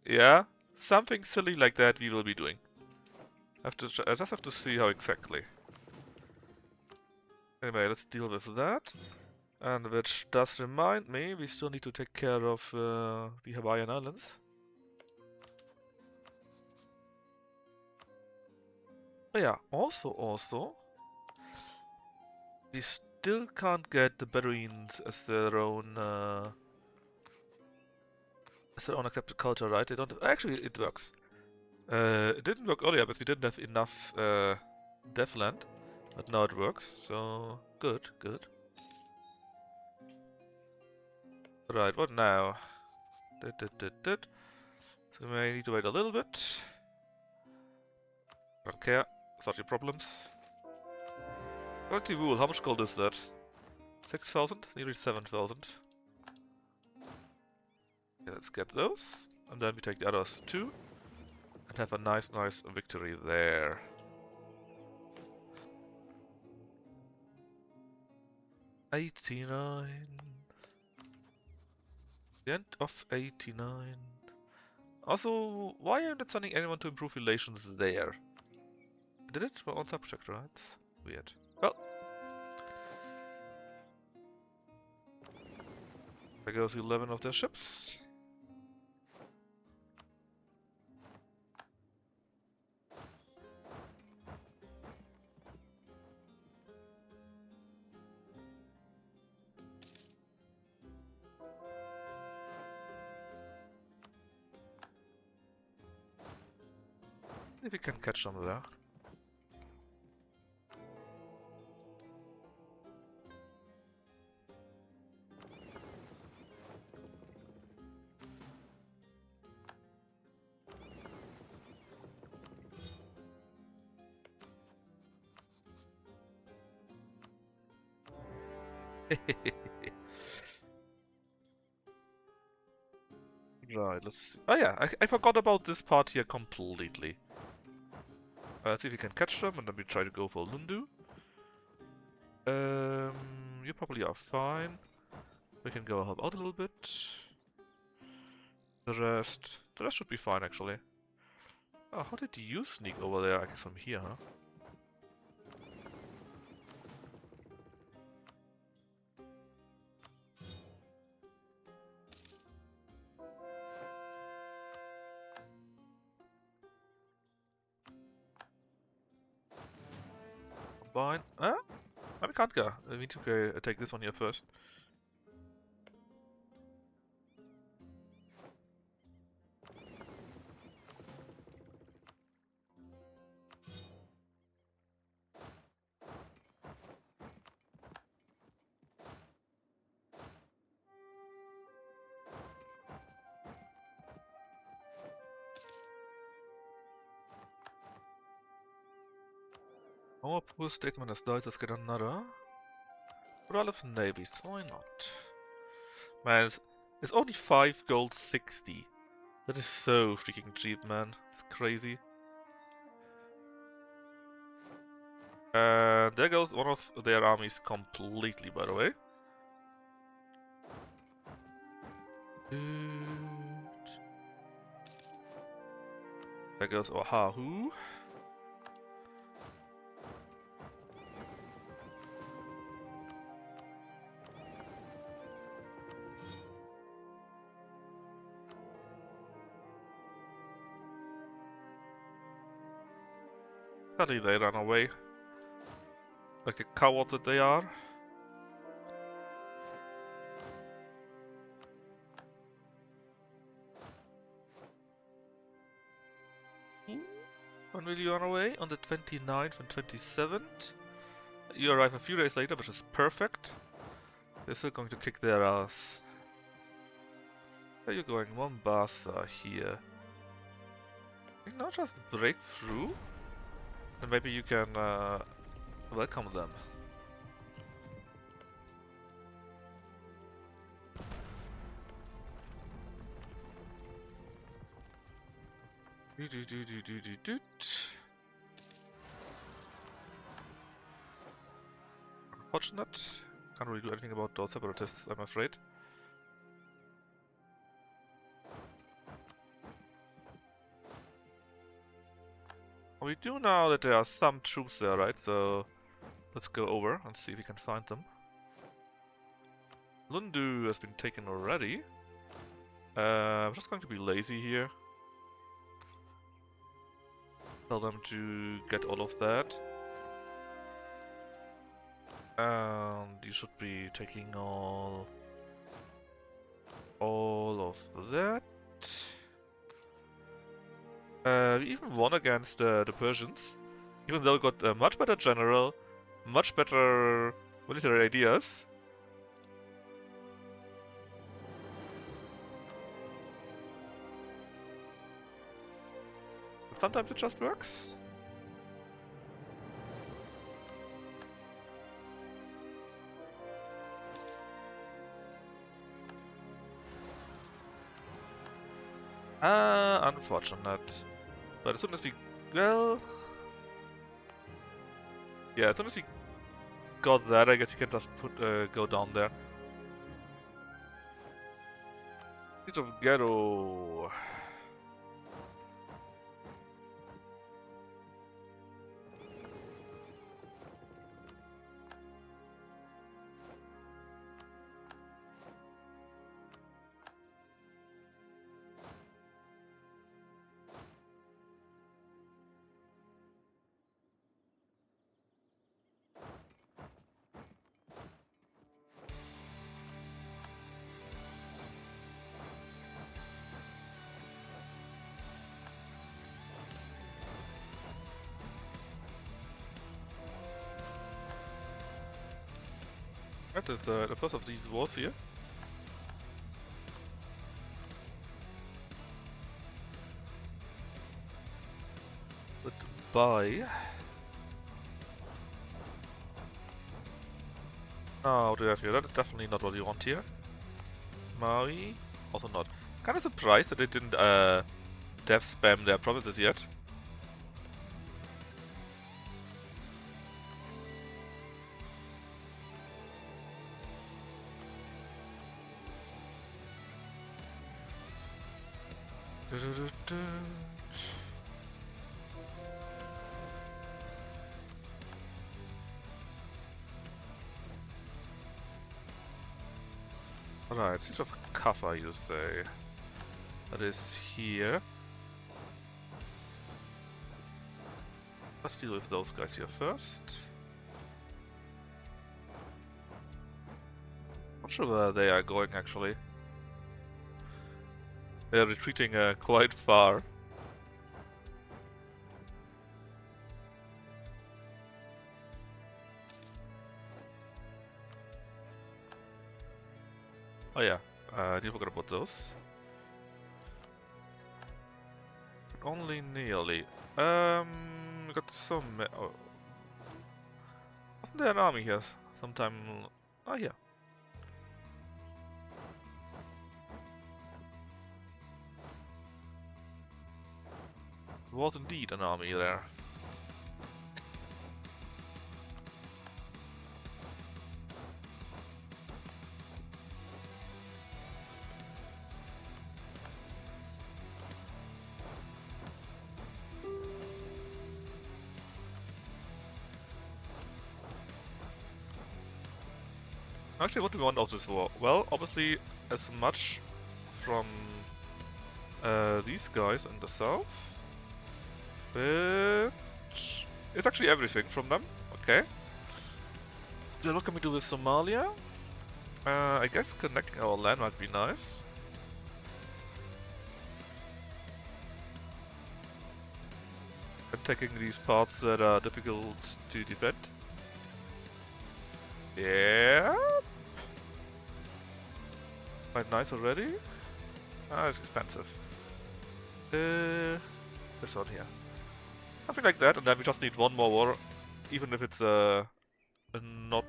Yeah, something silly like that we will be doing. I just have to see how exactly. Anyway, let's deal with that. And which does remind me, we still need to take care of the Hawaiian Islands. Oh yeah, also, we still can't get the Bedouins as their own accepted culture, right? They don't. Actually, it works. It didn't work earlier because we didn't have enough Deathland. But now it works, so good, good. Right, what now? So we may need to wait a little bit. Don't care, it's not your problems. Quality wool, how much gold is that? 6,000? Nearly 7,000. Okay, let's get those. And then we take the others too. And have a nice victory there. '89. The end of '89. Also, why am I not sending anyone to improve relations there? I did it for one subject, right? Weird. Well. There goes 11 of their ships. If we can catch them there. Right, let's see. Oh yeah, I forgot about this part here completely. Let's see if we can catch them, and then we try to go for Lundu. You probably are fine. We can go help out a little bit. The rest should be fine actually. Oh, how did you sneak over there? I guess from here, huh? Combine. Ah? We can't go. We need to go take this one here first. Our poor statement has died, let's get another. Roll of navies, why not? Man, it's only 5 gold 60. That is so freaking cheap, man. It's crazy. And there goes one of their armies completely, by the way. There goes Oahu. Sadly, they ran away. Like the cowards that they are. When will you run away? On the 29th and 27th. You arrive a few days later, which is perfect. They're still going to kick their ass. Where are you going? Mombasa here. I think now just break through. And maybe you can welcome them. Unfortunate. Can't really do anything about those separatists, I'm afraid. We do know that there are some troops there, right? So let's go over and see if we can find them. Lundu has been taken already. I'm just going to be lazy here. Tell them to get all of that. And you should be taking all of that. We even won against the Persians, even though we got a much better general much better military ideas. But sometimes it just works. Unfortunate. But as soon as we... Well... Yeah, as soon as we got that, I guess you can just go down there. Siege of Ghetto. That is the first of these wars here. Goodbye. Oh, what do we have here? That is definitely not what we want here. Maui, also not. Kind of surprised that they didn't dev spam their provinces yet. Alright, Siege of Kaffa, you say. That is here. Let's deal with those guys here first. Not sure where they are going actually. They are retreating quite far. Oh yeah, I did forget about those. Only nearly. We got some... Oh. Wasn't there an army here sometime? Oh yeah. There was indeed an army there. Actually, what do we want out of this war? Well, obviously, as much from these guys in the south. But it's actually everything from them. Okay. Then what can we do with Somalia? I guess connecting our land might be nice. And taking these parts that are difficult to defend. Yeah. Quite nice already. Ah, it's expensive. This one here. Something like that, and then we just need one more war, even if it's not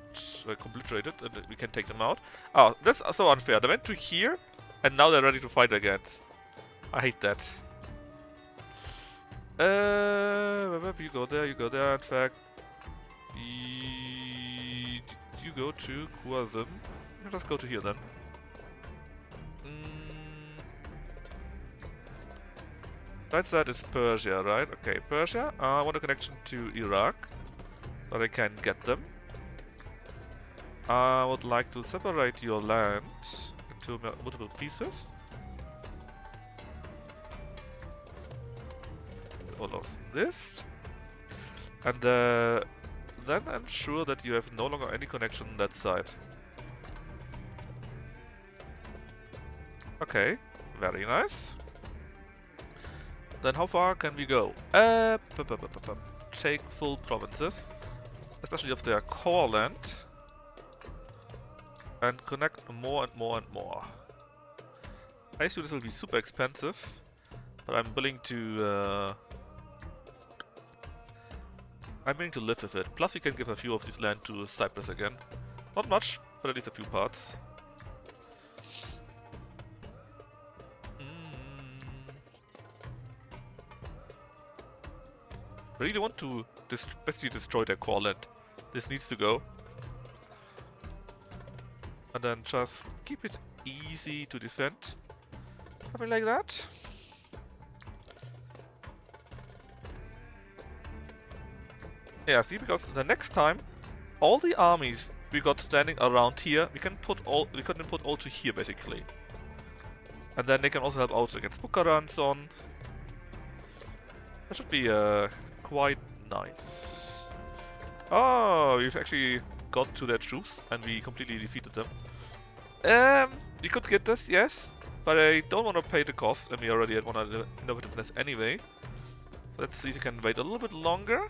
completely and we can take them out. Oh, that's so unfair. They went to here, and now they're ready to fight again. I hate that. You go there, you go there. In fact, you go to Kuazim. Let's go to here then. Besides that is Persia, right? Okay, Persia. I want a connection to Iraq, but I can get them. I would like to separate your land into multiple pieces. All of this. And then ensure that you have no longer any connection on that side. Okay, very nice. Then how far can we go? Take full provinces. especially of their core land, and connect more and more and more. I assume this will be super expensive, but I'm willing to live with it. Plus we can give a few of this land to Cyprus again. Not much, but at least a few parts. I really want to basically destroy their core land. This needs to go. And then just keep it easy to defend. Something like that. Yeah, see, because the next time, all the armies we got standing around here, we can put all to here basically. And then they can also help out against Bukhara and so on. That should be quite nice. Oh, we've actually got to their troops and we completely defeated them. We could get this, yes, but I don't want to pay the cost, and we already had one innovativeness anyway. Let's see if we can wait a little bit longer.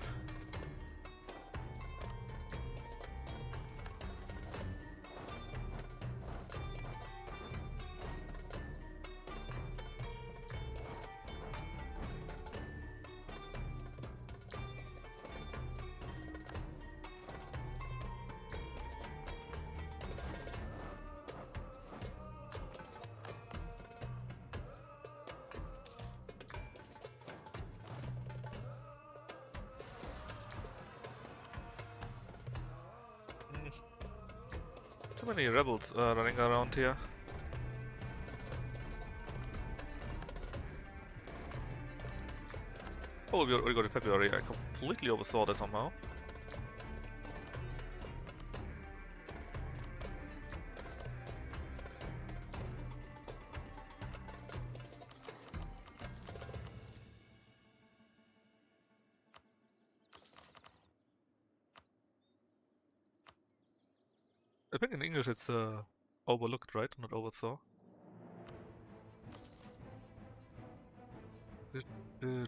Too many rebels running around here. Oh, we already got in February. I completely oversaw that somehow. I think in English it's overlooked, right? Not oversaw.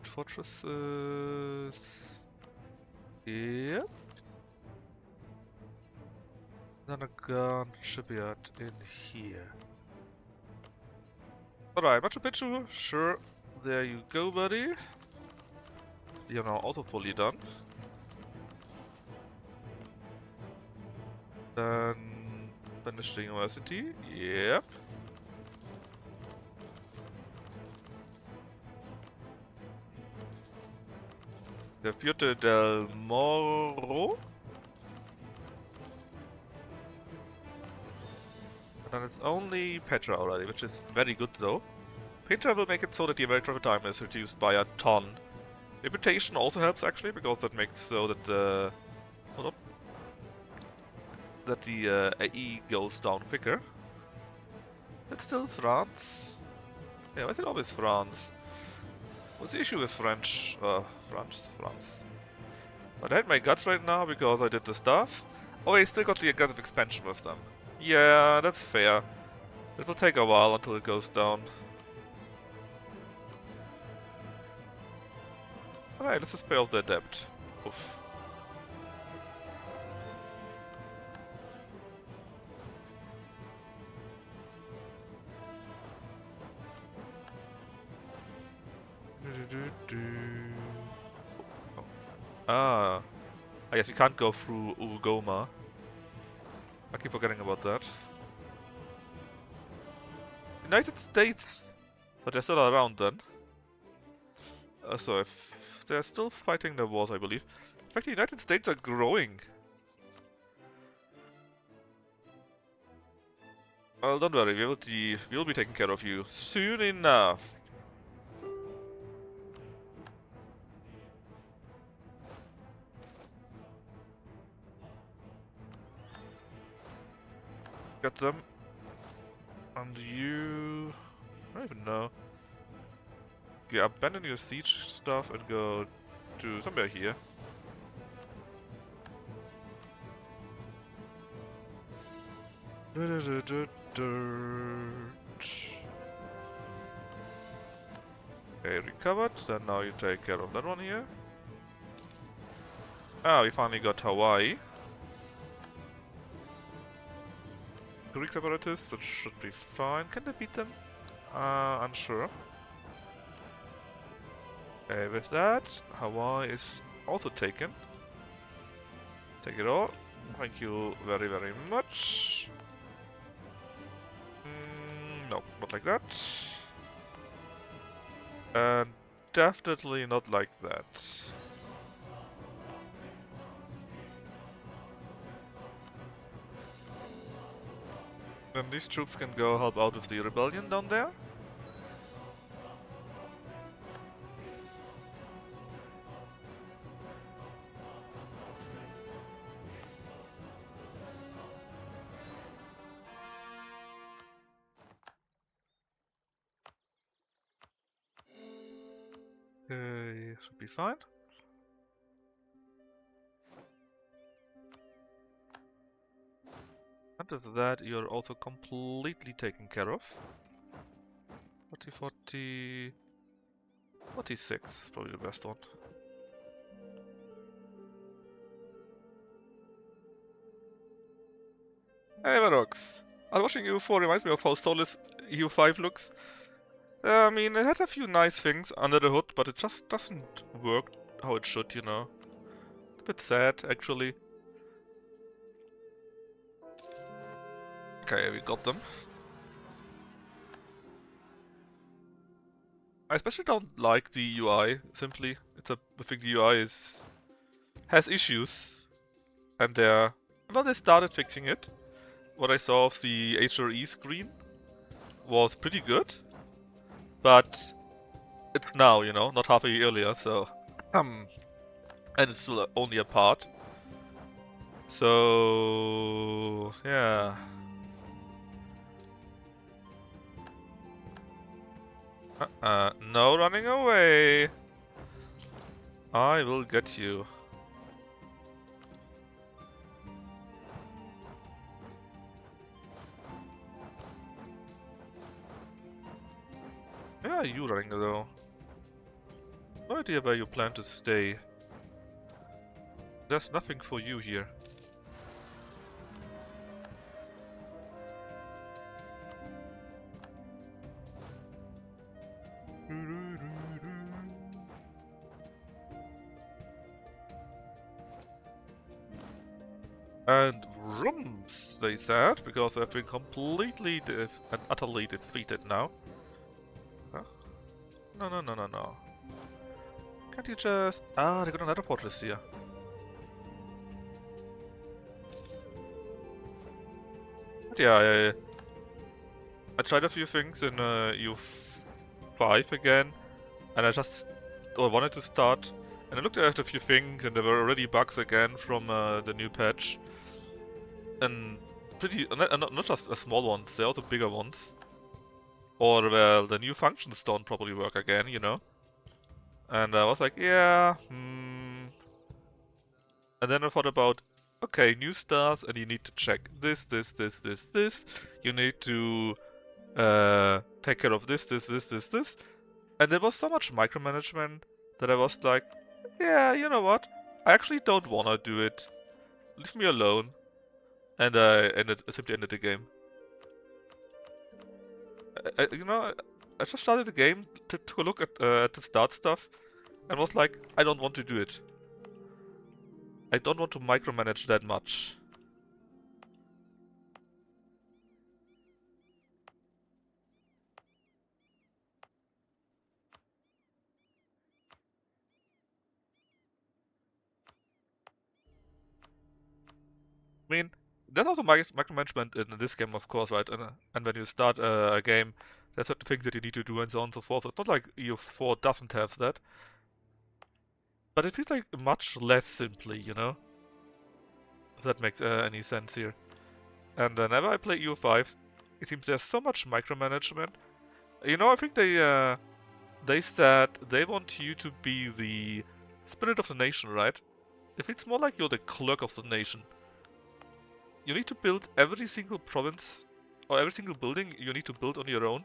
Fortresses. Yep. Then a gun shipyard in here. Alright, Machu Picchu, sure. There you go, buddy. You're now also fully done. Then finish the university. Yep. Der vierte del Moro. And then it's only Petra already, which is very good though. Petra will make it so that the average travel time is reduced by a ton. Reputation also helps actually, because that makes so that the AE goes down quicker. It's still France. Yeah, I think always France. What's the issue with French? France. But I hate my guts right now because I did the stuff. Oh, I still got the aggressive expansion with them. Yeah, that's fair. It will take a while until it goes down. Alright, let's just pay off their debt. Oof. Ah. I guess you can't go through Urugoma. I keep forgetting about that. United States! But they're still around then. So if they're still fighting their wars, I believe. In fact, the United States are growing. Well, don't worry, we'll be taking care of you soon enough. Get them. And you... I don't even know. Okay, abandon your siege stuff and go to somewhere here. Okay, recovered. Then now you take care of that one here. Ah, we finally got Hawaii. Greek separatists, that should be fine. Can they beat them? Unsure. Okay, with that, Hawaii is also taken. Take it all. Thank you very, very much. No, not like that. And definitely not like that. Then these troops can go help out with the rebellion down there. Should be fine. And with that, you're also completely taken care of. 40, 40... 46 is probably the best one. Hey, Varox. I was watching EU4, reminds me of how soulless EU5 looks. I mean, it had a few nice things under the hood, but it just doesn't work how it should, you know. A bit sad, actually. Okay, we got them. I especially don't like the UI, simply. I think the UI has issues. And well, they started fixing it. What I saw of the HRE screen was pretty good. But it's now, you know, not half a year earlier, so... and it's still only a part. So... yeah... no running away! I will get you. Where are you running though? No idea where you plan to stay. There's nothing for you here. And rooms, they said, because they've been completely and utterly defeated now. Huh? No, no, no, no, no. Can't you just... Ah, they got another fortress here. But yeah, I tried a few things in EU5 again, and I just wanted to start, and I looked at a few things, and there were already bugs again from the new patch. And not just small ones, they're also bigger ones. Or, well, the new functions don't properly work again, you know? And I was like, yeah, And then I thought about, okay, new start, and you need to check this. You need to take care of this. And there was so much micromanagement that I was like, yeah, you know what? I actually don't wanna do it. Leave me alone. And I simply ended the game. You know, I just started the game, took a look at the start stuff, and was like, I don't want to do it. I don't want to micromanage that much. I mean, there's also micromanagement in this game, of course, right? And when you start a game, there's certain things that you need to do and so on and so forth. It's not like EU4 doesn't have that. But it feels like much less simply, you know? If that makes any sense here. And whenever I play EU5, it seems there's so much micromanagement. You know, I think they said they want you to be the spirit of the nation, right? It feels more like you're the clerk of the nation. You need to build every single province or every single building you need to build on your own.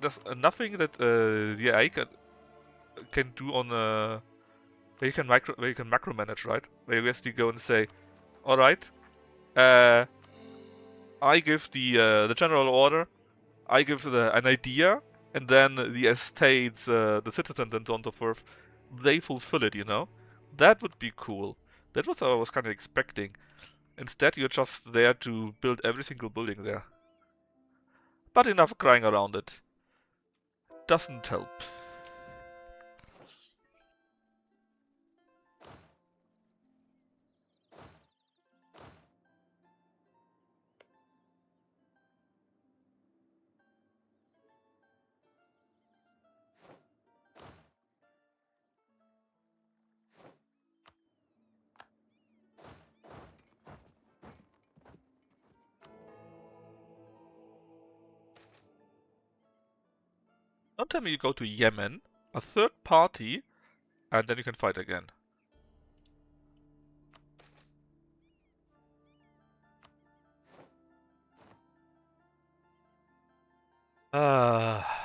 There's nothing that the AI can do on where you can macro manage, right? Where you basically go and say, all right, uh, I give the general order, I give an idea, and then the estates, the citizens, and so on and so forth, they fulfill it. You know, that would be cool. That was what I was kind of expecting. Instead, you're just there to build every single building there. But enough crying around it. Doesn't help. Don't tell me you go to Yemen, a third party, and then you can fight again. Ah.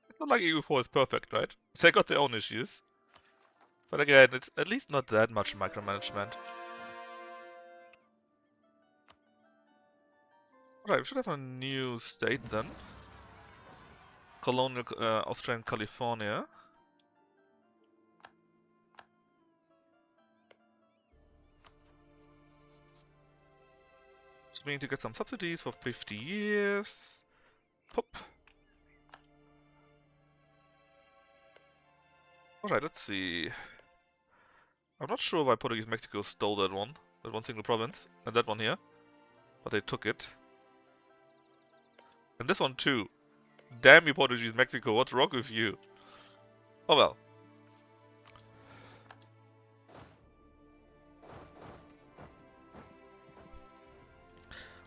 It's not like EU4 is perfect, right? They got their own issues. But again, it's at least not that much micromanagement. Alright, we should have a new state then. Colonial Australian California. So we need to get some subsidies for 50 years. Pop. Alright, let's see. I'm not sure why Portuguese Mexico stole that one single province, and that one here. But they took it. And this one too. Damn you, Portuguese Mexico, what's wrong with you? Oh well.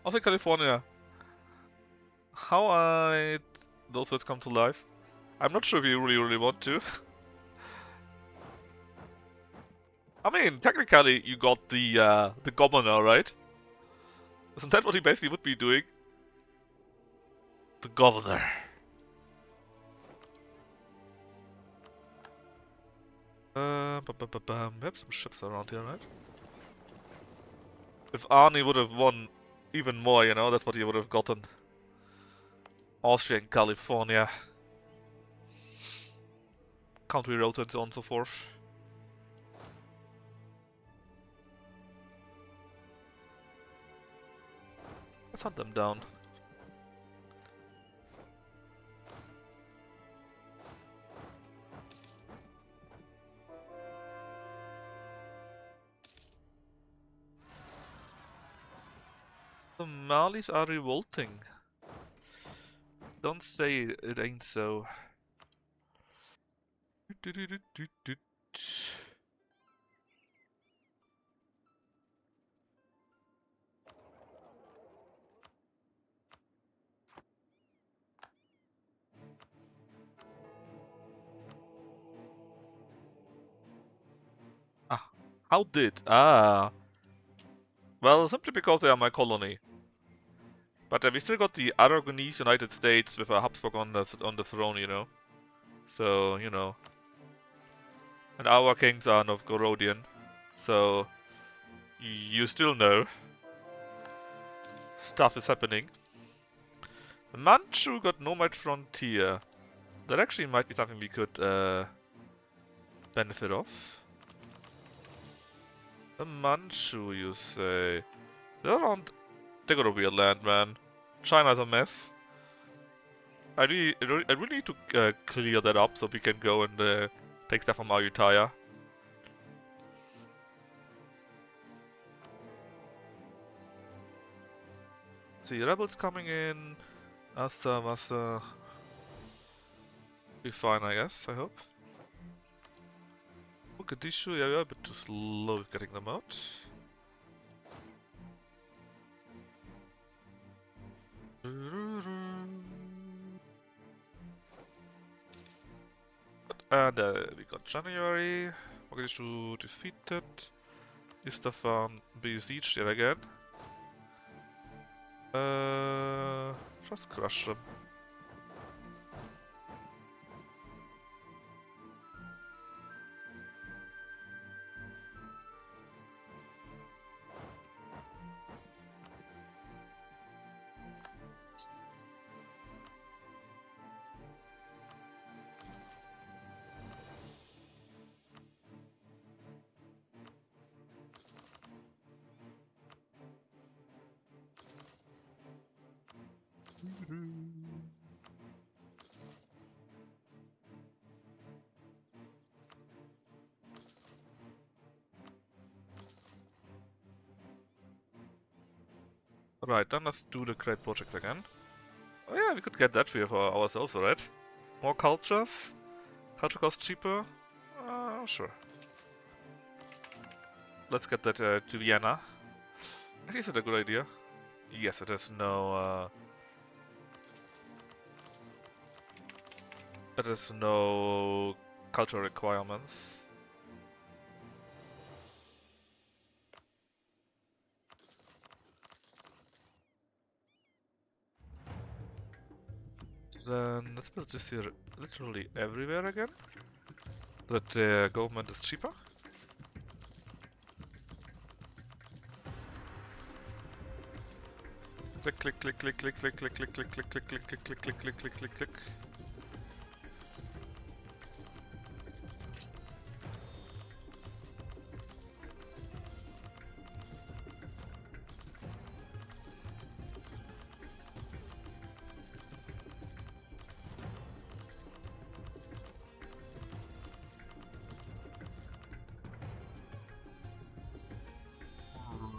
Also California. How those words come to life? I'm not sure if you really want to. I mean, technically you got the governor, right? Isn't that what he basically would be doing? The governor. We have some ships around here, right? If Arnie would have won even more, you know, that's what he would have gotten. Austria and California. Country roads and so on and so forth. Let's hunt them down. The Malis are revolting. Don't say it ain't so. Ah, how did? Ah. Well, simply because they are my colony. But we still got the Aragonese United States with a Habsburg on the throne, you know. So, you know. And our kings are Novgorodian. So, you still know. Stuff is happening. The Manchu got Nomad Frontier. That actually might be something we could benefit of. The Manchu, you say? They're around. They got a weird land, man. China's a mess. I really need to clear that up so we can go and take stuff from Ayutthaya. See, rebels coming in. Asta, Massa. Be fine, I guess, I hope. Mogadishu, yeah, we're a bit too slow with getting them out. And we got January. Mogadishu defeated. Is Stefan besieged yet again? Just crush them. Right, then let's do the great projects again. Oh yeah, we could get that for ourselves, alright? More cultures? Culture costs cheaper? Sure. Let's get that to Vienna. Actually, is it a good idea? Yes, it has no, it has no cultural requirements. Then let's build this here literally everywhere again. That the government is cheaper. Click, click, click, click, click, click, click, click, click, click, click, click, click, click, click, click, click, click, click.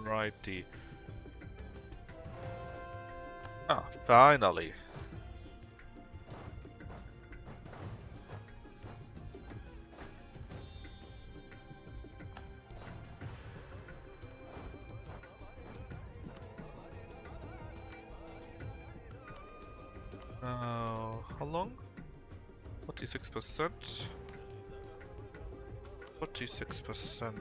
Righty. Ah, finally. How long? 46%. 46%.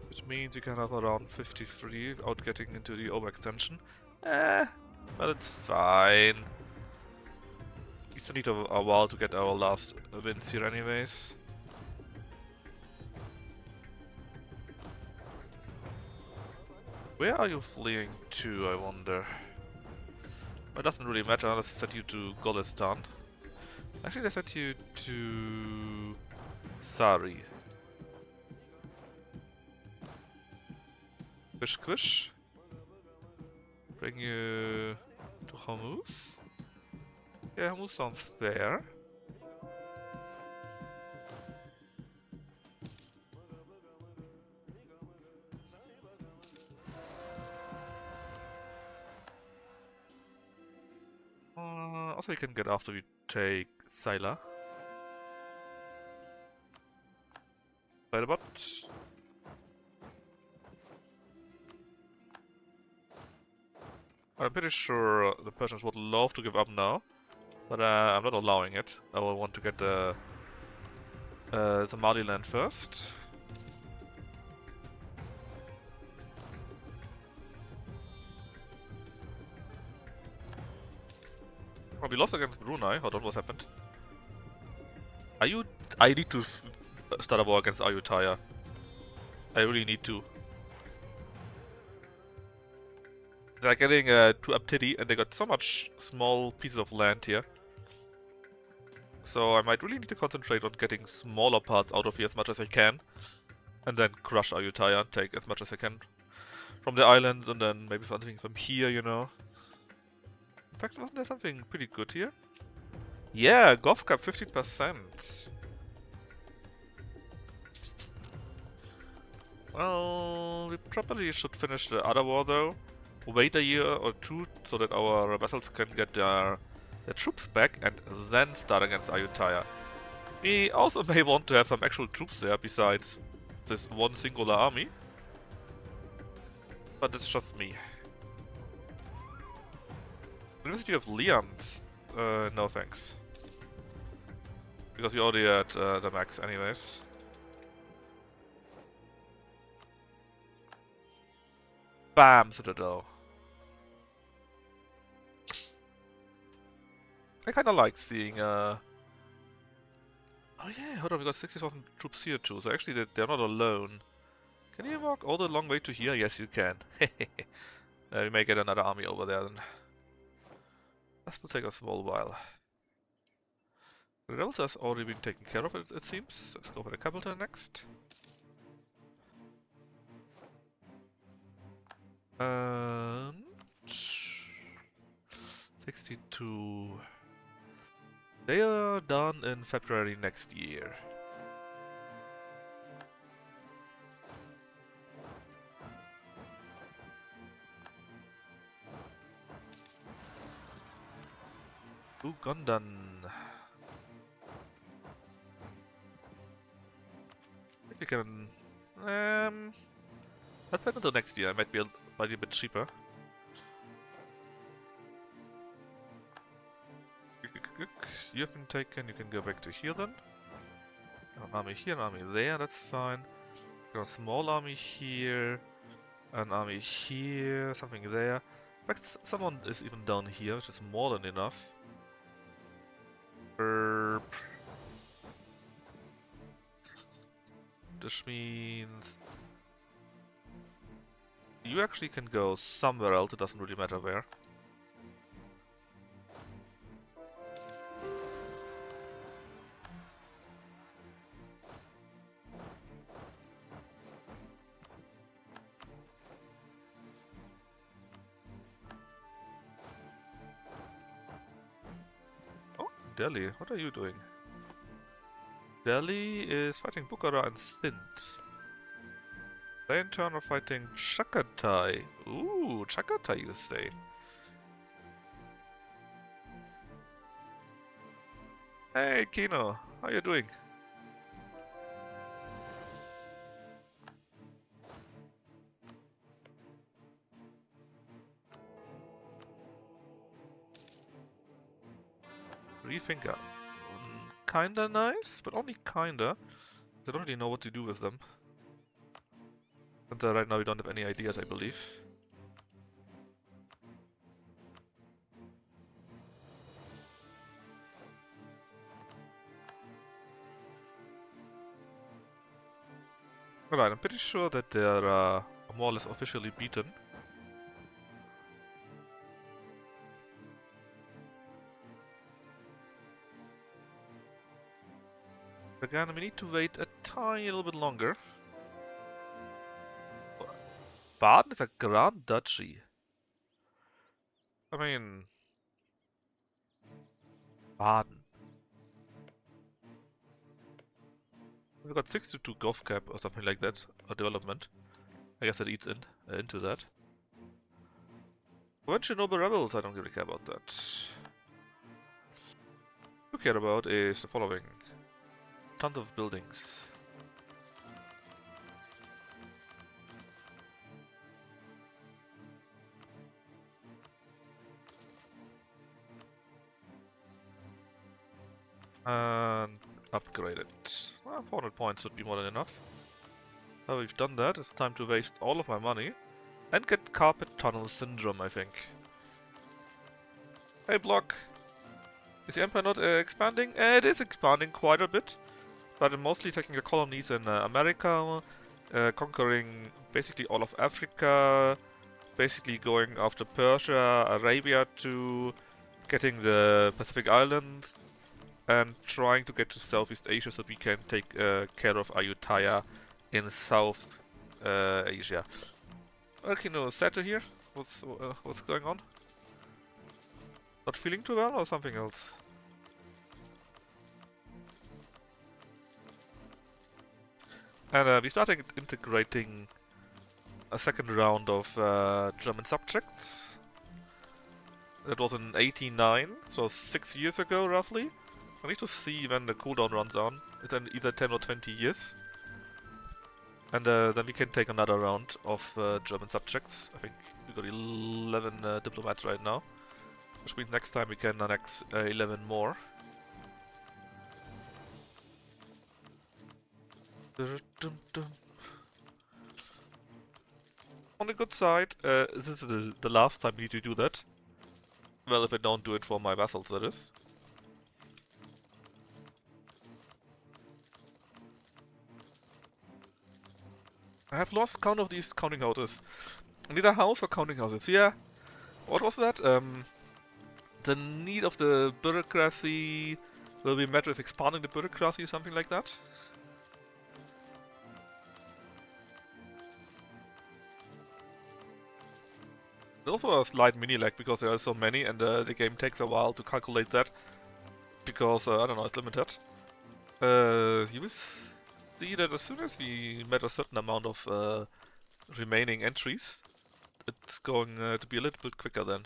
Which means you can have around 53 without getting into the overextension. But it's fine. We still need a while to get our last wins here anyways. Where are you fleeing to, I wonder? It doesn't really matter unless they send you to Golistan. Actually, they sent you to Sari. Quish Quish. Bring you to Hormuz. Yeah, Hormuz sounds fair. Also, you can get after we take Sailor. Sailbot. I'm pretty sure the Persians would love to give up now, but I'm not allowing it. I will want to get the Somaliland first. Oh, we lost against Brunei. Hold on, what happened? I need to start a war against Ayutthaya. I really need to. They're getting too uptitty, and they got so much small pieces of land here. So I might really need to concentrate on getting smaller parts out of here as much as I can. And then crush Ayutthaya and take as much as I can from the islands, and then maybe something from here, you know. In fact, wasn't there something pretty good here? Yeah, Golf Cup 15%. Well, we probably should finish the other war though. Wait a year or two so that our vessels can get their troops back and then start against Ayutthaya. We also may want to have some actual troops there besides this one singular army. But it's just me. University of Leons. No thanks. Because we already had the max anyways. Bam! Citadel. I kinda like seeing, Oh yeah, hold on, we got 60,000 troops here too, so actually they're not alone. Can you walk all the long way to here? Yes, you can. We may get another army over there then. This will take a small while. The rebels has already been taken care of, it seems. Let's go for the capital next. And 62. They are done in February next year. Ugandan. I think we can. Let's wait until next year. It might be a bit cheaper. You have been taken. You can go back to here then. An army here, an army there. That's fine. Got a small army here. An army here. Something there. In fact, someone is even down here, which is more than enough. This means you actually can go somewhere else, it doesn't really matter where. Oh, Delhi, what are you doing? Delhi is fighting Bukhara and Sindh. They in turn are fighting Chagatai. Ooh, Chagatai you say. Hey Kino, how you doing? Refinger. Kinda nice, but only kinda. I don't really know what to do with them. And right now we don't have any ideas, I believe. Alright, I'm pretty sure that they're more or less officially beaten. Again, we need to wait a tiny little bit longer. Baden is a Grand Duchy. I mean... Baden. We got 62 Gov Cap or something like that, or development. I guess that eats into that. Provincial Noble Rebels, I don't really care about that. What I care about is the following. Tons of buildings. And upgrade it. Well, 400 points would be more than enough. Now we've done that, it's time to waste all of my money and get carpet tunnel syndrome, I think. Hey Block! Is the Empire not expanding? It is expanding quite a bit, but I'm mostly taking the colonies in America, conquering basically all of Africa, basically going after Persia, Arabia too, getting the Pacific Islands, and trying to get to Southeast Asia so we can take care of Ayutthaya in South Asia. Okay, no, Sato here. What's going on? Not feeling too well or something else? And we started integrating a second round of German subjects. That was in 89, so 6 years ago roughly. I need to see when the cooldown runs on. It's either 10 or 20 years. And then we can take another round of German subjects. I think we got 11 diplomats right now. Which means next time we can annex 11 more. on the good side, this is the last time we need to do that. Well, if I don't do it for my vassals, that is. I have lost count of these counting houses. Need a house for counting houses. Yeah. What was that? The need of the bureaucracy will be met with expanding the bureaucracy, something like that. There's also a slight mini lag because there are so many and the game takes a while to calculate that. Because, I don't know, it's limited. You will see that as soon as we met a certain amount of remaining entries, it's going to be a little bit quicker then.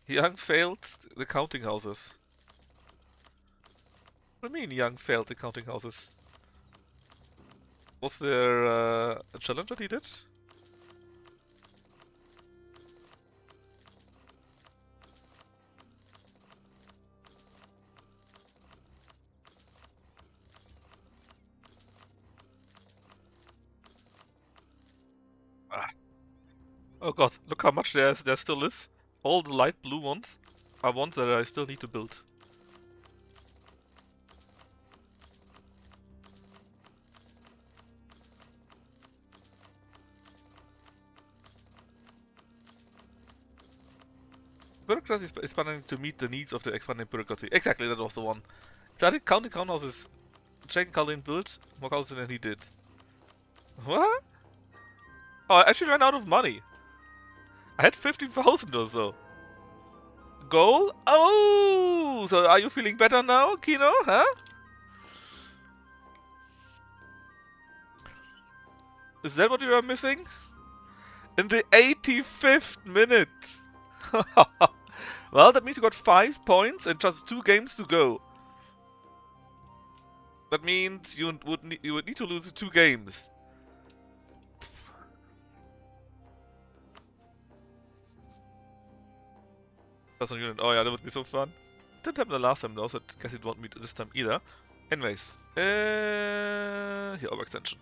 Young failed the counting houses. What do you mean Young failed the counting houses? Was there a challenge that he did? Ah. Oh god, look how much there still is. All the light blue ones are ones that I still need to build. Bureaucracy is expanding to meet the needs of the expanding bureaucracy. Exactly, that was the one. Started counting houses, checking counting build, more houses than he did. What? Oh, I actually ran out of money. I had 15,000 or so. Goal? Oh! So are you feeling better now, Kino? Huh? Is that what you are missing? In the 85th minute! Well, that means you got 5 points and just 2 games to go. That means you would need to lose 2 games. Personal unit. Oh yeah, that would be so fun. Didn't happen the last time though, so I guess it won't meet this time either. Anyways, here, overextension.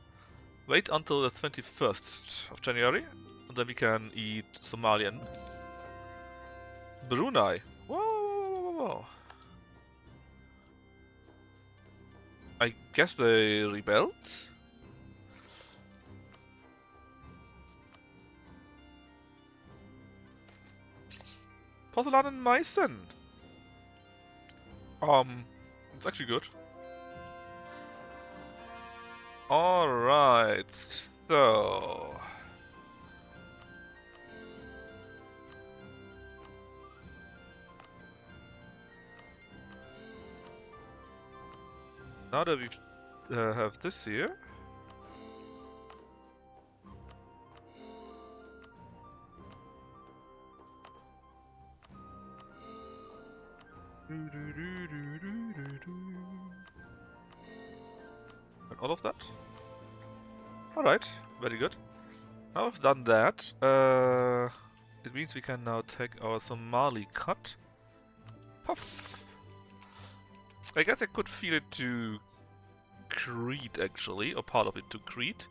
Wait until the 21st of January, and then we can eat Somalian. Brunei. Whoa, whoa, whoa, whoa. I guess they rebelled? Porzellan and Meissen. It's actually good. Alright, so... Now that we have this here... And all of that? Alright, very good. Now we've done that, it means we can now take our Somali cut. Puff! I guess I could feed it to Crete actually, or part of it to Crete.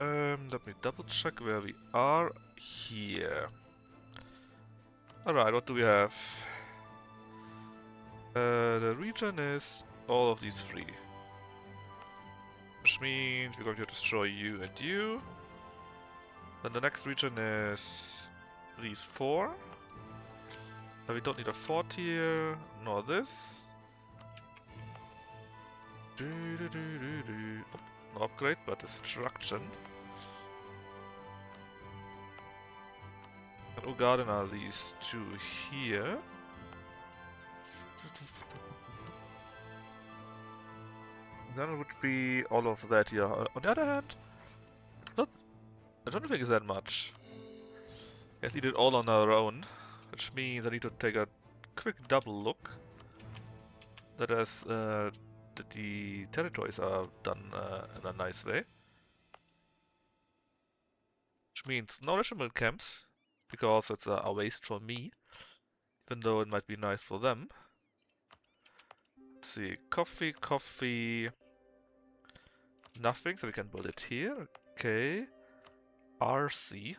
Let me double check where we are. Here. Alright, what do we have? The region is all of these 3. Which means we're going to destroy you and you. Then the next region is these 4. We don't need a fort here, nor this. Oh, no upgrade, but destruction. And Ugarden are these 2 here. Then it would be all of that here. On the other hand, it's not... I don't think it's that much. Yes, we did it all on our own. Which means I need to take a quick double look. That is, that the territories are done in a nice way. Which means no regiment camps, because it's a waste for me. Even though it might be nice for them. Let's see, coffee, nothing, so we can build it here. Okay. RC.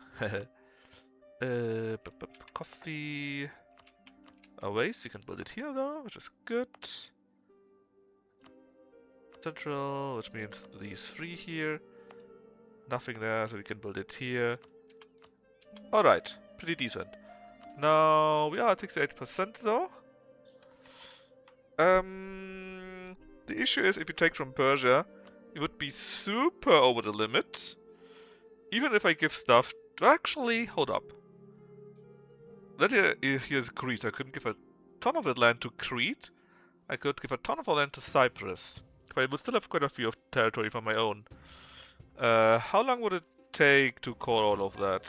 Coffee. A waste, you can build it here though, which is good. Central, which means these three here. Nothing there, so we can build it here. Alright, pretty decent. Now, we are at 68% though. The issue is if you take from Persia, it would be super over the limit. Even if I give stuff to actually, hold up. That here's Crete. I couldn't give a ton of that land to Crete. I could give a ton of the land to Cyprus. But I would still have quite a few of territory for my own. How long would it take to core all of that?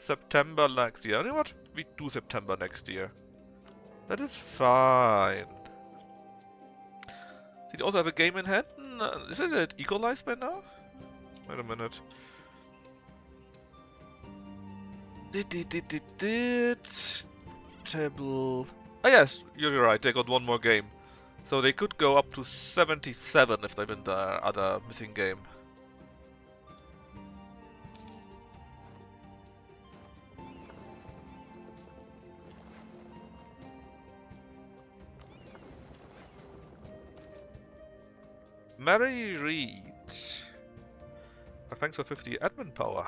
September next year. You know what? We do September next year. That is fine. Did you also have a game in hand? Is it equalized by now? Wait a minute. Table. Oh yes, you're right, they got one more game. So they could go up to 77 if they win the other missing game. Mary Reed. Thanks for 50 admin power.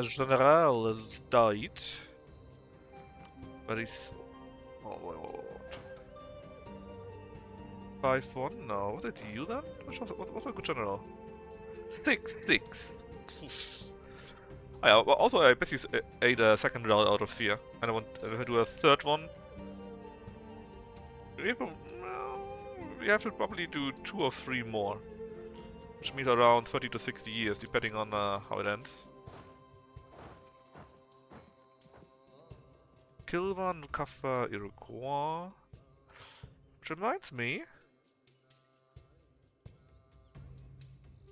General has died. But he's... Oh, what? 5-1? No, was it you then? What was a good general? 6-6. Yeah, well, also I bet you ate a second round out of fear. And I want to do a third one. We have to probably do 2 or 3 more. Which means around 30 to 60 years, depending on how it ends. Kilvan, Kaffa, Iroquois. Which reminds me...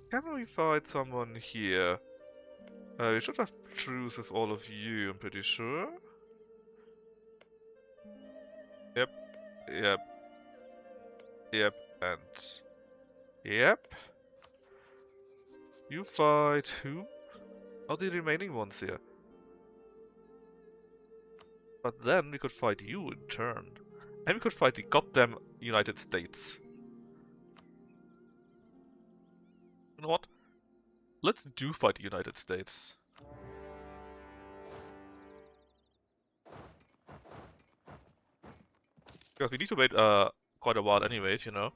Can we fight someone here? We should have truce with all of you, I'm pretty sure. Yep. Yep. Yep. And... Yep. You fight who? Are the remaining ones here? But then we could fight you in turn. And we could fight the goddamn United States. You know what? Let's do fight the United States. Because we need to wait quite a while anyways, you know.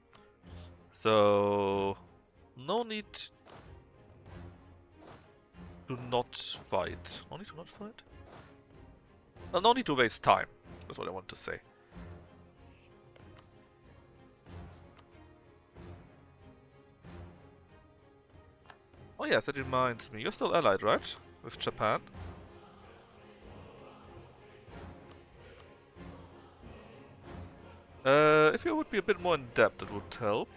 So... No need to not fight. No need to not fight? No need to waste time. That's what I want to say. Oh yes, that reminds me. You're still allied, right? With Japan? If you would be a bit more in depth, it would help.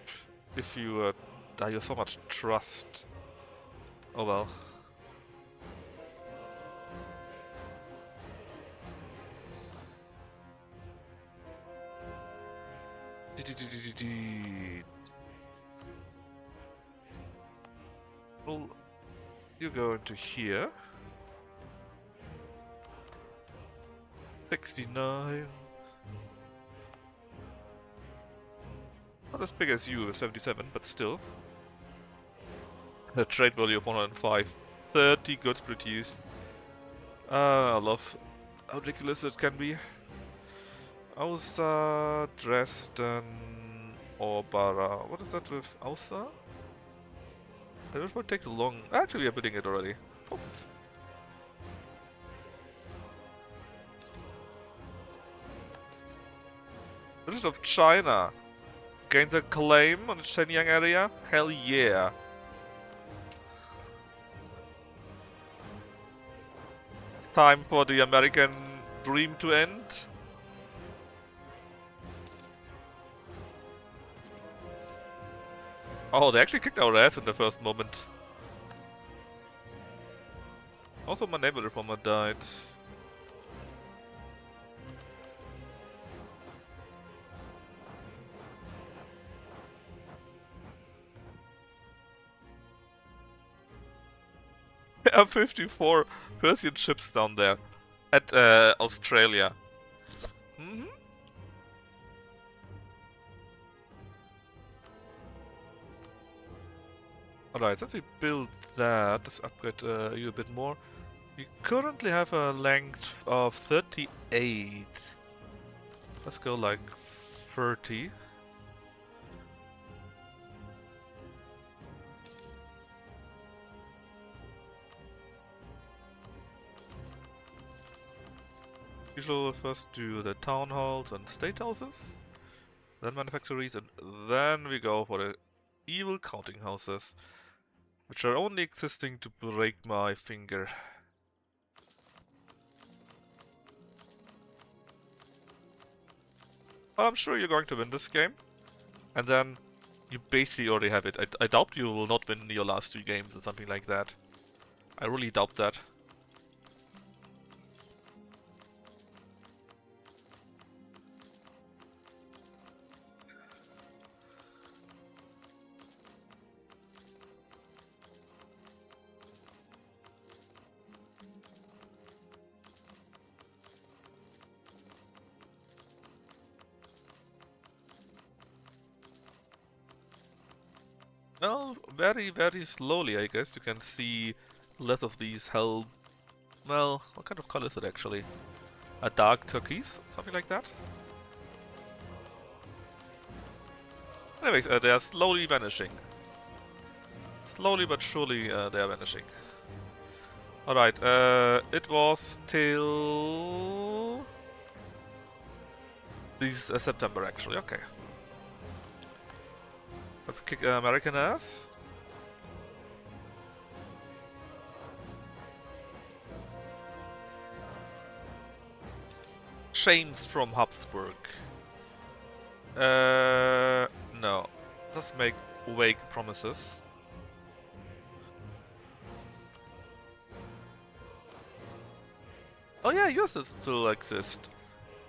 If you you have so much trust. Oh well. Well, you go into here. 69. Not as big as you with 77, but still. A trade value of 105. 30 goods produced. I love how ridiculous it can be. Ausa, Dresden, or Bara. What is that with Ausa? That would take long. Actually, we are building it already. Oh. This is of China. Gains a claim on the Shenyang area? Hell yeah. It's time for the American dream to end. Oh, they actually kicked our ass in the first moment. Also, my naval reformer died. There are 54 Persian ships down there at Australia. Mm-hmm. Alright, since we build that, let's upgrade you a bit more. We currently have a length of 38. Let's go like 30. We shall first do the town halls and state houses, then manufactories, and then we go for the evil counting houses, which are only existing to break my finger. I'm sure you're going to win this game, and then you basically already have it. I doubt you will not win your last 2 games or something like that. I really doubt that. Well, very, very slowly, I guess. You can see less of these hell... Well, what kind of color is it actually? A dark turquoise? Something like that? Anyways, they are slowly vanishing. Slowly but surely they are vanishing. Alright, it was till... This September actually, okay. Let's kick American ass. James from Habsburg. No. Let's make vague promises. Oh yeah, yours still exist.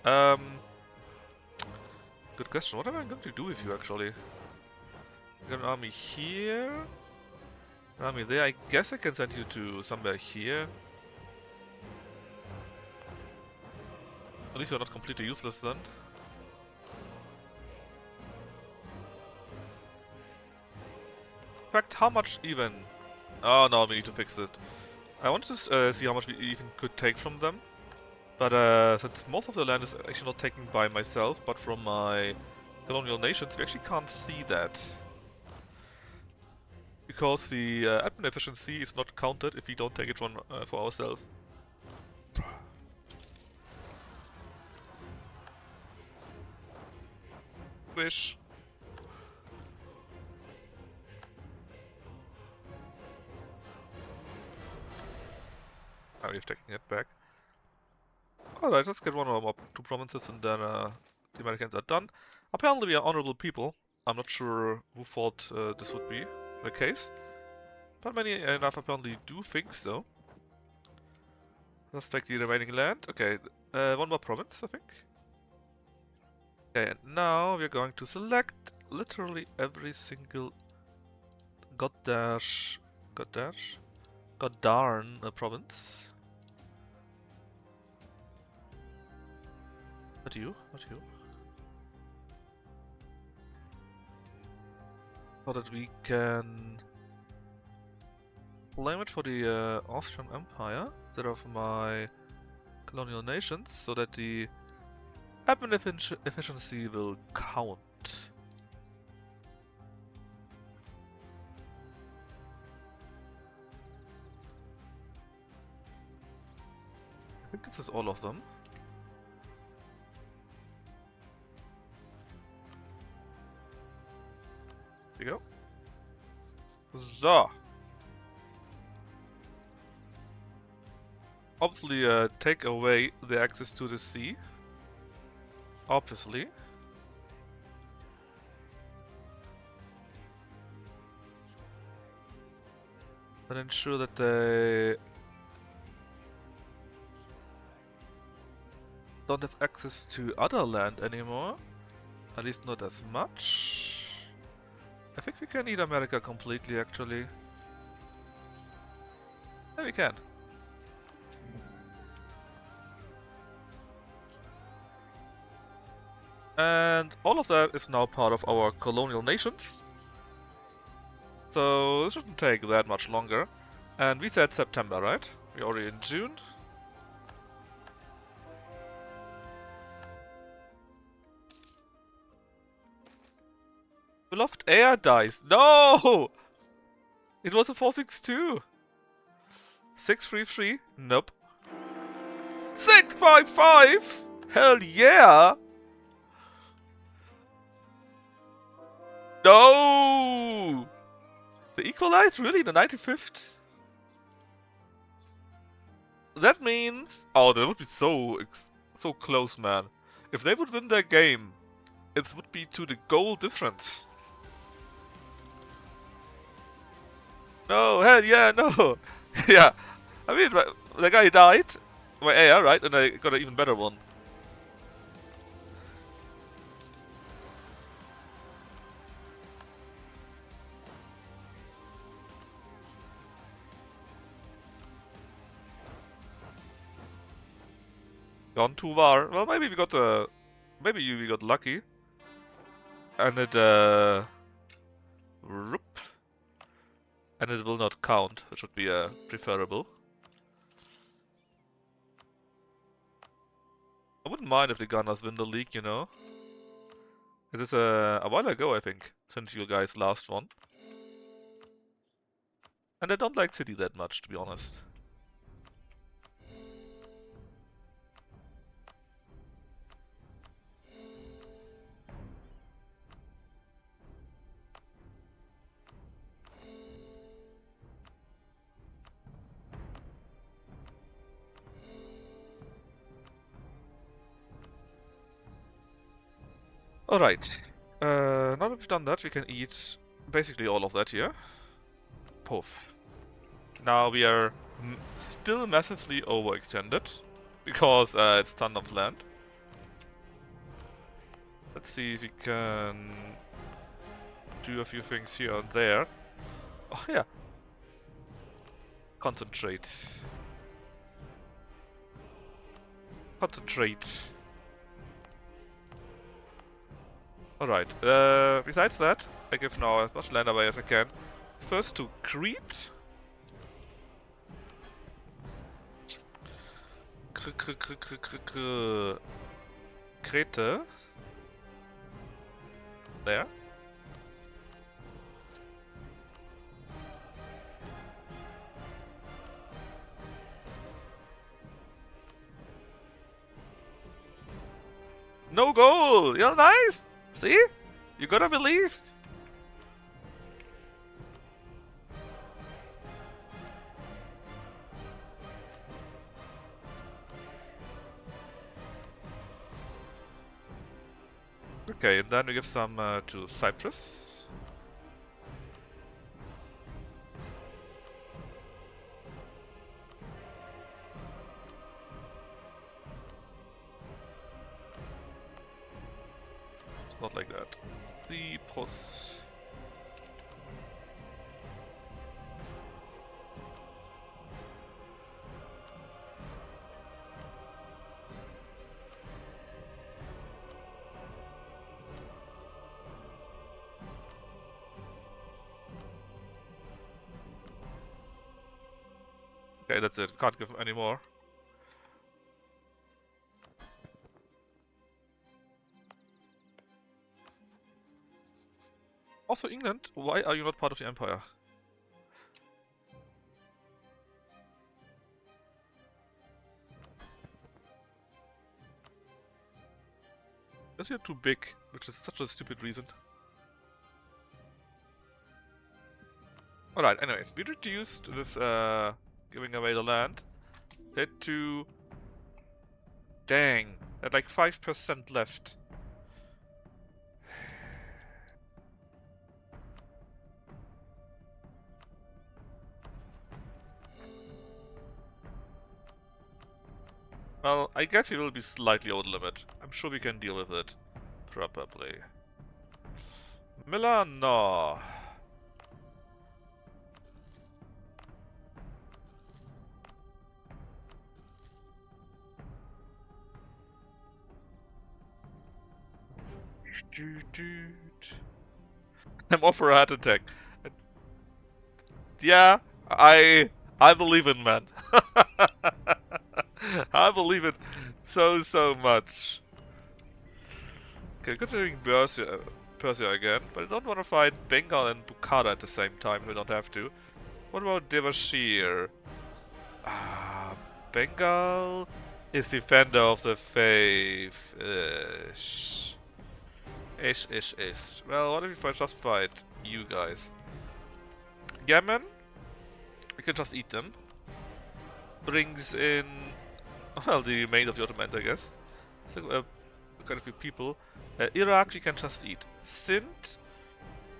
Good question. What am I going to do with you actually? I got an army here. An army there. I guess I can send you to somewhere here. At least you're not completely useless then. In fact, how much even? Oh no, we need to fix it. I wanted to see how much we even could take from them. But since most of the land is actually not taken by myself, but from my colonial nations, we actually can't see that. Because the admin efficiency is not counted if we don't take it from for ourselves. Wish. We've taken it back. Alright, let's get one or more 2 provinces and then the Americans are done. Apparently we are honorable people. I'm not sure who thought this would be the case. But many enough apparently do think so. Let's take the remaining land. Okay, 1 more province, I think. Okay, and now we're going to select literally every single goddarn province. Not you, not you. So that we can claim it for the Austrian Empire instead of my colonial nations, so that the admin efficiency will count. I think this is all of them. There you go. So. Obviously, take away the access to the sea. Obviously. and ensure that they don't have access to other land anymore. At least not as much. I think we can eat America completely, actually. Yeah, we can. And all of that is now part of our colonial nations. So this shouldn't take that much longer. And we said September, right? We're already in June. Beloved Air dies. No! It was a 462. 633? Nope. 655? Hell yeah! No! The equalized? Really? The 95th? That means... Oh, that would be so close, man. If they would win their game, it would be to the goal difference. No, hell yeah, no! Yeah, I mean, the guy died by air, right? And I got an even better one. Gone too far. Well, maybe we got maybe we got lucky. And it Roop. And it will not count, which would be preferable. I wouldn't mind if the Gunners win the league, you know. It is a while ago, I think, since you guys last won. And I don't like City that much, to be honest. Alright. Now that we've done that, we can eat basically all of that here. Poof. Now we are still massively overextended, because it's ton of land. Let's see if we can do a few things here and there. Oh yeah. Concentrate. Concentrate. Alright, besides that, I give now as much land away as I can. First to Crete. Crete. There. No goal! You're nice! See? You gotta believe! Okay, and then we give some to Cyprus. It's not like that. The plus. Okay, that's it. Can't give him any more. Also, England, why are you not part of the Empire? Because you're too big, which is such a stupid reason. Alright, anyways, we reduced with giving away the land. Head to... Dang, at like 5% left. Well, I guess he will be slightly over the limit. I'm sure we can deal with it. Probably. Milan, no. I'm off for a heart attack. Yeah, I believe in man. I believe it so much. Okay, considering Persia again, but I don't want to fight Bengal and Bukhara at the same time. We don't have to. What about Devashir? Ah, Bengal is defender of the faith. Ish. Well, what if I just fight you guys? Yemen? We can just eat them. Brings in, well, the remains of the Ottomans, I guess. So, quite a few people. Iraq, we can just eat. Sindh?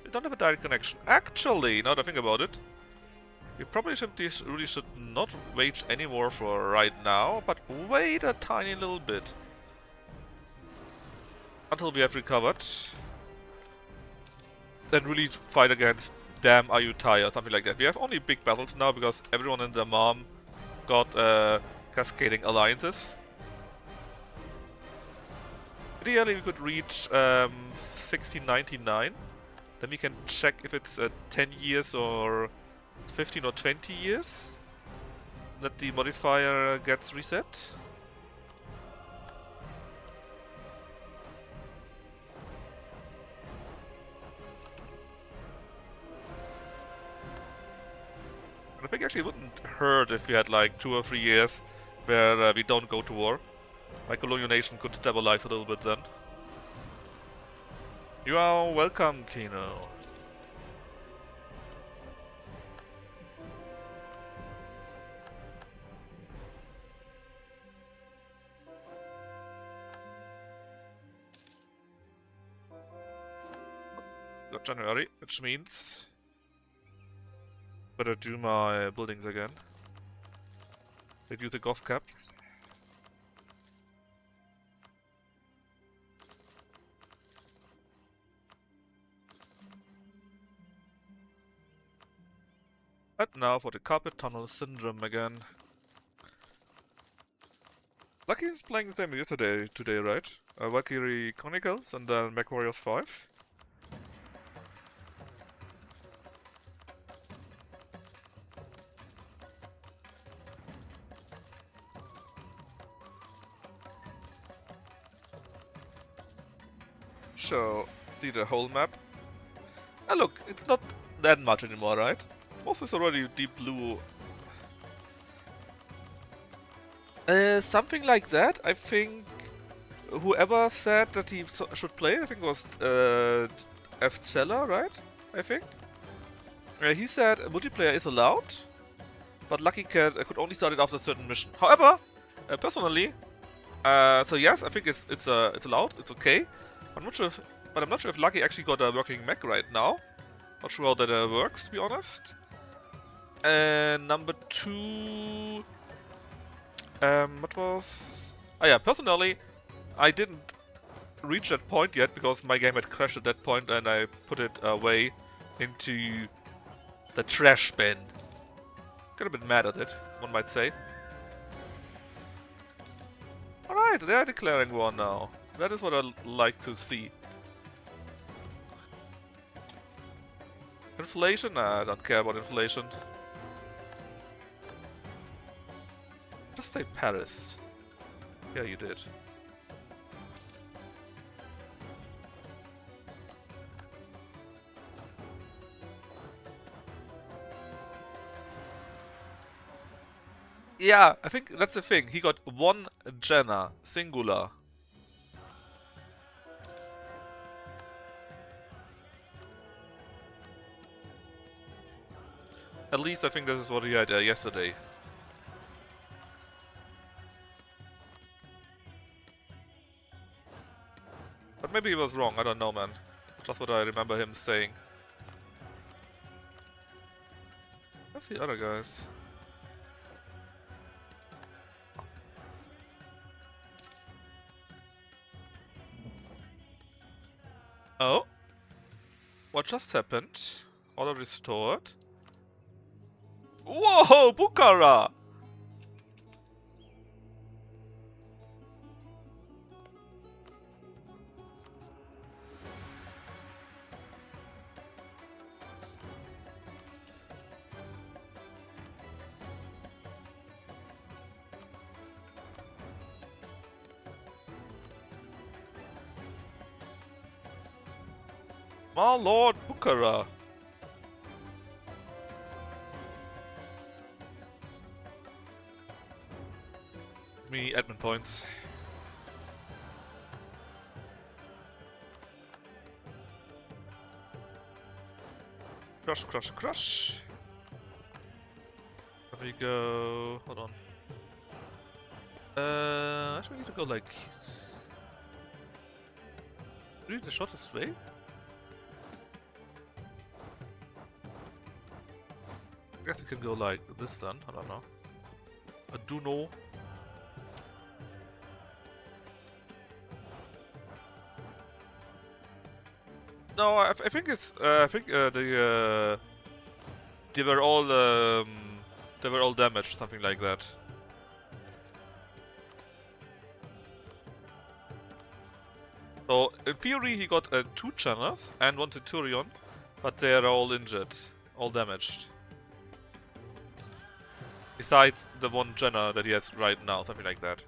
We don't have a direct connection. Actually, now that I think about it, we probably really should not wage any war for right now, but wait a tiny little bit. Until we have recovered. Then really fight against Damn Ayutthaya or something like that. We have only big battles now because everyone in the mom got cascading alliances. Ideally we could reach 1699. Then we can check if it's 10 years or 15 or 20 years that the modifier gets reset. And I think actually it wouldn't hurt if we had like 2 or 3 years where we don't go to war. My colonial nation could stabilize a little bit then. You are welcome, Kino. Got January, which means better do my buildings again. Reduce the golf caps. And now for the carpet tunnel syndrome again. Lucky is playing the same as today, right? Valkyrie Chronicles and then MechWarriors 5. So, see the whole map. And look, it's not that much anymore, right? Most is already deep blue. Something like that. I think whoever said that he should play, I think it was F. Zeller, right? I think. He said multiplayer is allowed, but Lucky could only start it after a certain mission. However, personally, so yes, I think it's allowed. It's okay. I'm not sure if, but I'm not sure if Lucky actually got a working mech right now. Not sure how that works, to be honest. And number 2, what was? Oh yeah, personally, I didn't reach that point yet because my game had crashed at that point, and I put it away into the trash bin. Got a bit mad at it, one might say. Alright, they are declaring war now. That is what I like to see. Inflation? Nah, I don't care about inflation. Just say Paris. Yeah, you did. Yeah, I think that's the thing. He got 1 Jenna, singular. At least I think this is what he had yesterday. But maybe he was wrong, I don't know, man. Just what I remember him saying. Where's the other guys? Oh. What just happened? Order restored. Whoa, Bukhara! My lord, Bukhara. Me admin points. Crush, crush, crush. There we go. Hold on. Actually, we need to go like. Really, the shortest way? I guess we can go like this then. I don't know. I do know. No, I think it's. I think they were all damaged, something like that. So in theory, he got 2 Channers and 1 Centurion, but they are all injured, all damaged. Besides the 1 Jenner that he has right now, something like that.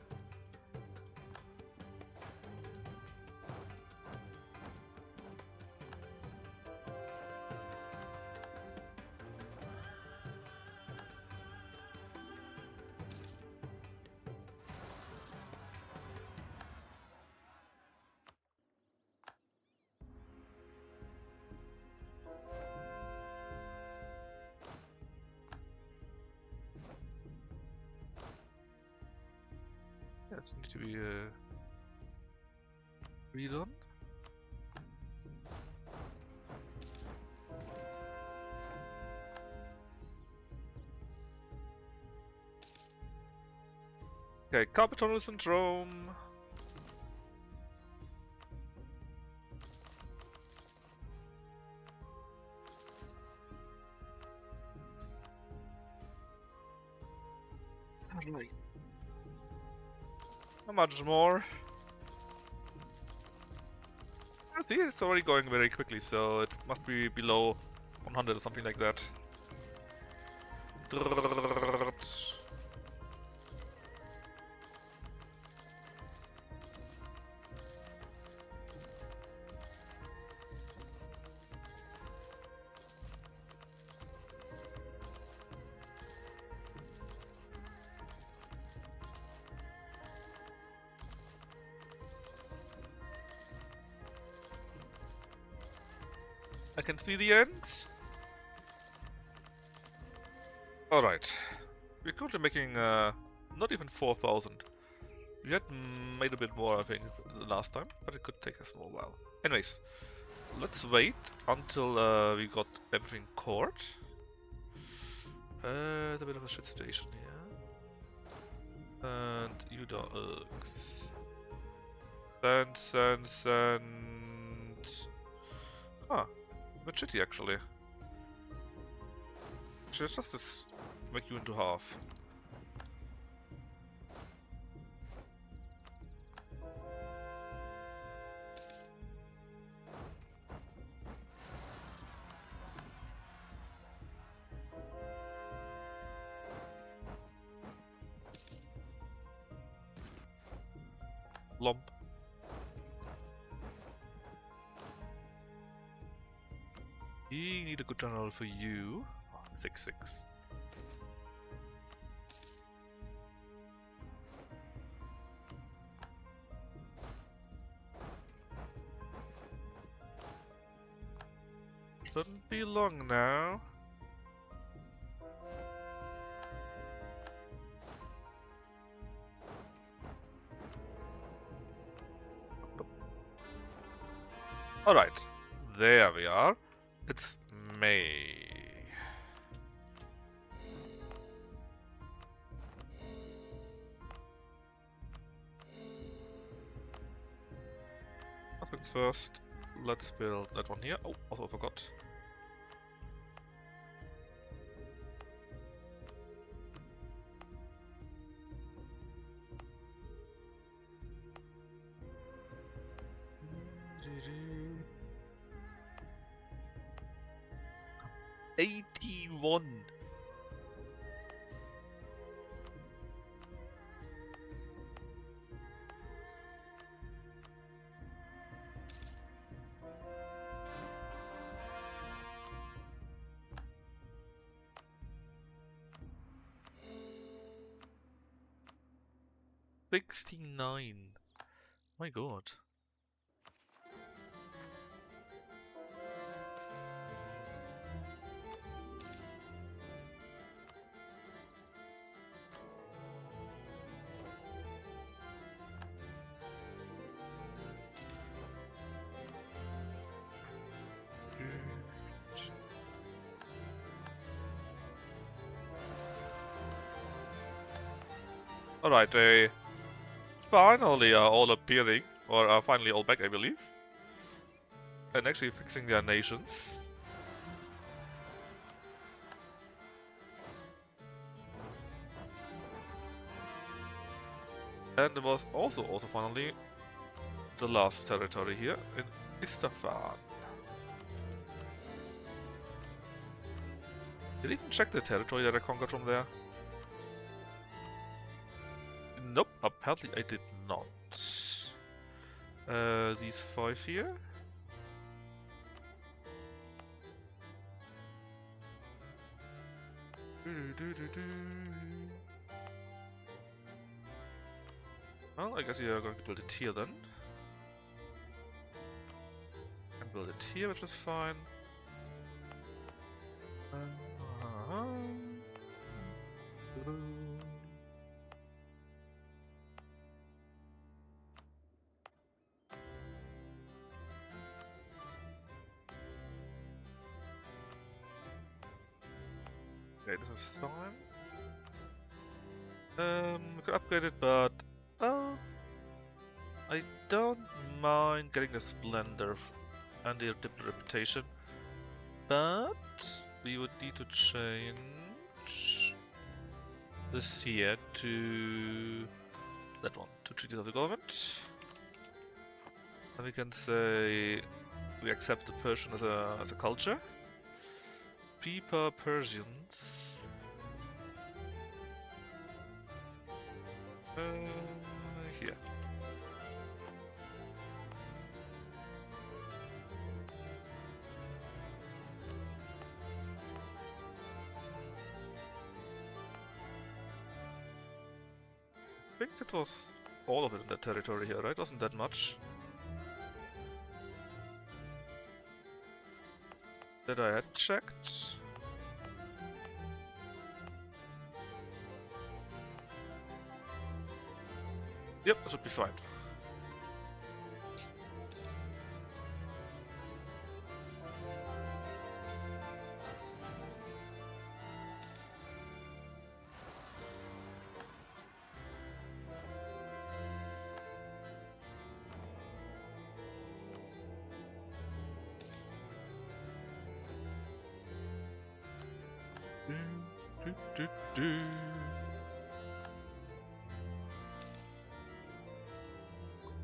Yeah, it's need to be redone. Okay, carpet tunnel syndrome. Right. How much more? See, it's already going very quickly, so it must be below 100 or something like that. I can see the end. Alright. We're currently making not even 4,000. We had made a bit more, I think, the last time, but it could take us more while. Anyways, let's wait until we got everything cored. A bit of a shit situation here. And you don't. Sand. Ah, a bit shitty actually. Should just this make you into half. Lump. We need a good general for you. 6-6. Shouldn't be long now. Alright, there we are. It's May. What happens first? let's build that one here. Oh, also I forgot. $81. $69. My god. Alright, they finally are all appearing, or are finally all back, I believe. And actually fixing their nations. And there was also finally the last territory here in Istafan. Did I even check the territory that I conquered from there? Nope, apparently I did not. These 5 here. Well, I guess we are going to build it here then. And build it here, which is fine. Okay, this is fine. We could upgrade it, but I don't mind getting the Splendor and the Diplomat Reputation, but we would need to change this here to that one, to Treaties of the Government. And we can say we accept the Persian as a culture. People Persians. Here. I think that was all of it in that territory here, right? Wasn't that much? That I had checked. Yep, that should be fine.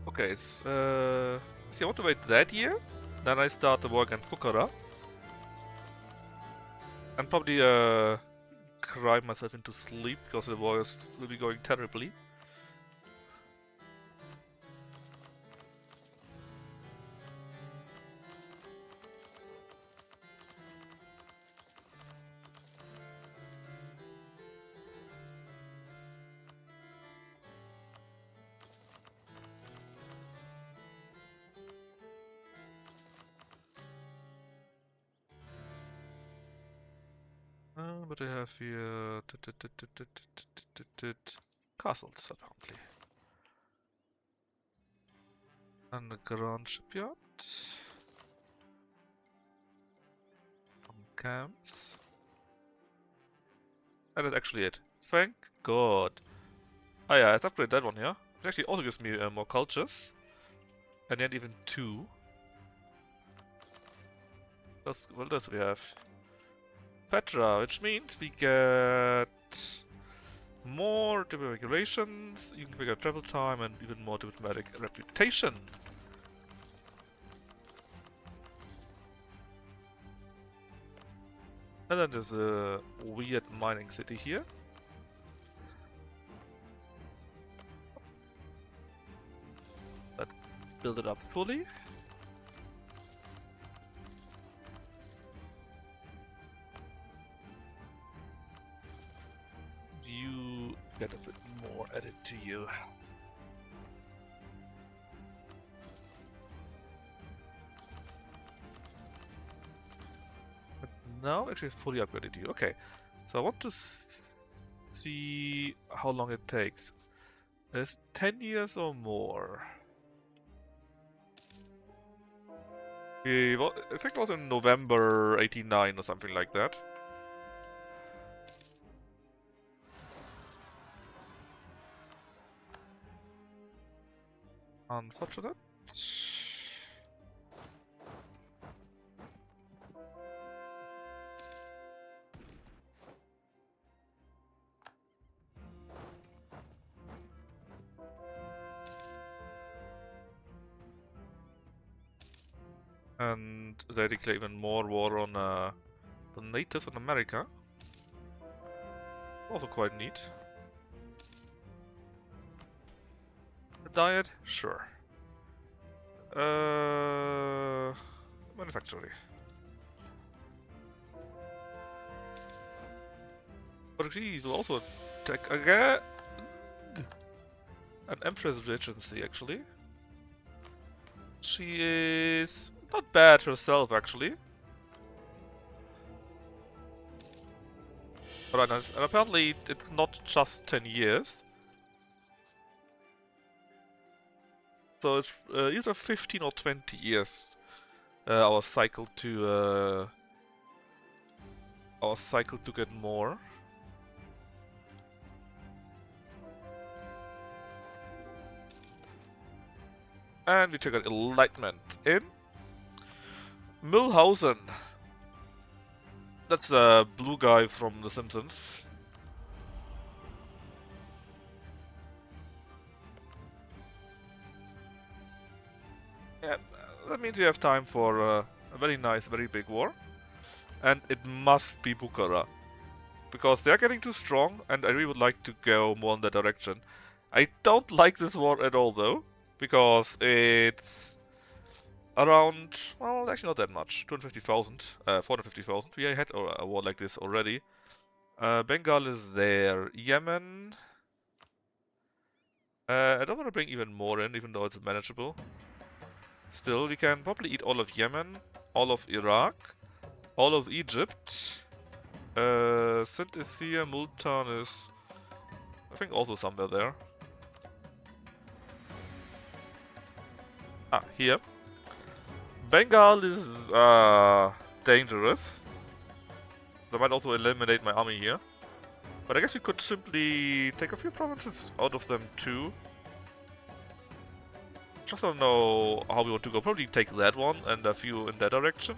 Okay, see, I want to wait that year, then I start the war against Bukhara. And probably cry myself into sleep because the war will be going terribly. But I have here castles apparently. And a grand shipyard. Some camps. And that's actually it. Thank God. Oh yeah, let's upgrade that one here. It actually also gives me more cultures. And then even 2. What else we have? Petra, which means we get more diplomatic relations, even bigger travel time, and even more diplomatic reputation. And then there's a weird mining city here. Let's build it up fully. You get a bit more added to you. But now actually fully upgraded you. Okay, so I want to see how long it takes. Is it 10 years or more? I think it was in November 89 or something like that. Unfortunate. And they declare even more war on the natives in America. Also quite neat. The diet? Sure. Manufacturing. Portuguese will also attack again. An Empress Regency, actually. She is not bad herself, actually. Alright, nice. And apparently it's not just 10 years. So it's either 15 or 20 years. Our cycle to get more. And we took an enlightenment in Milhausen. That's the blue guy from The Simpsons. Yeah, that means we have time for a very nice, very big war. And it must be Bukhara. Because they're getting too strong, and I really would like to go more in that direction. I don't like this war at all, though. Because it's around, well, actually not that much. 250,000, 450,000. We had a war like this already. Bengal is there. Yemen. I don't want to bring even more in, even though it's manageable. Still, we can probably eat all of Yemen, all of Iraq, all of Egypt. Sindh is here, Multan is, I think, also somewhere there. Ah, here. Bengal is dangerous. That might also eliminate my army here. But I guess we could simply take a few provinces out of them too. Just don't know how we want to go. Probably take that one and a few in that direction.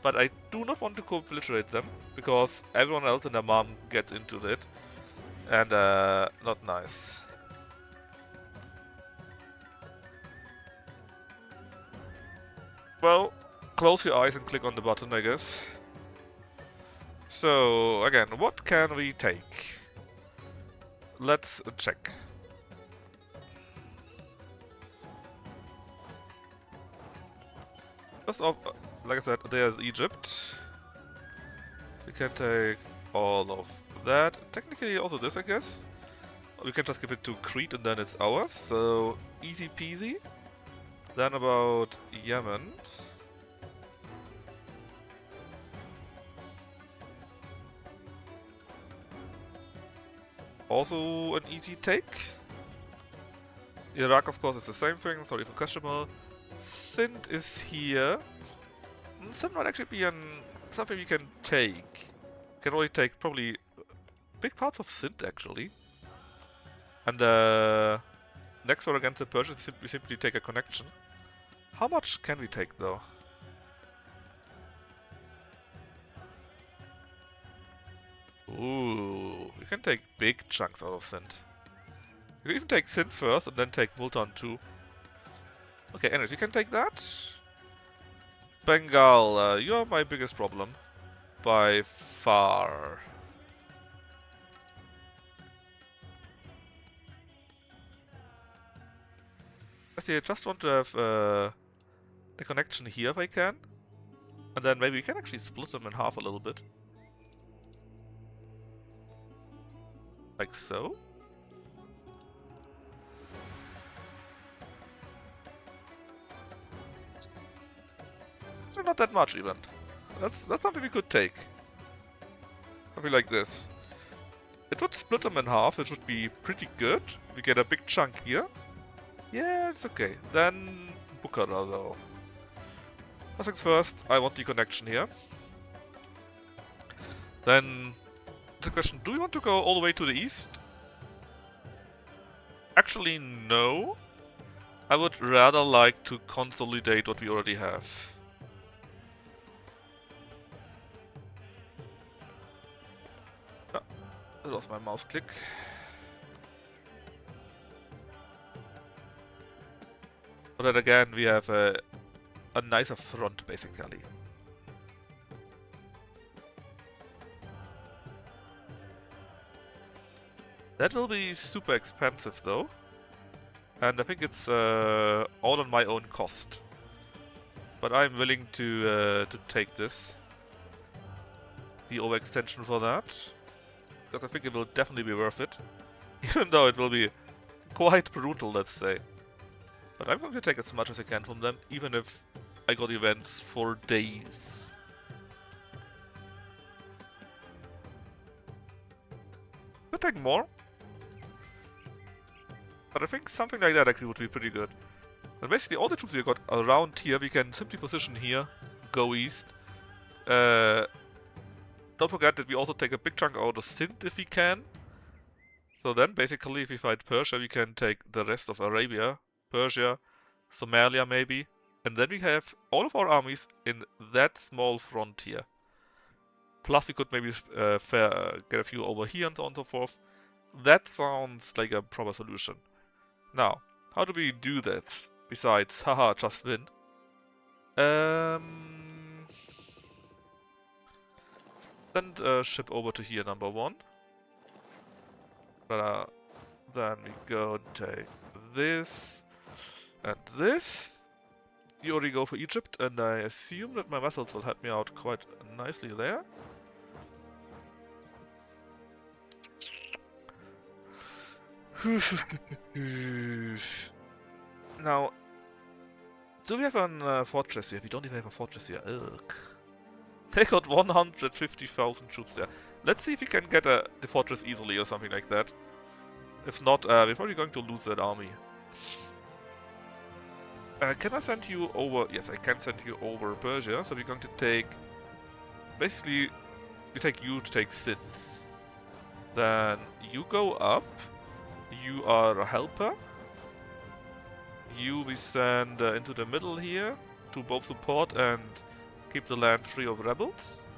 But I do not want to co-obliterate them, because everyone else in their mom gets into it. And not nice. Well, close your eyes and click on the button, I guess. So, again, what can we take? Let's check. First off, like I said, there's Egypt. We can take all of that. Technically also this, I guess. We can just give it to Crete and then it's ours, so easy peasy. Then about Yemen. Also an easy take. Iraq, of course, is the same thing, sorry for questionable. Sindh is here. Sindh might actually be something we can take. Can only take probably big parts of Sindh, actually. And next war against the Persians, we simply take a connection. How much can we take, though? Ooh, you can take big chunks out of Sindh. You can even take Sindh first and then take Multan too. Okay, anyways, you can take that. Bengal, you're my biggest problem. By far. Actually, I just want to have the connection here if I can. And then maybe we can actually split them in half a little bit. Like so. So not that much even. That's something we could take. Something like this. It would split them in half, it would be pretty good. We get a big chunk here. Yeah, it's okay. Then Bukhara though. First things first, I want the connection here. Then the question, do you want to go all the way to the east? Actually, no. I would rather like to consolidate what we already have. Ah, that was my mouse click. But then again, we have a nicer front, basically. That will be super expensive, though. And I think it's all on my own cost. But I'm willing to take this. The overextension for that. Because I think it will definitely be worth it. Even though it will be quite brutal, let's say. But I'm going to take as much as I can from them, even if I got events for days. Could take more. But I think something like that actually would be pretty good. And basically all the troops we got around here, we can simply position here, go east. Don't forget that we also take a big chunk out of Sindh if we can. So then basically if we fight Persia, we can take the rest of Arabia, Persia, Somalia maybe. And then we have all of our armies in that small front here. Plus we could maybe get a few over here and so on and so forth. That sounds like a proper solution. Now, how do we do that? Besides, haha, just win. Send a ship over to here, number 1. Then we go and take this and this. You already go for Egypt, and I assume that my vessels will help me out quite nicely there. Now, do we have a fortress here? We don't even have a fortress here. Ugh. They got 150,000 troops there. Let's see if we can get the fortress easily or something like that. If not, we're probably going to lose that army. Can I send you over? Yes, I can send you over Persia. So we're going to take... Basically, we take you to take Sindh. Then you go up. You are a helper. You we send into the middle here to both support and keep the land free of rebels.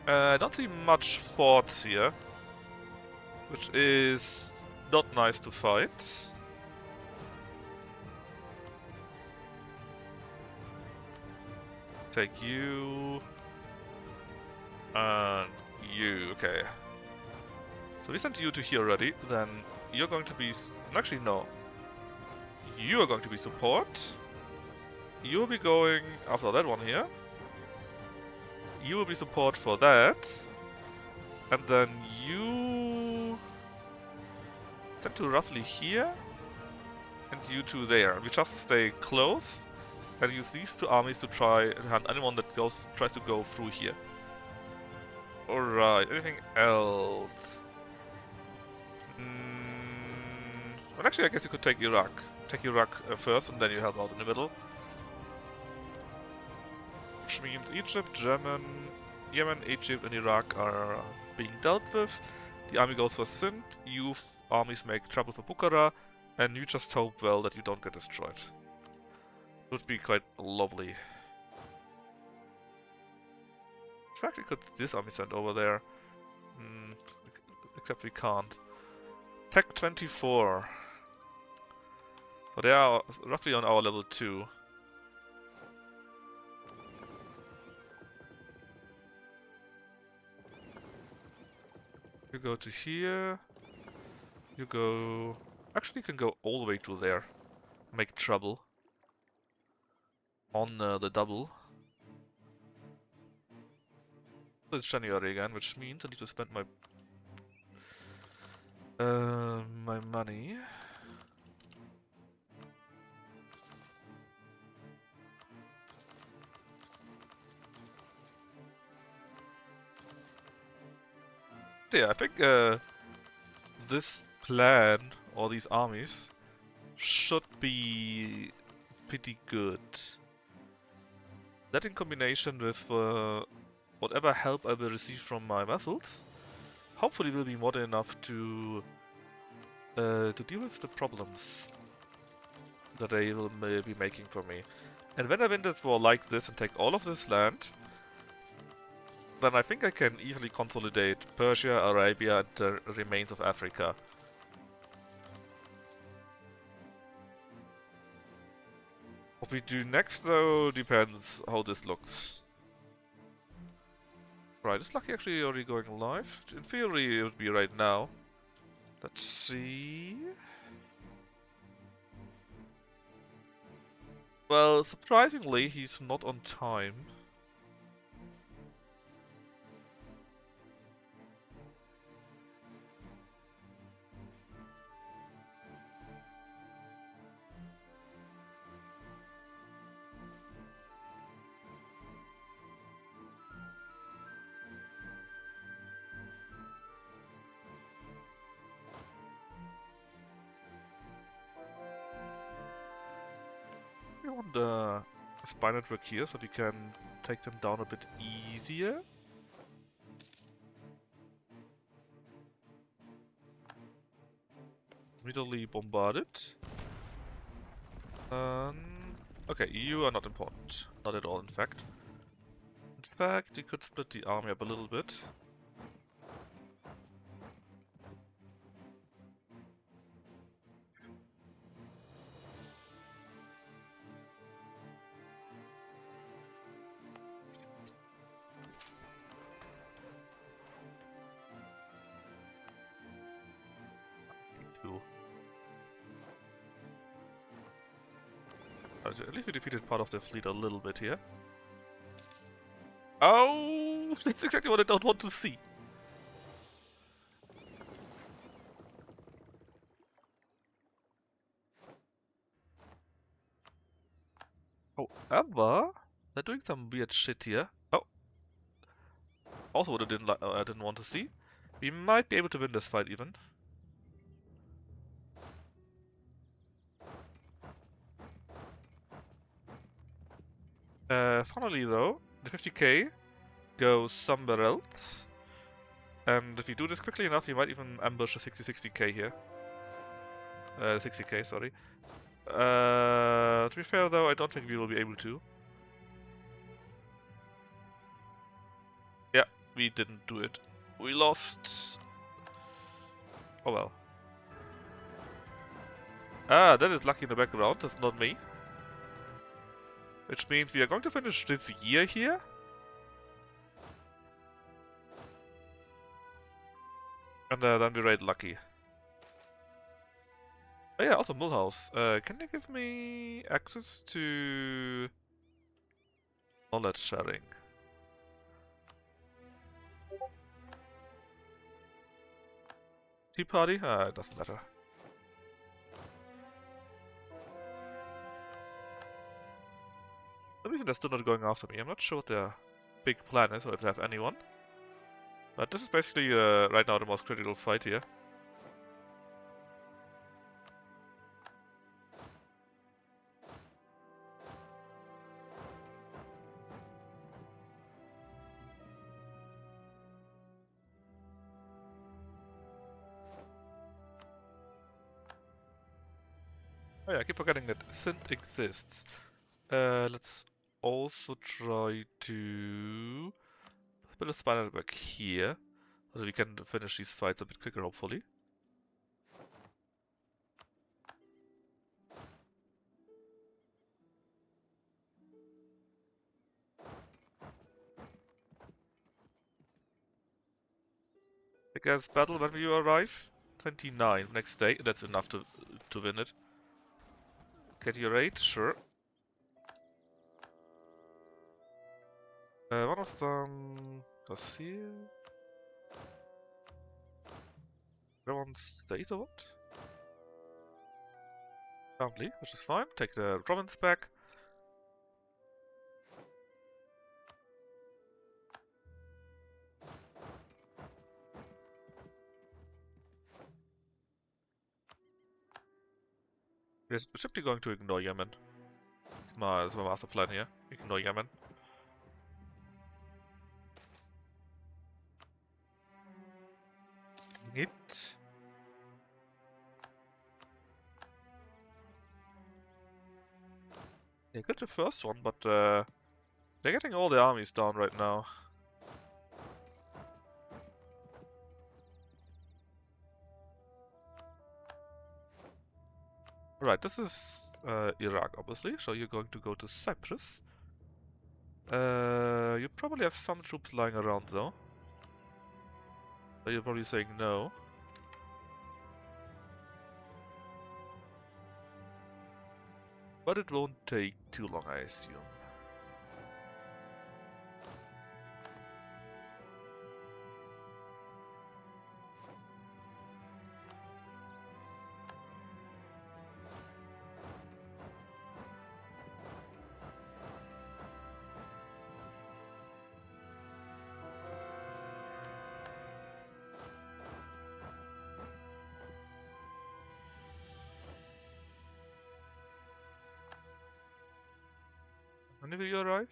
I don't see much forts here, which is not nice to fight. Take you and you. Okay. So we sent you to here already. Then you're going to be... Actually, no. You are going to be support. You will be going after that one here. You will be support for that. And then you... send to roughly here. And you two there. We just stay close. And use these two armies to try and hunt anyone that tries to go through here. Alright, anything else? Well, actually, I guess you could take Iraq. Take Iraq first, and then you help out in the middle. Which means Egypt, Yemen, Egypt, and Iraq are being dealt with. The army goes for Sindh. You armies make trouble for Bukhara, and you just hope, well, that you don't get destroyed. Would be quite lovely. In fact, we could this army send over there. Mm, except we can't. Tech 24. But they are roughly on our level 2. You go to here. You go... Actually, you can go all the way to there. Make trouble. On the double. It's January again, which means I need to spend my... my money. Yeah, I think this plan, or these armies, should be pretty good. That in combination with whatever help I will receive from my vassals, hopefully will be more than enough to deal with the problems that they will be making for me. And when I win this war like this and take all of this land, then I think I can easily consolidate Persia, Arabia, and the remains of Africa. What we do next, though, depends how this looks. Right, is Lucky actually already going live? In theory, it would be right now. Let's see... Well, surprisingly, he's not on time. We want the spy network here so we can take them down a bit easier. Immediately bombard it. Okay, you are not important. Not at all, in fact. In fact, we could split the army up a little bit. At least we defeated part of the fleet a little bit here. Oh, that's exactly what I don't want to see. However, they're doing some weird shit here. Oh, also what I didn't want to see. We might be able to win this fight even. Finally though, the 50k goes somewhere else. And if we do this quickly enough, we might even ambush a 60k here. 60k, sorry. To be fair though, I don't think we will be able to. Yeah, we didn't do it. We lost. Oh well. Ah, that is Lucky in the background, that's not me. Which means we are going to finish this year here. And then we raid Lucky. Oh yeah, also Mulhouse. Can you give me access to knowledge sharing? Tea party? It doesn't matter. The reason they're still not going after me, I'm not sure what their big plan is, or if they have anyone. But this is basically right now the most critical fight here. Oh yeah, I keep forgetting that Synth exists. Let's also try to Build a spy network here, so that we can finish these fights a bit quicker, hopefully. I guess battle when you arrive. 29 next day. That's enough to win it. Get your raid, sure. One of them goes here. The other one stays or what? Apparently, which is fine. Take the province back. We're simply going to ignore Yemen. That's my master plan here. Ignore Yemen. It. They got the first one, but they're getting all the armies down right now. Right, this is Iraq, obviously, so you're going to go to Cyprus. You probably have some troops lying around, though. So you're probably saying no. But it won't take too long, I assume. When will you arrive?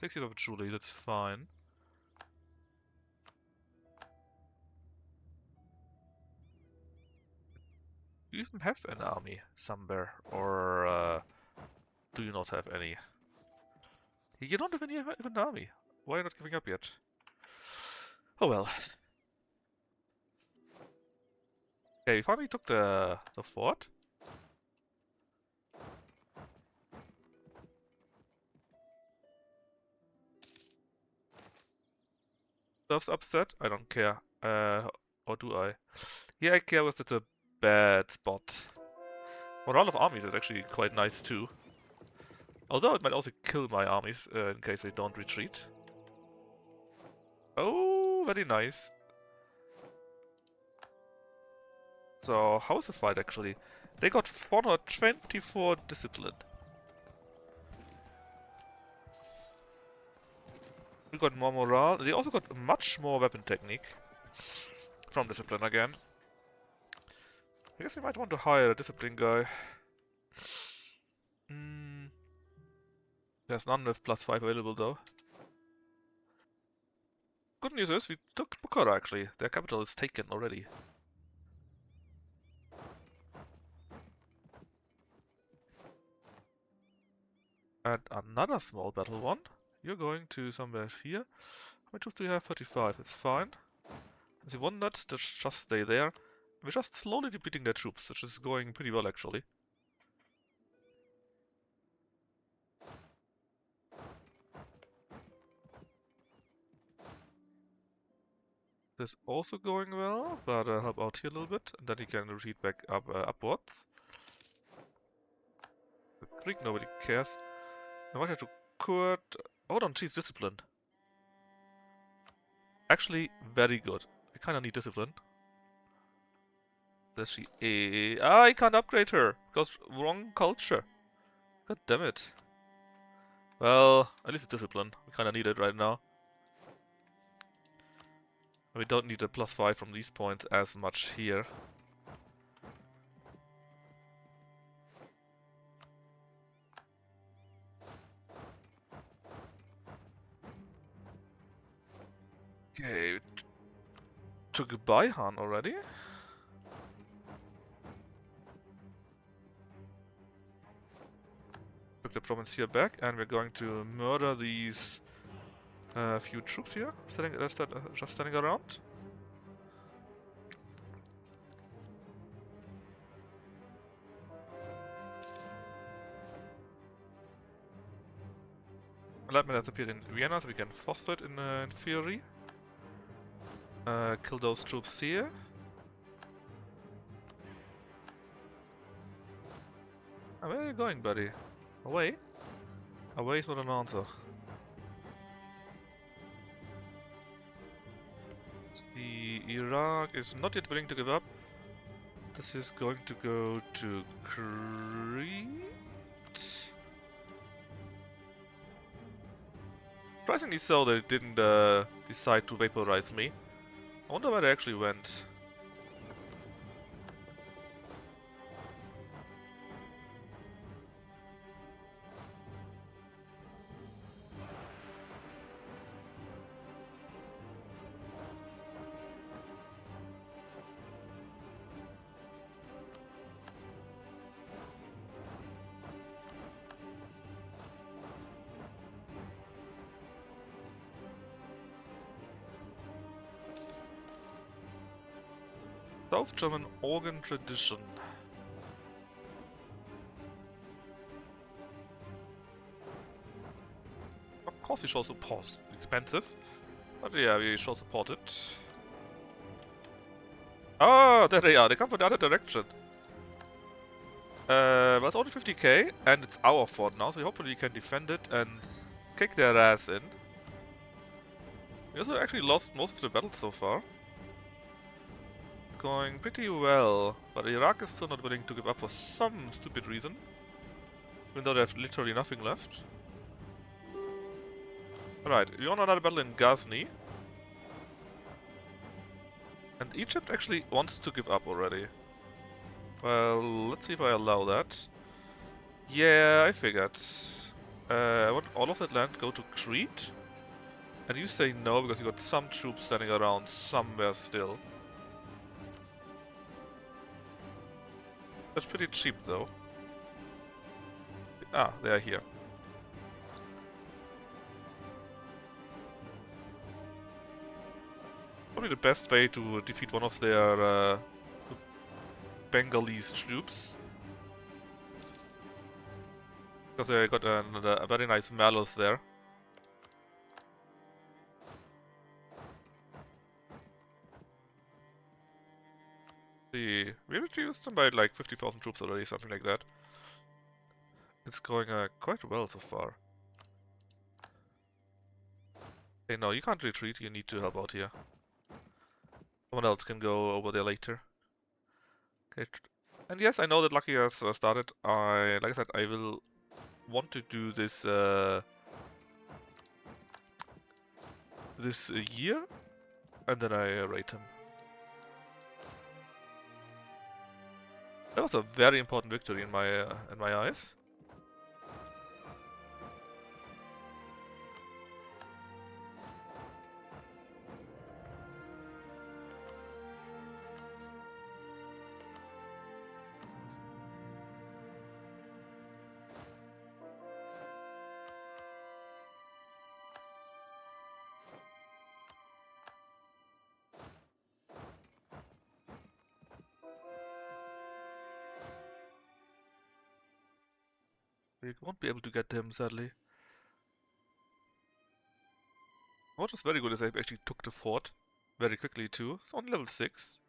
16th of July, that's fine. Do you even have an army somewhere? Or do you not have any? You don't have any even an army. Why are you not giving up yet? Oh well. Okay, we finally took the fort. Serf's upset? I don't care. Or do I? Yeah, I care, was that a bad spot. Morale of armies is actually quite nice too. Although it might also kill my armies in case they don't retreat. Oh, very nice. So, how is the fight actually? They got 424 discipline. We got more morale. They also got much more weapon technique. From discipline again. I guess we might want to hire a discipline guy. There's none with +5 available though. Good news is we took Bukhara actually. Their capital is taken already. And another small battle one. You're going to somewhere here. How many troops do you have? 35. It's fine. As you want that, just stay there. We're just slowly depleting their troops, which is going pretty well actually. This is also going well, but help out here a little bit, and then you can retreat back up upwards. The Greek, nobody cares. I might have to Kurt. Hold on, she's disciplined. Actually, very good. I kinda need discipline. Does she? I can't upgrade her because wrong culture. God damn it. Well, at least it's discipline. We kinda need it right now. We don't need a +5 from these points as much here. Okay, took a Baihan already. Took the province here back, and we're going to murder these A few troops here, just standing around. Enlightenment has appeared in Vienna, so we can foster it in theory. Kill those troops here. Where are you going, buddy? Away? Away is not an answer. The Iraq is not yet willing to give up. This is going to go to Crete. Surprisingly so, they didn't decide to vaporize me. I wonder where they actually went. South German organ tradition. Of course we shall support. Expensive. But yeah, we shall support it. Ah, there they are. They come from the other direction. But it's only 50k, and it's our fort now, so hopefully we can defend it and kick their ass in. We also actually lost most of the battles so far. Going pretty well, but Iraq is still not willing to give up for some stupid reason. Even though they have literally nothing left. Alright, we won another battle in Ghazni. And Egypt actually wants to give up already. Well, let's see if I allow that. Yeah, I figured. I want all of that land go to Crete. And you say no because you got some troops standing around somewhere still. That's pretty cheap though. Ah, they are here. Probably the best way to defeat one of their Bengalese troops. Because they got a very nice malus there. We reduced them by like 50,000 troops already, something like that. It's going quite well so far. Hey, no, you can't retreat, you need to help out here. Someone else can go over there later. Okay, and yes, I know that Lucky has started. Like I said, I will want to do this this year, and then I rate him. That was a very important victory in my eyes. We won't be able to get him, sadly. What was very good is I actually took the fort very quickly too. On level 6.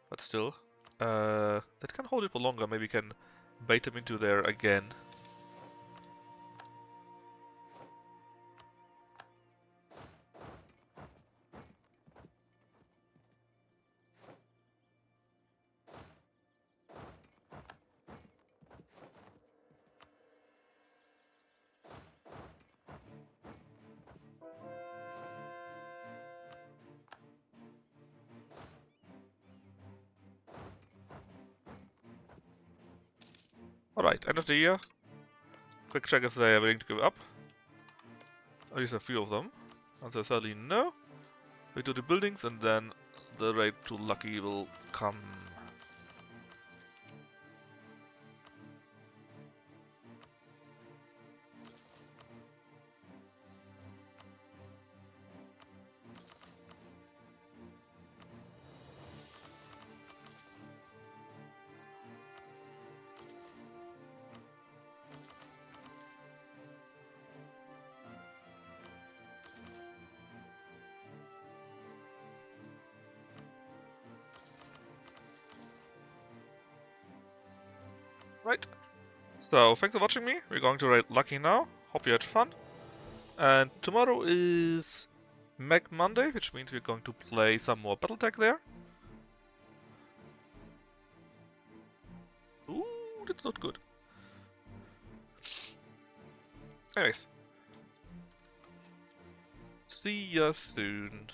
But still. That can hold it for longer. Maybe we can bait him into there again. Alright, end of the year. Quick check if they are willing to give up. At least a few of them. Answer sadly no. We do the buildings and then the raid to Lucky will come. Right. So, thanks for watching me. We're going to raid Lucky now. Hope you had fun. And tomorrow is Mech Monday, which means we're going to play some more Battletech there. Ooh, that's not good. Anyways. See ya soon.